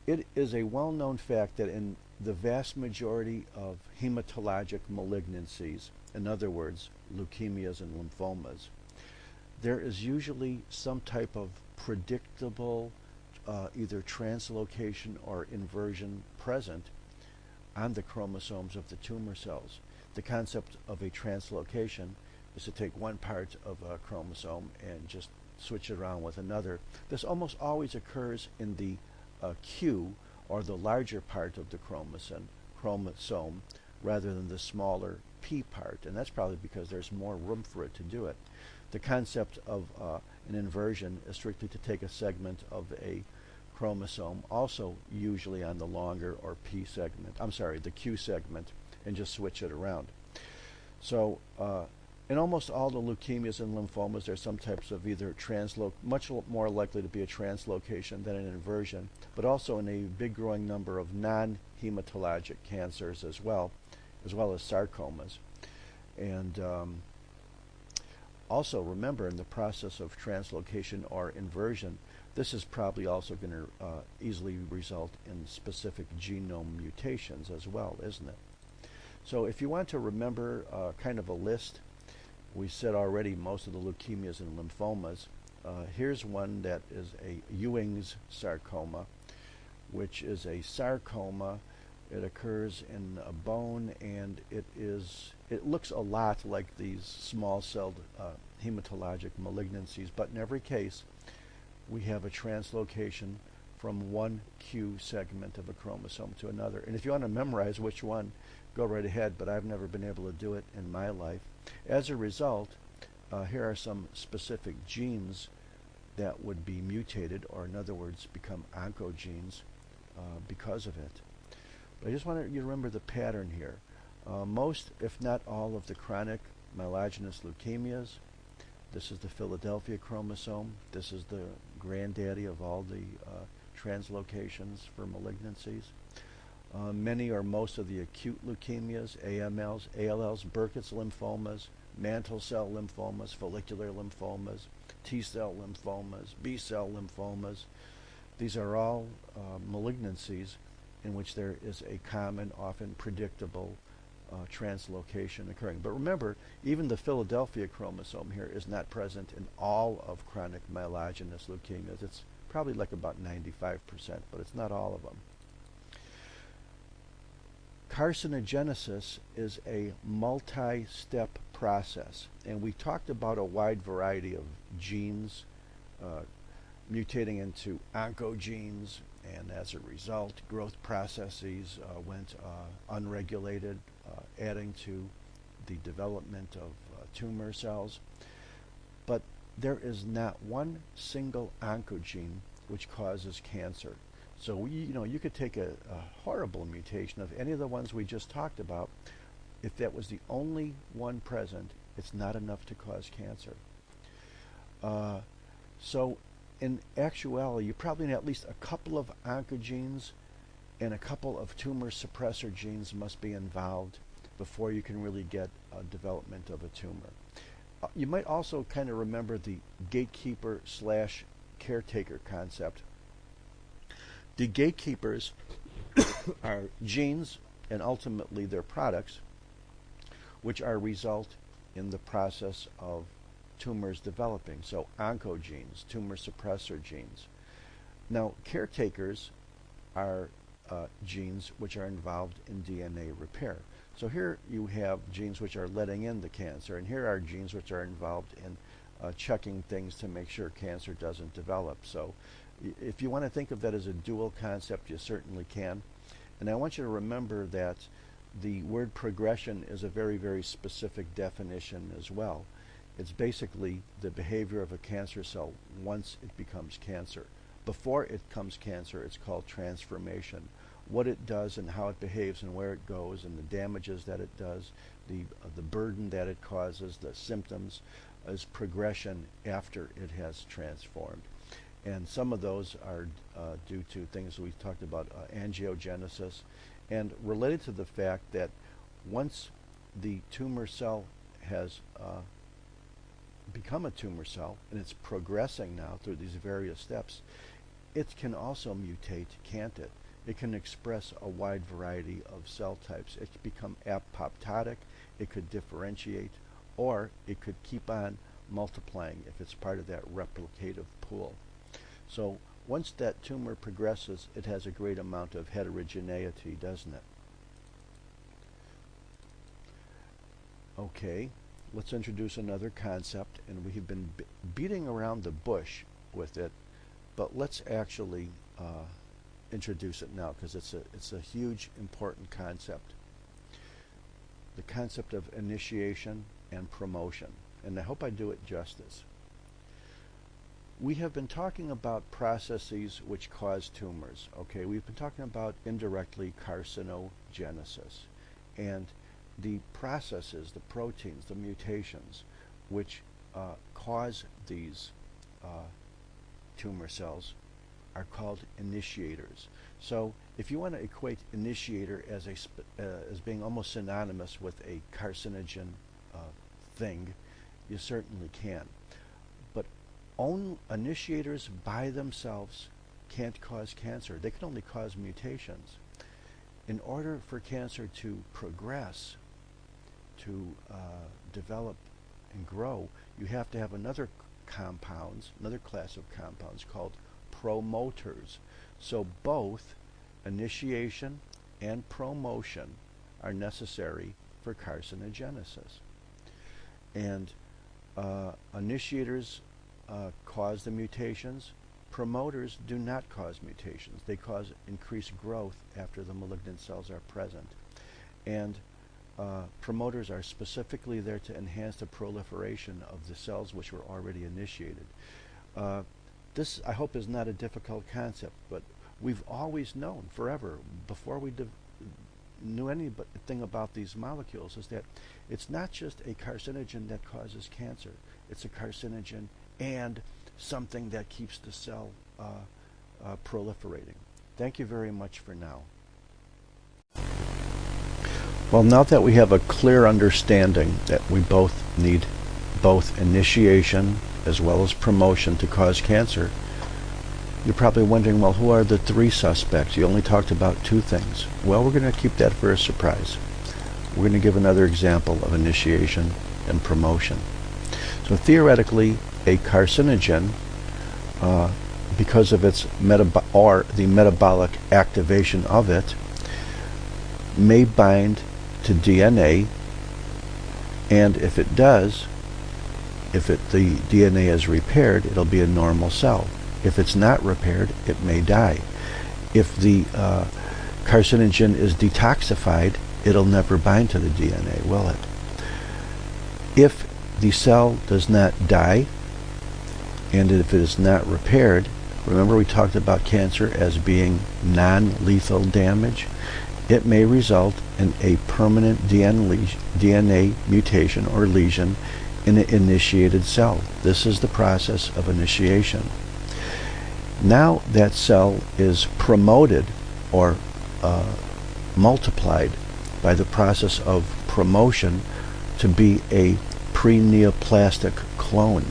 it is a well-known fact that in the vast majority of hematologic malignancies, in other words, leukemias and lymphomas, there is usually some type of predictable either translocation or inversion present on the chromosomes of the tumor cells. The concept of a translocation is to take one part of a chromosome and just switch it around with another. This almost always occurs in the Q, or the larger part of the chromosome, rather than the smaller P part, and that's probably because there's more room for it to do it. The concept of an inversion is strictly to take a segment of a chromosome, also usually on the longer or P segment, the Q segment, and just switch it around. So in almost all the leukemias and lymphomas, there's some types of either much more likely to be a translocation than an inversion, but also in a big growing number of non-hematologic cancers as well as sarcomas. And also remember, in the process of translocation or inversion, this is probably also going to easily result in specific genome mutations as well, isn't it? So if you want to remember kind of a list, we said already most of the leukemias and lymphomas. Here's one that is a Ewing's sarcoma, which is a sarcoma. It occurs in a bone, and it looks a lot like these small-celled hematologic malignancies, but in every case we have a translocation from one Q segment of a chromosome to another. And if you want to memorize which one, go right ahead, but I've never been able to do it in my life. As a result, here are some specific genes that would be mutated, or in other words, become oncogenes because of it. But I just want you to remember the pattern here. Most, if not all, of the chronic myelogenous leukemias, this is the Philadelphia chromosome. This is the granddaddy of all the translocations for malignancies. Many or most of the acute leukemias, AMLs, ALLs, Burkitt's lymphomas, mantle cell lymphomas, follicular lymphomas, T-cell lymphomas, B-cell lymphomas. These are all malignancies in which there is a common, often predictable translocation occurring. But remember, even the Philadelphia chromosome here is not present in all of chronic myelogenous leukemias. It's probably like about 95%, but it's not all of them. Carcinogenesis is a multi-step process, and we talked about a wide variety of genes mutating into oncogenes, and as a result, growth processes went unregulated, adding to the development of tumor cells. But there is not one single oncogene which causes cancer. So you could take a horrible mutation of any of the ones we just talked about. If that was the only one present, it's not enough to cause cancer. So in actuality, you probably need at least a couple of oncogenes and a couple of tumor suppressor genes must be involved before you can really get a development of a tumor. You might also kind of remember the gatekeeper / caretaker concept. The gatekeepers are genes and ultimately their products, which are a result in the process of tumors developing. So oncogenes, tumor suppressor genes. Now, caretakers are genes which are involved in DNA repair. So here you have genes which are letting in the cancer, and here are genes which are involved in checking things to make sure cancer doesn't develop. So if you want to think of that as a dual concept, you certainly can. And I want you to remember that the word progression is a very, very specific definition as well. It's basically the behavior of a cancer cell once it becomes cancer. Before it becomes cancer, it's called transformation. What it does and how it behaves and where it goes and the damages that it does, the burden that it causes, the symptoms, is progression after it has transformed. And some of those are due to things we talked about, angiogenesis, and related to the fact that once the tumor cell has become a tumor cell and it's progressing now through these various steps, it can also mutate, can't it? It can express a wide variety of cell types. It can become apoptotic, it could differentiate, or it could keep on multiplying if it's part of that replicative pool. So once that tumor progresses, it has a great amount of heterogeneity, doesn't it? Okay, let's introduce another concept, and we have been beating around the bush with it, but let's actually introduce it now because it's a huge, important concept. The concept of initiation and promotion, and I hope I do it justice. We have been talking about processes which cause tumors. Okay, we've been talking about indirectly carcinogenesis and the processes, the proteins, the mutations which cause these tumor cells are called initiators. So if you want to equate initiator as being almost synonymous with a carcinogen thing, you certainly can. But initiators by themselves can't cause cancer. They can only cause mutations. In order for cancer to progress, to develop and grow, you have to have another class of compounds called promoters. So both initiation and promotion are necessary for carcinogenesis. And initiators cause the mutations. Promoters do not cause mutations. They cause increased growth after the malignant cells are present. And promoters are specifically there to enhance the proliferation of the cells which were already initiated. This, I hope, is not a difficult concept, but we've always known forever, before we knew anything about these molecules, is that it's not just a carcinogen that causes cancer. It's a carcinogen and something that keeps the cell proliferating. Thank you very much for now. Well, now that we have a clear understanding that we both need both initiation as well as promotion to cause cancer, you're probably wondering, well, who are the three suspects? You only talked about two things. Well, we're going to keep that for a surprise. We're going to give another example of initiation and promotion. So theoretically, a carcinogen, because of its the metabolic activation of it, may bind to DNA, and if it does, the DNA is repaired, it'll be a normal cell. If it's not repaired, it may die. If the carcinogen is detoxified, it'll never bind to the DNA, will it? If the cell does not die, and if it is not repaired, remember we talked about cancer as being non-lethal damage, it may result in a permanent DNA mutation or lesion in an initiated cell. This is the process of initiation. Now that cell is promoted or multiplied by the process of promotion to be a pre-neoplastic clone.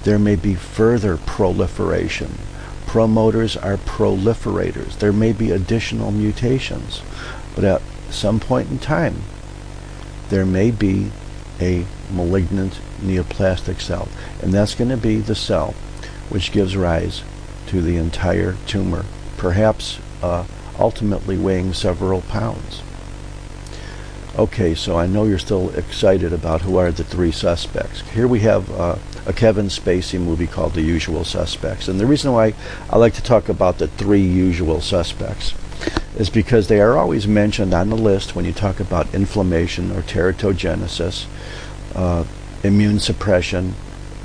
There may be further proliferation. Promoters are proliferators. There may be additional mutations, but at some point in time, there may be a malignant neoplastic cell, and that's going to be the cell which gives rise to the entire tumor, perhaps ultimately weighing several pounds. Okay, so I know you're still excited about who are the three suspects. Here we have a Kevin Spacey movie called The Usual Suspects, and the reason why I like to talk about the three usual suspects is because they are always mentioned on the list when you talk about inflammation or teratogenesis, immune suppression,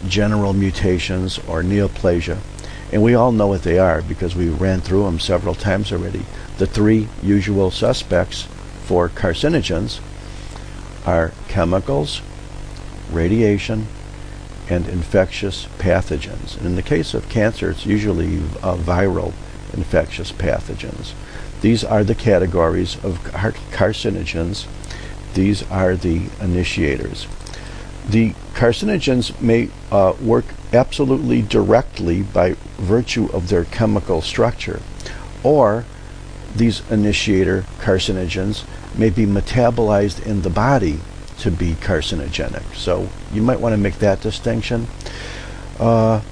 general mutations, or neoplasia. And we all know what they are because we ran through them several times already. The three usual suspects for carcinogens are chemicals, radiation, and infectious pathogens. And in the case of cancer, it's usually viral infectious pathogens. These are the categories of carcinogens. These are the initiators. The carcinogens may work absolutely directly by virtue of their chemical structure, or these initiator carcinogens may be metabolized in the body to be carcinogenic. So you might want to make that distinction. Dimethyl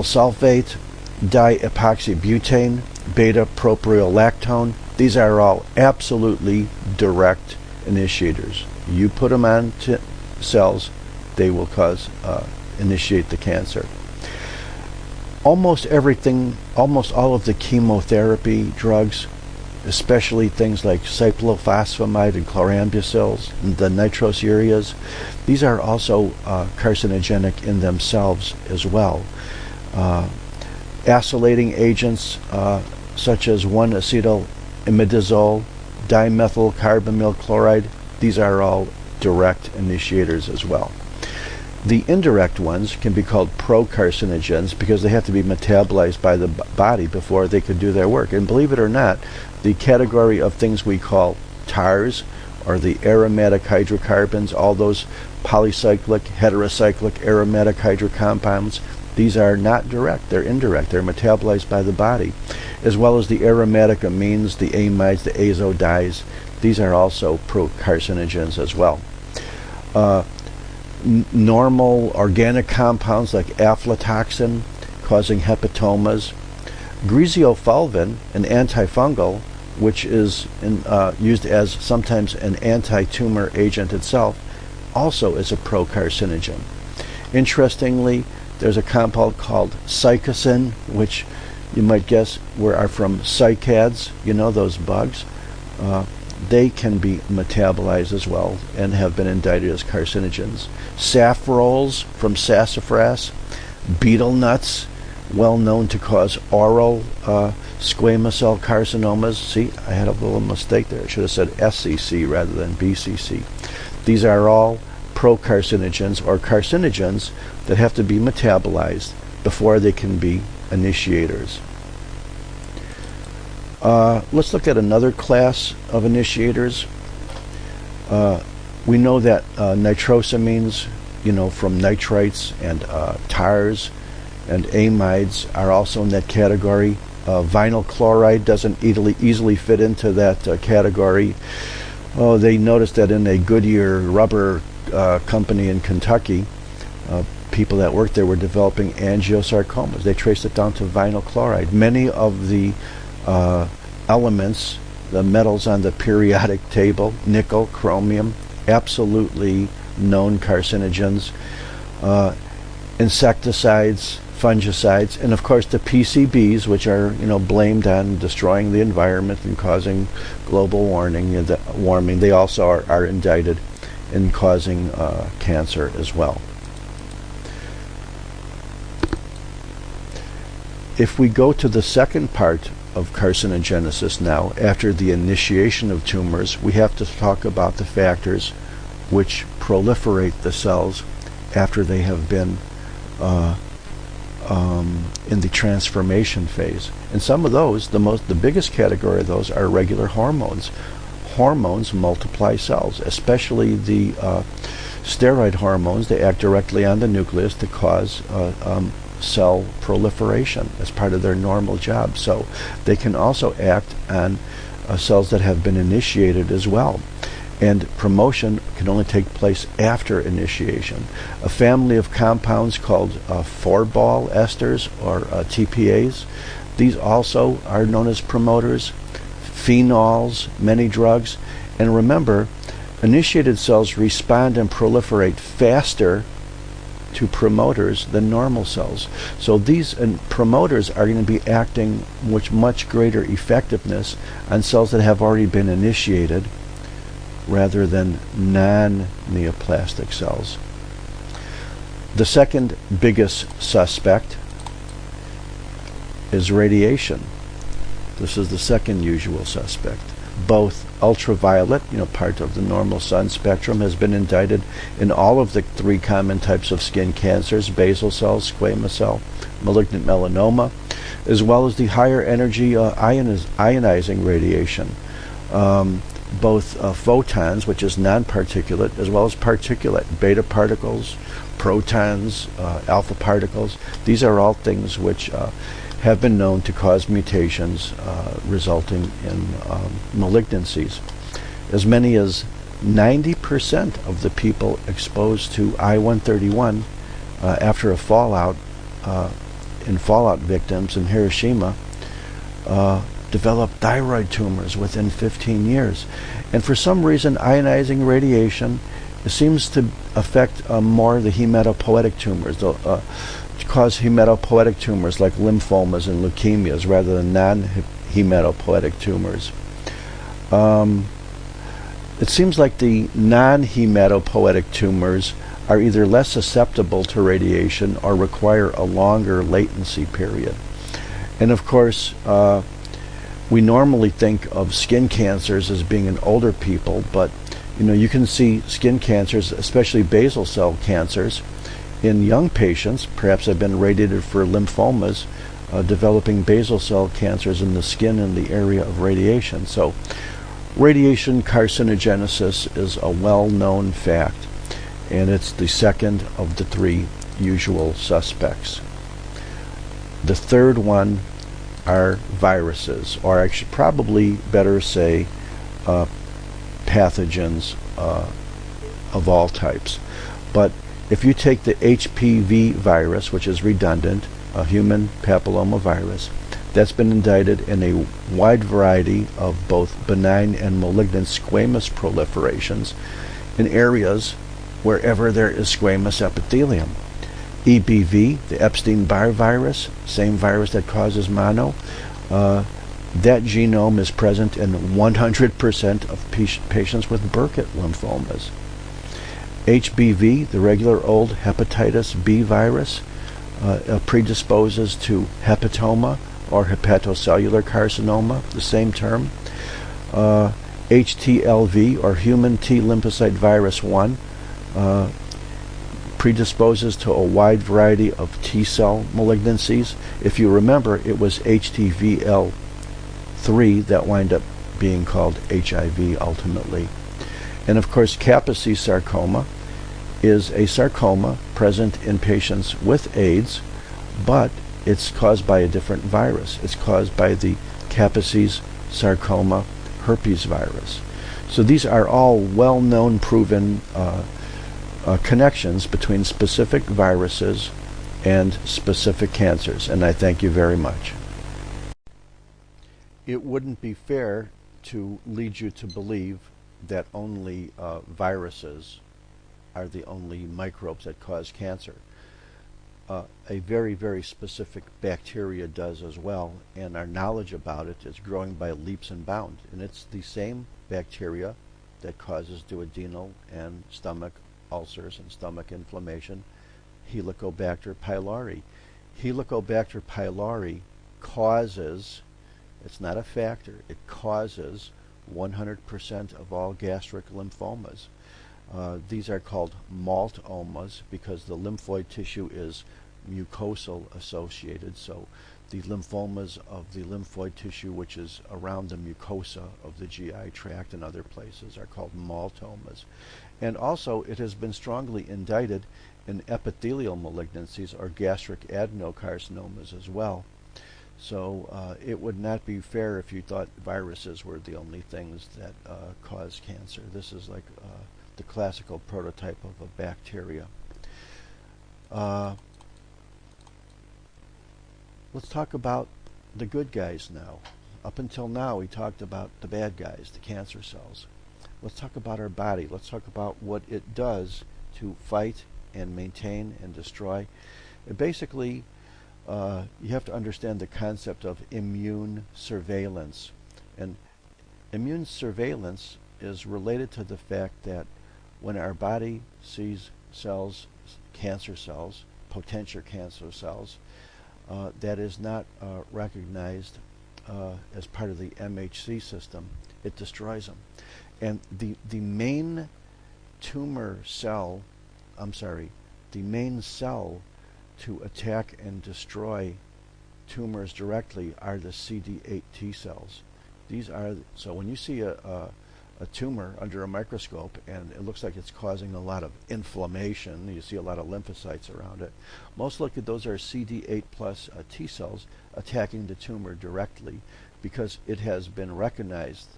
sulfate, diepoxybutane, beta-propiolactone, these are all absolutely direct initiators. You put them on cells, they will initiate the cancer. Almost everything, almost all of the chemotherapy drugs, especially things like cyclophosphamide and chlorambucils, and the nitrosurias, these are also carcinogenic in themselves as well. Acylating agents such as 1-acetyl-imidazole, dimethyl carbamyl chloride, these are all direct initiators as well. The indirect ones can be called procarcinogens because they have to be metabolized by the body before they could do their work. And believe it or not, the category of things we call TARs, or the aromatic hydrocarbons, all those polycyclic, heterocyclic aromatic hydrocompounds, these are not direct, they're indirect, they're metabolized by the body, as well as the aromatic amines, the amides, the azodies. These are also procarcinogens as well. Normal organic compounds like aflatoxin causing hepatomas, griseofulvin, an antifungal, which is used as sometimes an anti-tumor agent itself, also is a procarcinogen. Interestingly, there's a compound called psychocin, which you might guess are from cycads, you know, those bugs. They can be metabolized as well and have been indicted as carcinogens. Safroles from sassafras, betel nuts, well known to cause oral squamous cell carcinomas. See, I had a little mistake there. I should have said SCC rather than BCC. These are all procarcinogens or carcinogens that have to be metabolized before they can be initiators. Let's look at another class of initiators. We know that nitrosamines, from nitrites and tars and amides are also in that category. Vinyl chloride doesn't easily fit into that category. Oh, they noticed that in a Goodyear rubber company in Kentucky, people that worked there were developing angiosarcomas. They traced it down to vinyl chloride. Many of the elements, the metals on the periodic table, nickel, chromium, absolutely known carcinogens, insecticides, fungicides, and of course the PCBs, which are blamed on destroying the environment and causing global warming. They also are indicted in causing cancer as well. If we go to the second part of carcinogenesis now, after the initiation of tumors, we have to talk about the factors which proliferate the cells after they have been in the transformation phase. And some of those, the biggest category of those are regular hormones. Hormones multiply cells, especially the steroid hormones. They act directly on the nucleus to cause cell proliferation as part of their normal job. So they can also act on cells that have been initiated as well. And promotion can only take place after initiation. A family of compounds called 4-ball esters, or TPAs, these also are known as promoters. Phenols, many drugs. And remember, initiated cells respond and proliferate faster to promoters than normal cells. So these promoters are going to be acting with much greater effectiveness on cells that have already been initiated, rather than non-neoplastic cells. The second biggest suspect is radiation. This is the second usual suspect. Both ultraviolet, part of the normal sun spectrum, has been indicted in all of the three common types of skin cancers: basal cell, squamous cell, malignant melanoma, as well as the higher energy ionizing radiation. Both photons, which is non-particulate, as well as particulate, beta particles, protons, alpha particles. These are all things which have been known to cause mutations resulting in malignancies. As many as 90% of the people exposed to I-131 after a fallout victims in Hiroshima developed thyroid tumors within 15 years. And for some reason, ionizing radiation seems to affect more the hematopoietic tumors, cause hematopoietic tumors like lymphomas and leukemias rather than non-hematopoietic tumors. It seems like the non-hematopoietic tumors are either less susceptible to radiation or require a longer latency period. And of course, we normally think of skin cancers as being in older people, but you can see skin cancers, especially basal cell cancers, in young patients. Perhaps have been radiated for lymphomas, developing basal cell cancers in the skin in the area of radiation. So radiation carcinogenesis is a well-known fact, and it's the second of the three usual suspects. The third one are viruses, or I should probably better say pathogens of all types. But if you take the HPV virus, which is redundant, a human papillomavirus, that's been indicted in a wide variety of both benign and malignant squamous proliferations in areas wherever there is squamous epithelium. EBV, the Epstein-Barr virus, same virus that causes mono, that genome is present in 100% of patients with Burkitt lymphomas. HBV, the regular old hepatitis B virus, predisposes to hepatoma or hepatocellular carcinoma, the same term. HTLV, or human T lymphocyte virus 1, predisposes to a wide variety of T cell malignancies. If you remember, it was HTVL3 3 that wind up being called HIV ultimately. And of course, Kaposi sarcoma is a sarcoma present in patients with AIDS, but it's caused by a different virus. It's caused by the Kaposi's sarcoma herpes virus. So these are all well-known, proven connections between specific viruses and specific cancers, and I thank you very much. It wouldn't be fair to lead you to believe that only viruses are the only microbes that cause cancer. A very, very specific bacteria does as well, and our knowledge about it is growing by leaps and bounds. And it's the same bacteria that causes duodenal and stomach ulcers and stomach inflammation, Helicobacter pylori. Helicobacter pylori causes, it's not a factor, it causes 100% of all gastric lymphomas. These are called maltomas because the lymphoid tissue is mucosal associated. So the lymphomas of the lymphoid tissue, which is around the mucosa of the GI tract and other places, are called maltomas. And also it has been strongly indicted in epithelial malignancies or gastric adenocarcinomas as well. So it would not be fair if you thought viruses were the only things that cause cancer. This is like the classical prototype of a bacteria. Let's talk about the good guys now. Up until now, we talked about the bad guys, the cancer cells. Let's talk about our body. Let's talk about what it does to fight and maintain and destroy. And basically, you have to understand the concept of immune surveillance. And immune surveillance is related to the fact that when our body sees cells, cancer cells, potential cancer cells, that is not recognized as part of the MHC system, it destroys them. And the main tumor cell, the main cell to attack and destroy tumors directly are the CD8 T cells. These are, so when you see a tumor under a microscope and it looks like it's causing a lot of inflammation, you see a lot of lymphocytes around it, most likely those are CD8 plus T cells attacking the tumor directly because it has been recognized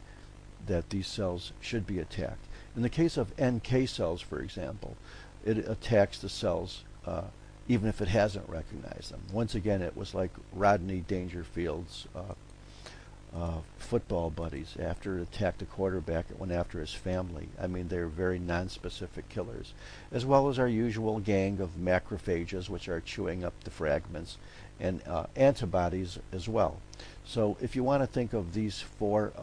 that these cells should be attacked. In the case of NK cells, for example, it attacks the cells even if it hasn't recognized them. Once again, it was like Rodney Dangerfield's football buddies. After it attacked the quarterback, it went after his family. I mean, they're very non-specific killers, as well as our usual gang of macrophages, which are chewing up the fragments, and antibodies as well. So if you want to think of these four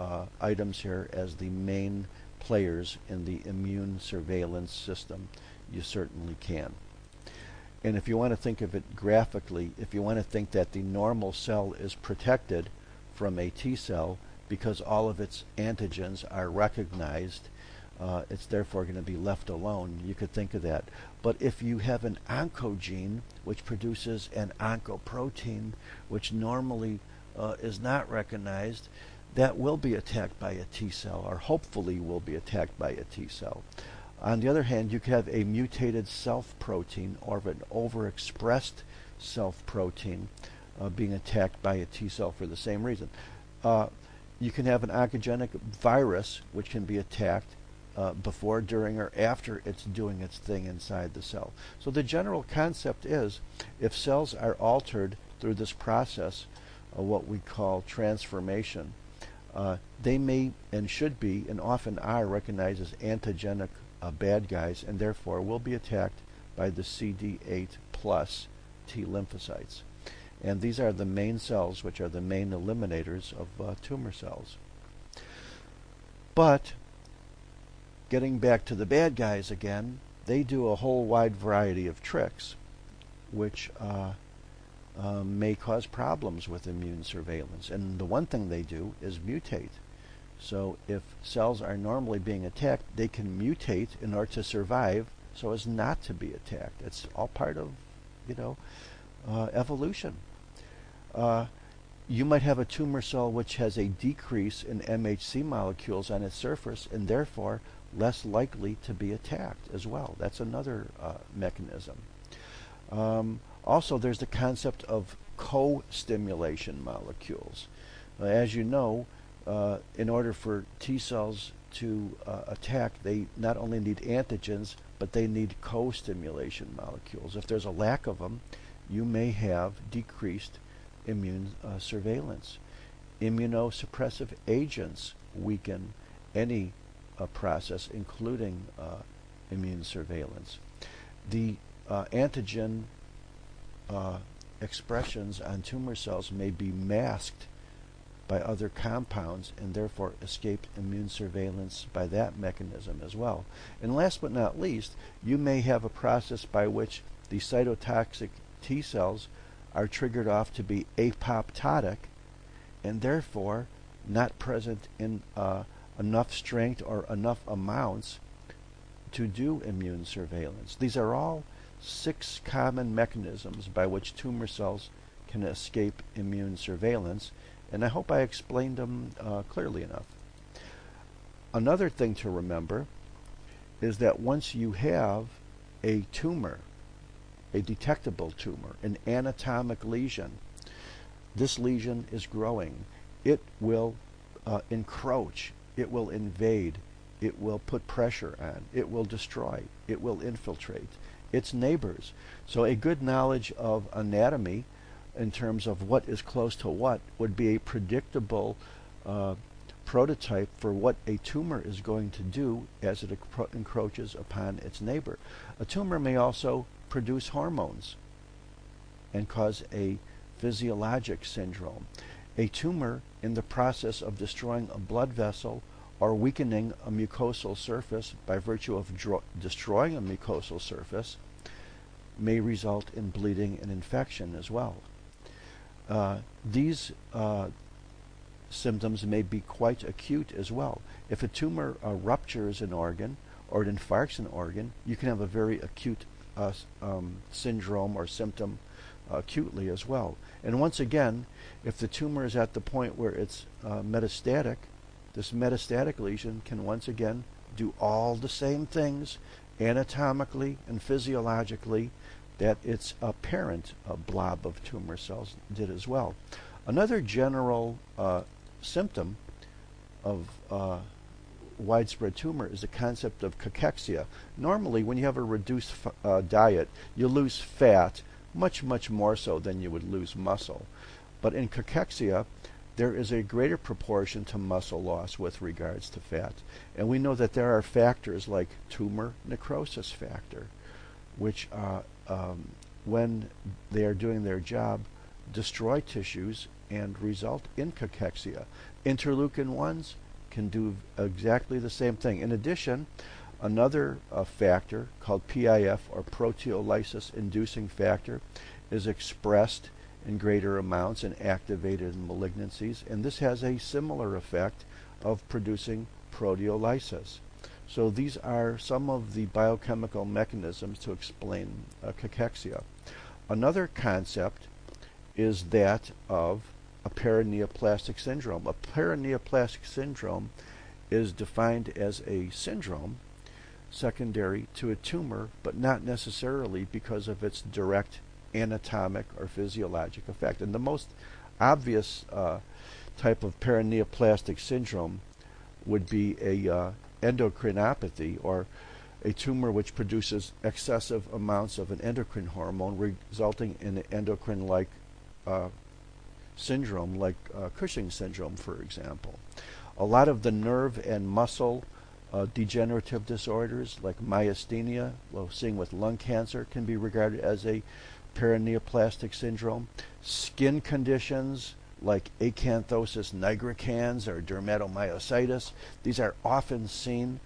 items here as the main players in the immune surveillance system, you certainly can. And if you want to think of it graphically, if you want to think that the normal cell is protected from a T cell because all of its antigens are recognized, it's therefore going to be left alone. You could think of that. But if you have an oncogene which produces an oncoprotein which normally is not recognized, that will be attacked by a T cell, or hopefully will be attacked by a T cell. On the other hand, you could have a mutated self-protein or an overexpressed self-protein being attacked by a T cell for the same reason. You can have an oncogenic virus which can be attacked before, during, or after it's doing its thing inside the cell. So the general concept is, if cells are altered through this process of what we call transformation, they may and should be, and often are, recognized as antigenic bad guys, and therefore will be attacked by the CD8 plus T lymphocytes. And these are the main cells which are the main eliminators of tumor cells. But getting back to the bad guys again, they do a whole wide variety of tricks which may cause problems with immune surveillance. And the one thing they do is mutate. So if cells are normally being attacked, they can mutate in order to survive so as not to be attacked. It's all part of, evolution. You might have a tumor cell which has a decrease in MHC molecules on its surface and therefore less likely to be attacked as well. That's another mechanism. Also, there's the concept of co-stimulation molecules. As you know, in order for T cells to attack, they not only need antigens, but they need co-stimulation molecules. If there's a lack of them, you may have decreased immune surveillance. Immunosuppressive agents weaken any process, including immune surveillance. The antigen expressions on tumor cells may be masked by other compounds and therefore escape immune surveillance by that mechanism as well. And last but not least, you may have a process by which the cytotoxic T cells are triggered off to be apoptotic and therefore not present in enough strength or enough amounts to do immune surveillance. These are all 6 common mechanisms by which tumor cells can escape immune surveillance, and I hope I explained them clearly enough. Another thing to remember is that once you have a tumor, a detectable tumor, an anatomic lesion, this lesion is growing. It will encroach, it will invade, it will put pressure on, it will destroy, it will infiltrate its neighbors. So a good knowledge of anatomy in terms of what is close to what would be a predictable prototype for what a tumor is going to do as it encroaches upon its neighbor. A tumor may also produce hormones and cause a physiologic syndrome. A tumor, in the process of destroying a blood vessel or weakening a mucosal surface by virtue of destroying a mucosal surface, may result in bleeding and infection as well. These symptoms may be quite acute as well. If a tumor ruptures an organ or it infarcts an organ, you can have a very acute syndrome or symptom acutely as well. And once again, if the tumor is at the point where it's metastatic, this metastatic lesion can once again do all the same things anatomically and physiologically that its apparent blob of tumor cells did as well. Another general symptom of widespread tumor is the concept of cachexia. Normally, when you have a reduced diet, you lose fat much more so than you would lose muscle. But in cachexia, there is a greater proportion to muscle loss with regards to fat. And we know that there are factors like tumor necrosis factor, which when they are doing their job, destroy tissues and result in cachexia. Interleukin-1s can do exactly the same thing. In addition, another factor called PIF, or proteolysis inducing factor, is expressed in greater amounts and activated in malignancies, and this has a similar effect of producing proteolysis. So these are some of the biochemical mechanisms to explain cachexia. Another concept is that of a paraneoplastic syndrome. A paraneoplastic syndrome is defined as a syndrome secondary to a tumor, but not necessarily because of its direct anatomic or physiologic effect. And the most obvious type of paraneoplastic syndrome would be a endocrinopathy, or a tumor which produces excessive amounts of an endocrine hormone, resulting in an endocrine-like syndrome, like Cushing's syndrome, for example. A lot of the nerve and muscle degenerative disorders, like myasthenia, seen with lung cancer, can be regarded as a paraneoplastic syndrome. Skin conditions like acanthosis nigricans or dermatomyositis, these are often seen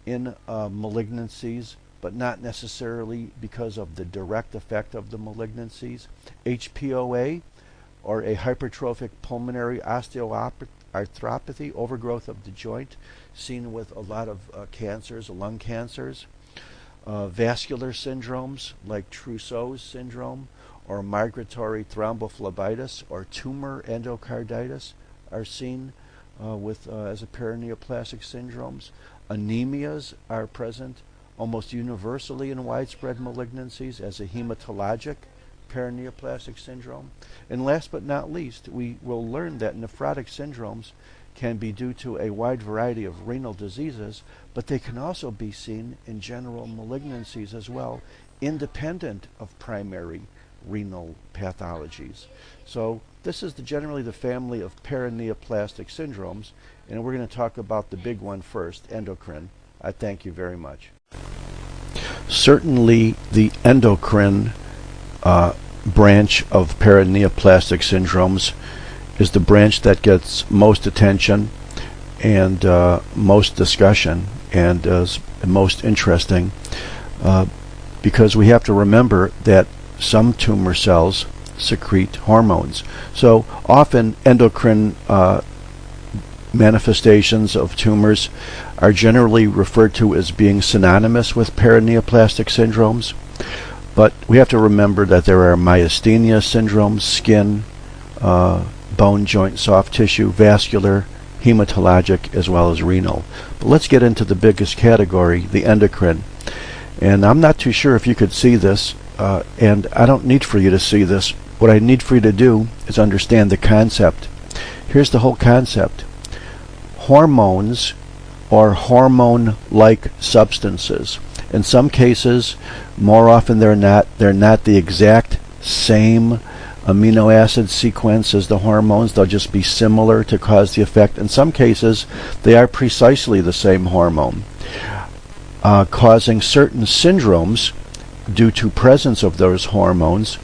in malignancies, but not necessarily because of the direct effect of the malignancies. HPOA, or a hypertrophic pulmonary osteoarthropathy, overgrowth of the joint, seen with a lot of cancers, lung cancers. Vascular syndromes like Trousseau's syndrome, or migratory thrombophlebitis or tumor endocarditis are seen as a paraneoplastic syndromes. Anemias are present almost universally in widespread malignancies as a hematologic paraneoplastic syndrome. And last but not least, we will learn that nephrotic syndromes can be due to a wide variety of renal diseases, but they can also be seen in general malignancies as well, independent of primary renal pathologies. So this is generally the family of paraneoplastic syndromes, and we're going to talk about the big one first, endocrine. I thank you very much. Certainly the endocrine branch of paraneoplastic syndromes is the branch that gets most attention and most discussion and is most interesting because we have to remember that some tumor cells secrete hormones. So often endocrine manifestations of tumors are generally referred to as being synonymous with paraneoplastic syndromes, but we have to remember that there are myasthenia syndromes, skin, bone, joint, soft tissue, vascular, hematologic, as well as renal. But let's get into the biggest category, the endocrine. And I'm not too sure if you could see this, and I don't need for you to see this. What I need for you to do is understand the concept. Here's the whole concept. Hormones or hormone-like substances. In some cases, more often than not, they're not the exact same amino acid sequence as the hormones. They'll just be similar to cause the effect. In some cases, they are precisely the same hormone, causing certain syndromes due to presence of those hormones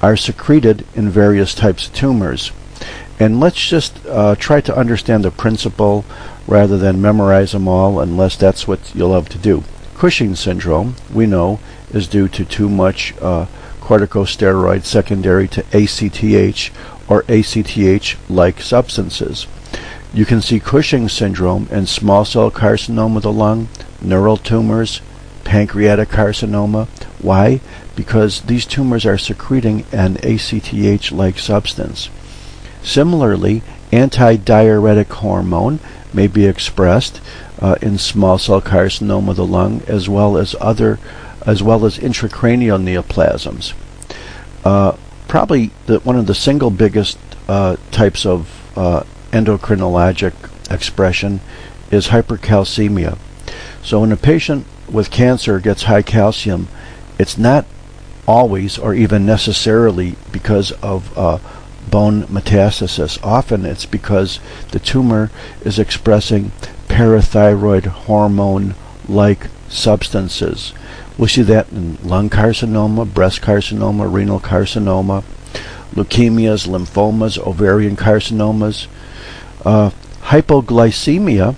are secreted in various types of tumors. And let's just try to understand the principle rather than memorize them all, unless that's what you'll love to do. Cushing's syndrome, we know, is due to too much corticosteroid secondary to ACTH or ACTH-like substances. You can see Cushing's syndrome in small cell carcinoma of the lung, neural tumors, pancreatic carcinoma. Why? Because these tumors are secreting an ACTH-like substance. Similarly, antidiuretic hormone may be expressed in small cell carcinoma of the lung, as well as intracranial neoplasms. Probably one of the single biggest types of endocrinologic expression is hypercalcemia. So when a patient with cancer gets high calcium, it's not always or even necessarily because of bone metastasis. Often it's because the tumor is expressing parathyroid hormone-like substances. We'll see that in lung carcinoma, breast carcinoma, renal carcinoma, leukemias, lymphomas, ovarian carcinomas. Hypoglycemia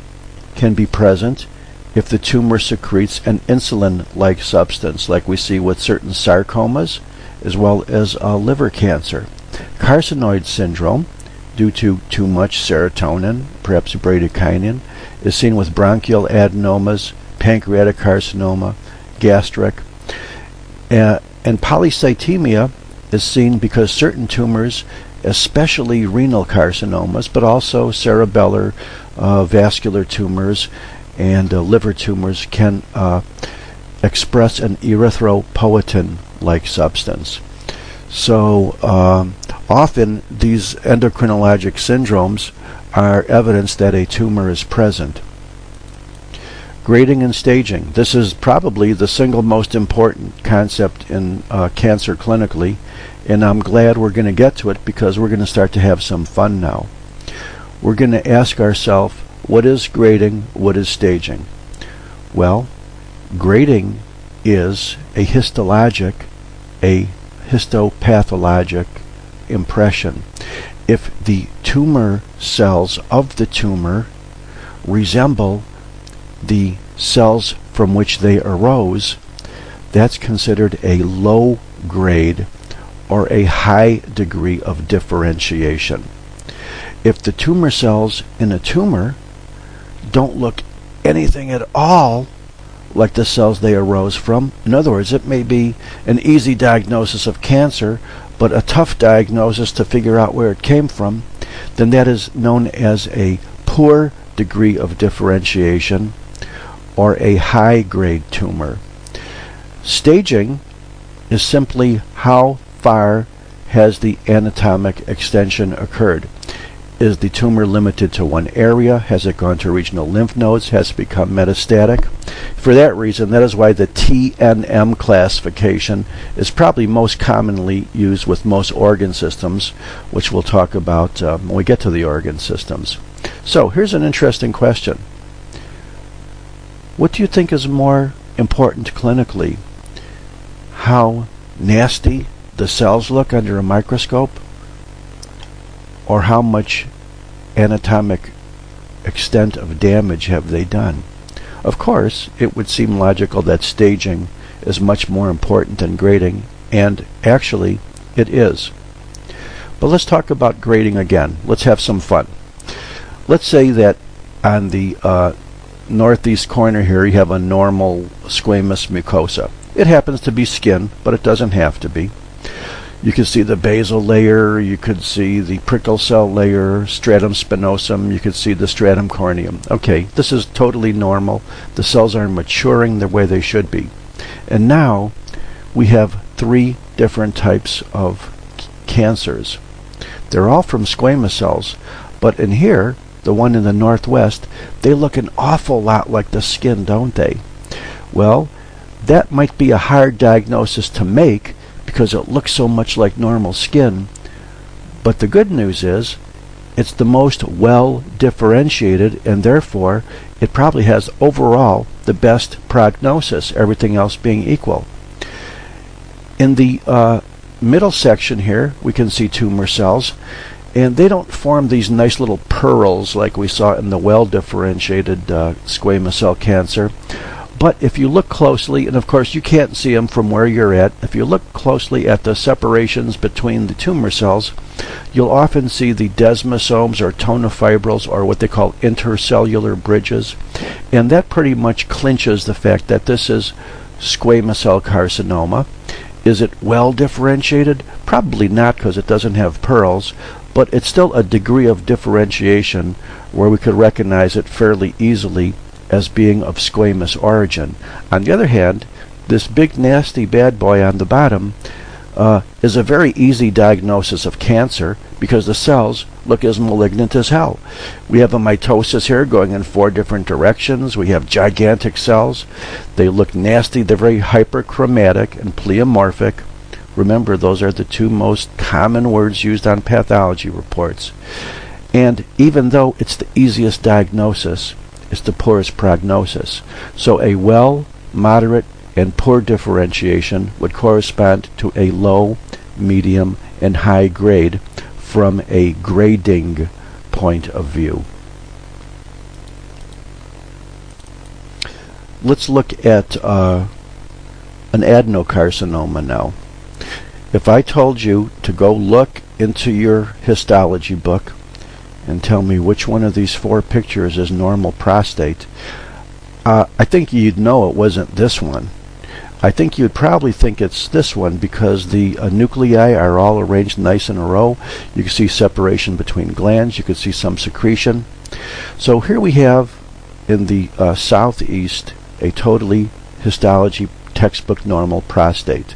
can be present if the tumor secretes an insulin-like substance, like we see with certain sarcomas, as well as liver cancer. Carcinoid syndrome, due to too much serotonin, perhaps bradykinin, is seen with bronchial adenomas, pancreatic carcinoma, gastric. And polycythemia is seen because certain tumors, especially renal carcinomas, but also cerebellar vascular tumors and liver tumors, can express an erythropoietin-like substance. So often these endocrinologic syndromes are evidence that a tumor is present. Grading and staging. This is probably the single most important concept in cancer clinically, and I'm glad we're going to get to it because we're going to start to have some fun now. We're going to ask ourselves, what is grading? What is staging? Well, grading is a histologic, a histopathologic impression. If the tumor cells of the tumor resemble the cells from which they arose, that's considered a low grade or a high degree of differentiation. If the tumor cells in a tumor don't look anything at all like the cells they arose from. In other words, it may be an easy diagnosis of cancer, but a tough diagnosis to figure out where it came from. Then that is known as a poor degree of differentiation or a high-grade tumor. Staging is simply how far has the anatomic extension occurred. Is the tumor limited to one area? Has it gone to regional lymph nodes? Has it become metastatic? For that reason, that is why the TNM classification is probably most commonly used with most organ systems, which we'll talk about when we get to the organ systems. So here's an interesting question. What do you think is more important clinically? How nasty the cells look under a microscope, or how much anatomic extent of damage have they done? Of course, it would seem logical that staging is much more important than grading, and actually it is. But let's talk about grading again. Let's have some fun. Let's say that on the northeast corner here you have a normal squamous mucosa. It happens to be skin, but it doesn't have to be. You can see the basal layer, you could see the prickle cell layer, stratum spinosum, you could see the stratum corneum. Okay, this is totally normal. The cells are maturing the way they should be. And now we have 3 different types of cancers. They're all from squamous cells, but in here, the one in the northwest, they look an awful lot like the skin, don't they? Well, that might be a hard diagnosis to make because it looks so much like normal skin. But the good news is it's the most well differentiated, and therefore it probably has overall the best prognosis, everything else being equal. In the middle section here we can see tumor cells, and they don't form these nice little pearls like we saw in the well differentiated squamous cell cancer. But if you look closely, and of course you can't see them from where you're at, if you look closely at the separations between the tumor cells, you'll often see the desmosomes or tonofibrils, or what they call intercellular bridges, and that pretty much clinches the fact that this is squamous cell carcinoma. Is it well differentiated? Probably not, because it doesn't have pearls, but it's still a degree of differentiation where we could recognize it fairly easily as being of squamous origin. On the other hand, this big nasty bad boy on the bottom is a very easy diagnosis of cancer because the cells look as malignant as hell. We have a mitosis here going in 4 different directions. We have gigantic cells. They look nasty. They're very hyperchromatic and pleomorphic. Remember, those are the 2 most common words used on pathology reports. And even though it's the easiest diagnosis, it's the poorest prognosis. So a well, moderate, and poor differentiation would correspond to a low, medium, and high grade from a grading point of view. Let's look at an adenocarcinoma now. If I told you to go look into your histology book and tell me which one of these 4 pictures is normal prostate, I think you'd know it wasn't this one. I think you'd probably think it's this one because the nuclei are all arranged nice in a row. You can see separation between glands. You can see some secretion. So here we have in the southeast a totally histology textbook normal prostate.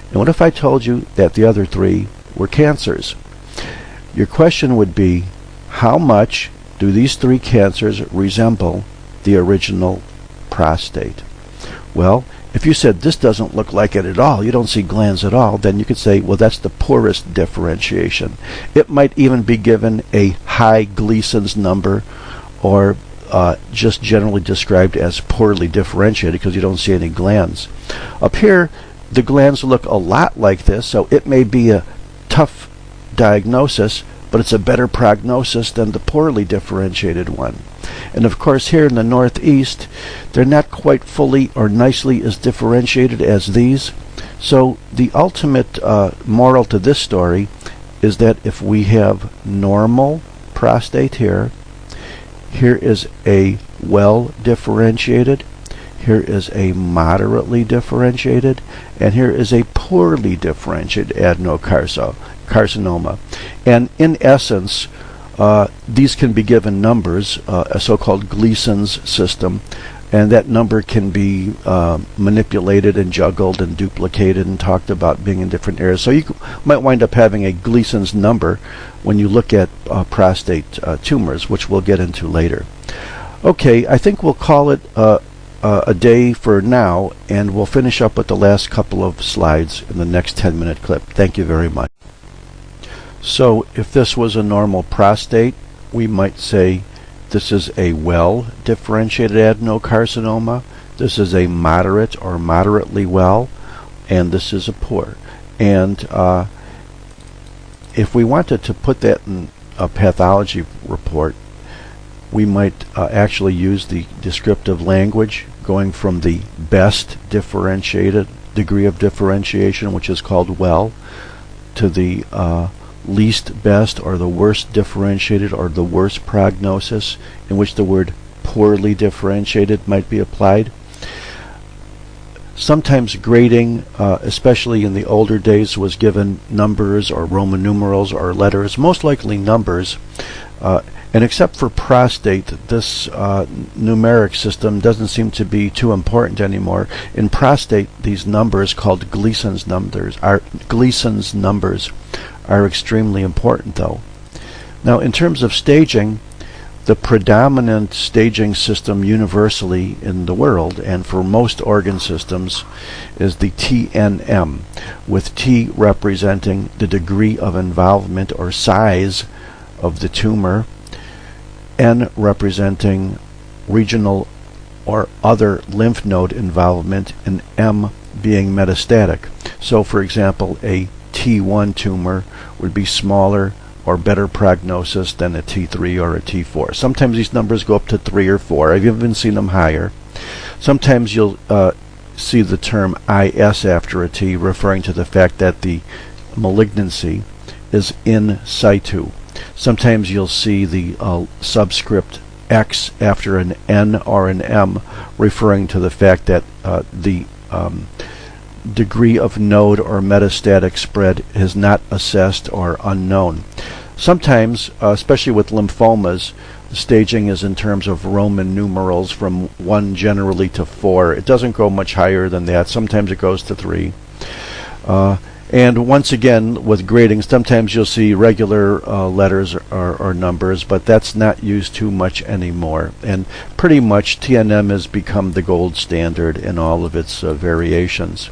And what if I told you that the other 3 were cancers? Your question would be, how much do these 3 cancers resemble the original prostate? Well, if you said this doesn't look like it at all, you don't see glands at all, then you could say, well, that's the poorest differentiation. It might even be given a high Gleason's number, or just generally described as poorly differentiated because you don't see any glands. Up here, the glands look a lot like this, so it may be a tough diagnosis, but it's a better prognosis than the poorly differentiated one. And of course here in the northeast, they're not quite fully or nicely as differentiated as these. So the ultimate moral to this story is that if we have normal prostate here, here is a well differentiated, Here is a moderately differentiated, and here is a poorly differentiated adenocarcinoma. And in essence, these can be given numbers, a so-called Gleason's system, and that number can be manipulated and juggled and duplicated and talked about being in different areas. So you might wind up having a Gleason's number when you look at prostate tumors, which we'll get into later. Okay, I think we'll call it a day for now, and we'll finish up with the last couple of slides in the next 10-minute clip. Thank you very much. So if this was a normal prostate, we might say this is a well-differentiated adenocarcinoma, this is a moderate or moderately well, and this is a poor. And if we wanted to put that in a pathology report, we might actually use the descriptive language going from the best differentiated degree of differentiation, which is called well, to the least best or the worst differentiated or the worst prognosis, in which the word poorly differentiated might be applied. Sometimes grading, especially in the older days, was given numbers or Roman numerals or letters, most likely numbers. And except for prostate, this numeric system doesn't seem to be too important anymore. In prostate, these numbers called Gleason's numbers are extremely important, though. Now, in terms of staging, the predominant staging system universally in the world and for most organ systems is the TNM, with T representing the degree of involvement or size of the tumor, N representing regional or other lymph node involvement, and M being metastatic. So, for example, a T1 tumor would be smaller or better prognosis than a T3 or a T4. Sometimes these numbers go up to 3 or 4. I've even seen them higher. Sometimes you'll see the term IS after a T, referring to the fact that the malignancy is in situ. Sometimes you'll see the subscript X after an N or an M, referring to the fact that the degree of node or metastatic spread is not assessed or unknown. Sometimes, especially with lymphomas, the staging is in terms of Roman numerals from 1 generally to 4. It doesn't go much higher than that. Sometimes it goes to 3. And once again, with grading, sometimes you'll see regular letters or numbers, but that's not used too much anymore. And pretty much TNM has become the gold standard in all of its variations.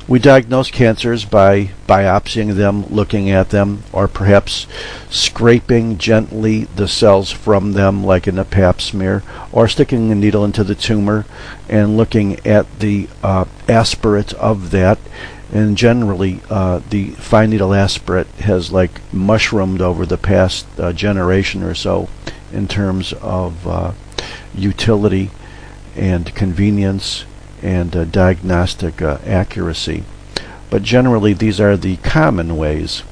We diagnose cancers by biopsying them, looking at them, or perhaps scraping gently the cells from them, like in a pap smear, or sticking a needle into the tumor and looking at the aspirate of that. And generally, the fine needle aspirate has like mushroomed over the past generation or so in terms of utility and convenience and diagnostic accuracy. But generally, these are the common ways.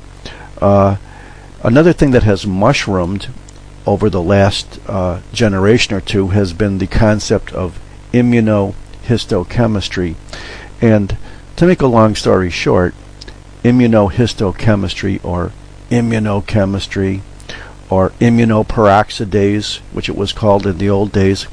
Another thing that has mushroomed over the last generation or two has been the concept of immunohistochemistry. And to make a long story short, immunohistochemistry or immunochemistry or immunoperoxidase, which it was called in the old days,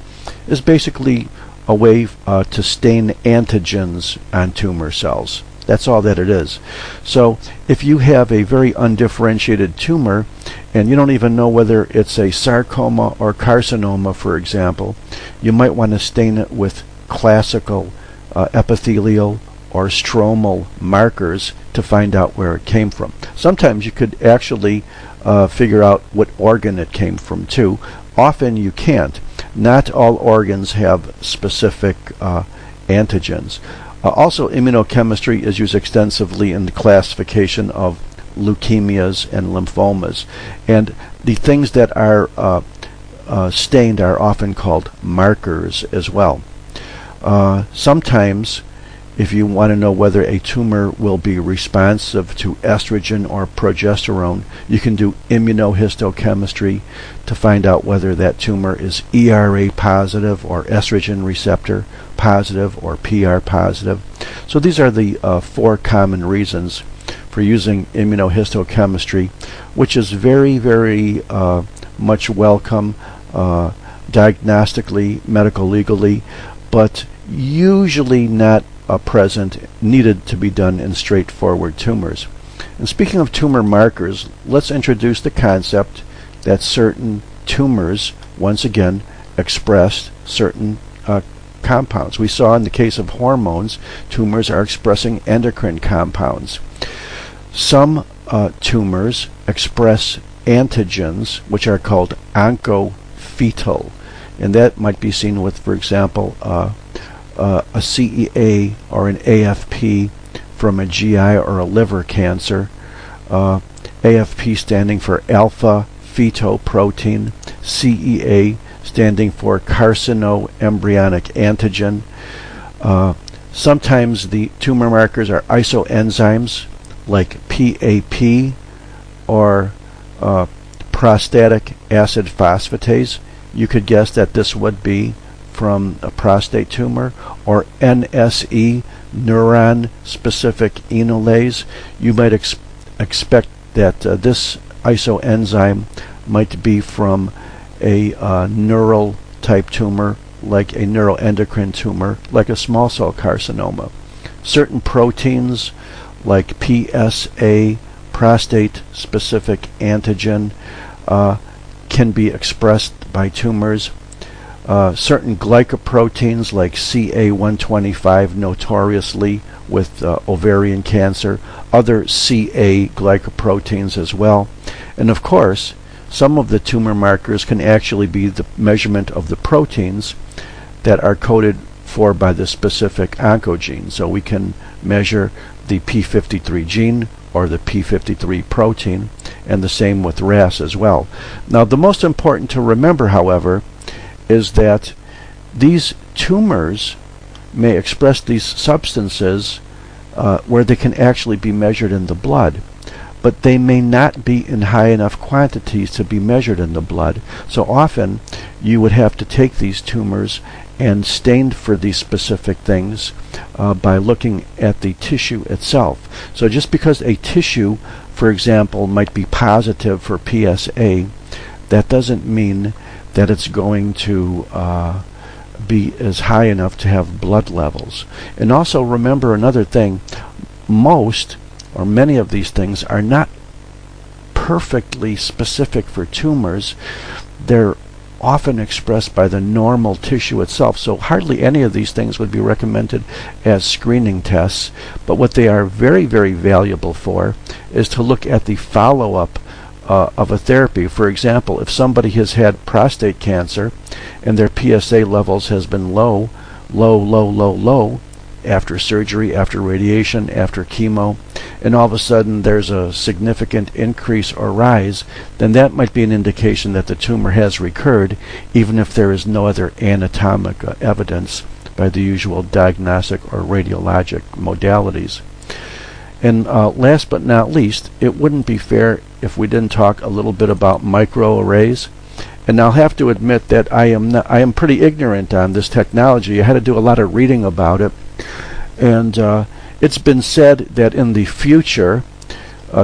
is basically a way to stain antigens on tumor cells. That's all that it is. So if you have a very undifferentiated tumor and you don't even know whether it's a sarcoma or carcinoma, for example, you might want to stain it with classical epithelial or stromal markers to find out where it came from. Sometimes you could actually figure out what organ it came from too. Often you can't. Not all organs have specific antigens. Also, immunochemistry is used extensively in the classification of leukemias and lymphomas. And the things that are stained are often called markers as well. Sometimes If you want to know whether a tumor will be responsive to estrogen or progesterone, you can do immunohistochemistry to find out whether that tumor is ERA positive or estrogen receptor positive or PR positive. So these are the 4 common reasons for using immunohistochemistry, which is very, very much welcome diagnostically, medical legally, but usually not needed to be done in straightforward tumors. And speaking of tumor markers, let's introduce the concept that certain tumors, once again, express certain compounds. We saw in the case of hormones, tumors are expressing endocrine compounds. Some tumors express antigens, which are called oncofetal, and that might be seen with, for example, a CEA or an AFP from a GI or a liver cancer. AFP standing for alpha fetoprotein, CEA standing for carcinoembryonic antigen. Sometimes the tumor markers are isoenzymes like PAP or prostatic acid phosphatase. You could guess that this would be from a prostate tumor, or NSE, neuron-specific enolase. You might expect that this isoenzyme might be from a neural type tumor, like a neuroendocrine tumor, like a small cell carcinoma. Certain proteins, like PSA, prostate-specific antigen, can be expressed by tumors. Certain glycoproteins like CA125, notoriously with ovarian cancer, other CA glycoproteins as well. And of course, some of the tumor markers can actually be the measurement of the proteins that are coded for by the specific oncogene. So we can measure the P53 gene or the P53 protein, and the same with RAS as well. Now, the most important to remember, however, is that these tumors may express these substances where they can actually be measured in the blood, but they may not be in high enough quantities to be measured in the blood. So often you would have to take these tumors and stain for these specific things by looking at the tissue itself. So just because a tissue, for example, might be positive for PSA, that doesn't mean that it's going to be as high enough to have blood levels. And also remember another thing, most or many of these things are not perfectly specific for tumors. They're often expressed by the normal tissue itself, so hardly any of these things would be recommended as screening tests. But what they are very, very valuable for is to look at the follow-up of a therapy. For example, if somebody has had prostate cancer and their PSA levels has been low after surgery, after radiation, after chemo, and all of a sudden there's a significant increase or rise, then that might be an indication that the tumor has recurred, even if there is no other anatomic evidence by the usual diagnostic or radiologic modalities. And last but not least, it wouldn't be fair if we didn't talk a little bit about microarrays. And I'll have to admit that I am pretty ignorant on this technology. I had to do a lot of reading about it. And it's been said that in the future,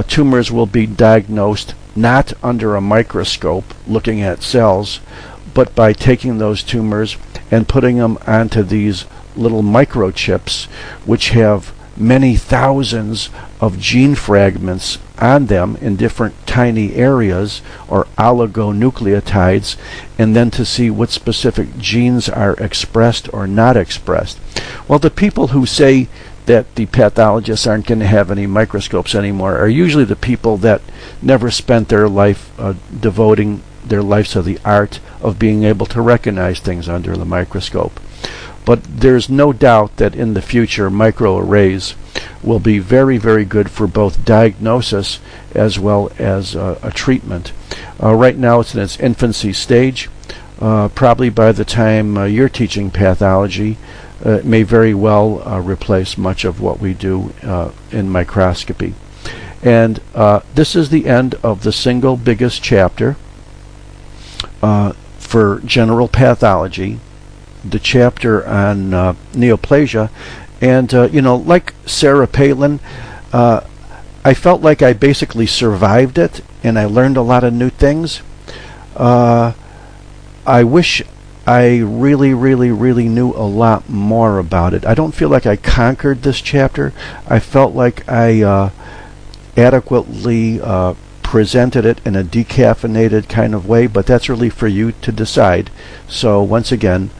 tumors will be diagnosed not under a microscope looking at cells, but by taking those tumors and putting them onto these little microchips, which have many thousands of gene fragments on them in different tiny areas, or oligonucleotides, and then to see what specific genes are expressed or not expressed. Well, the people who say that the pathologists aren't going to have any microscopes anymore are usually the people that never spent their life devoting their lives to the art of being able to recognize things under the microscope. But there's no doubt that in the future microarrays will be very, very good for both diagnosis as well as a treatment. Right now it's in its infancy stage. Probably by the time you're teaching pathology, It may very well replace much of what we do in microscopy. And this is the end of the single biggest chapter for general pathology, the chapter on neoplasia. And, like Sarah Palin, I felt like I basically survived it, and I learned a lot of new things. I wish I really, really, really knew a lot more about it. I don't feel like I conquered this chapter. I felt like I adequately presented it in a decaffeinated kind of way, but that's really for you to decide. So once again,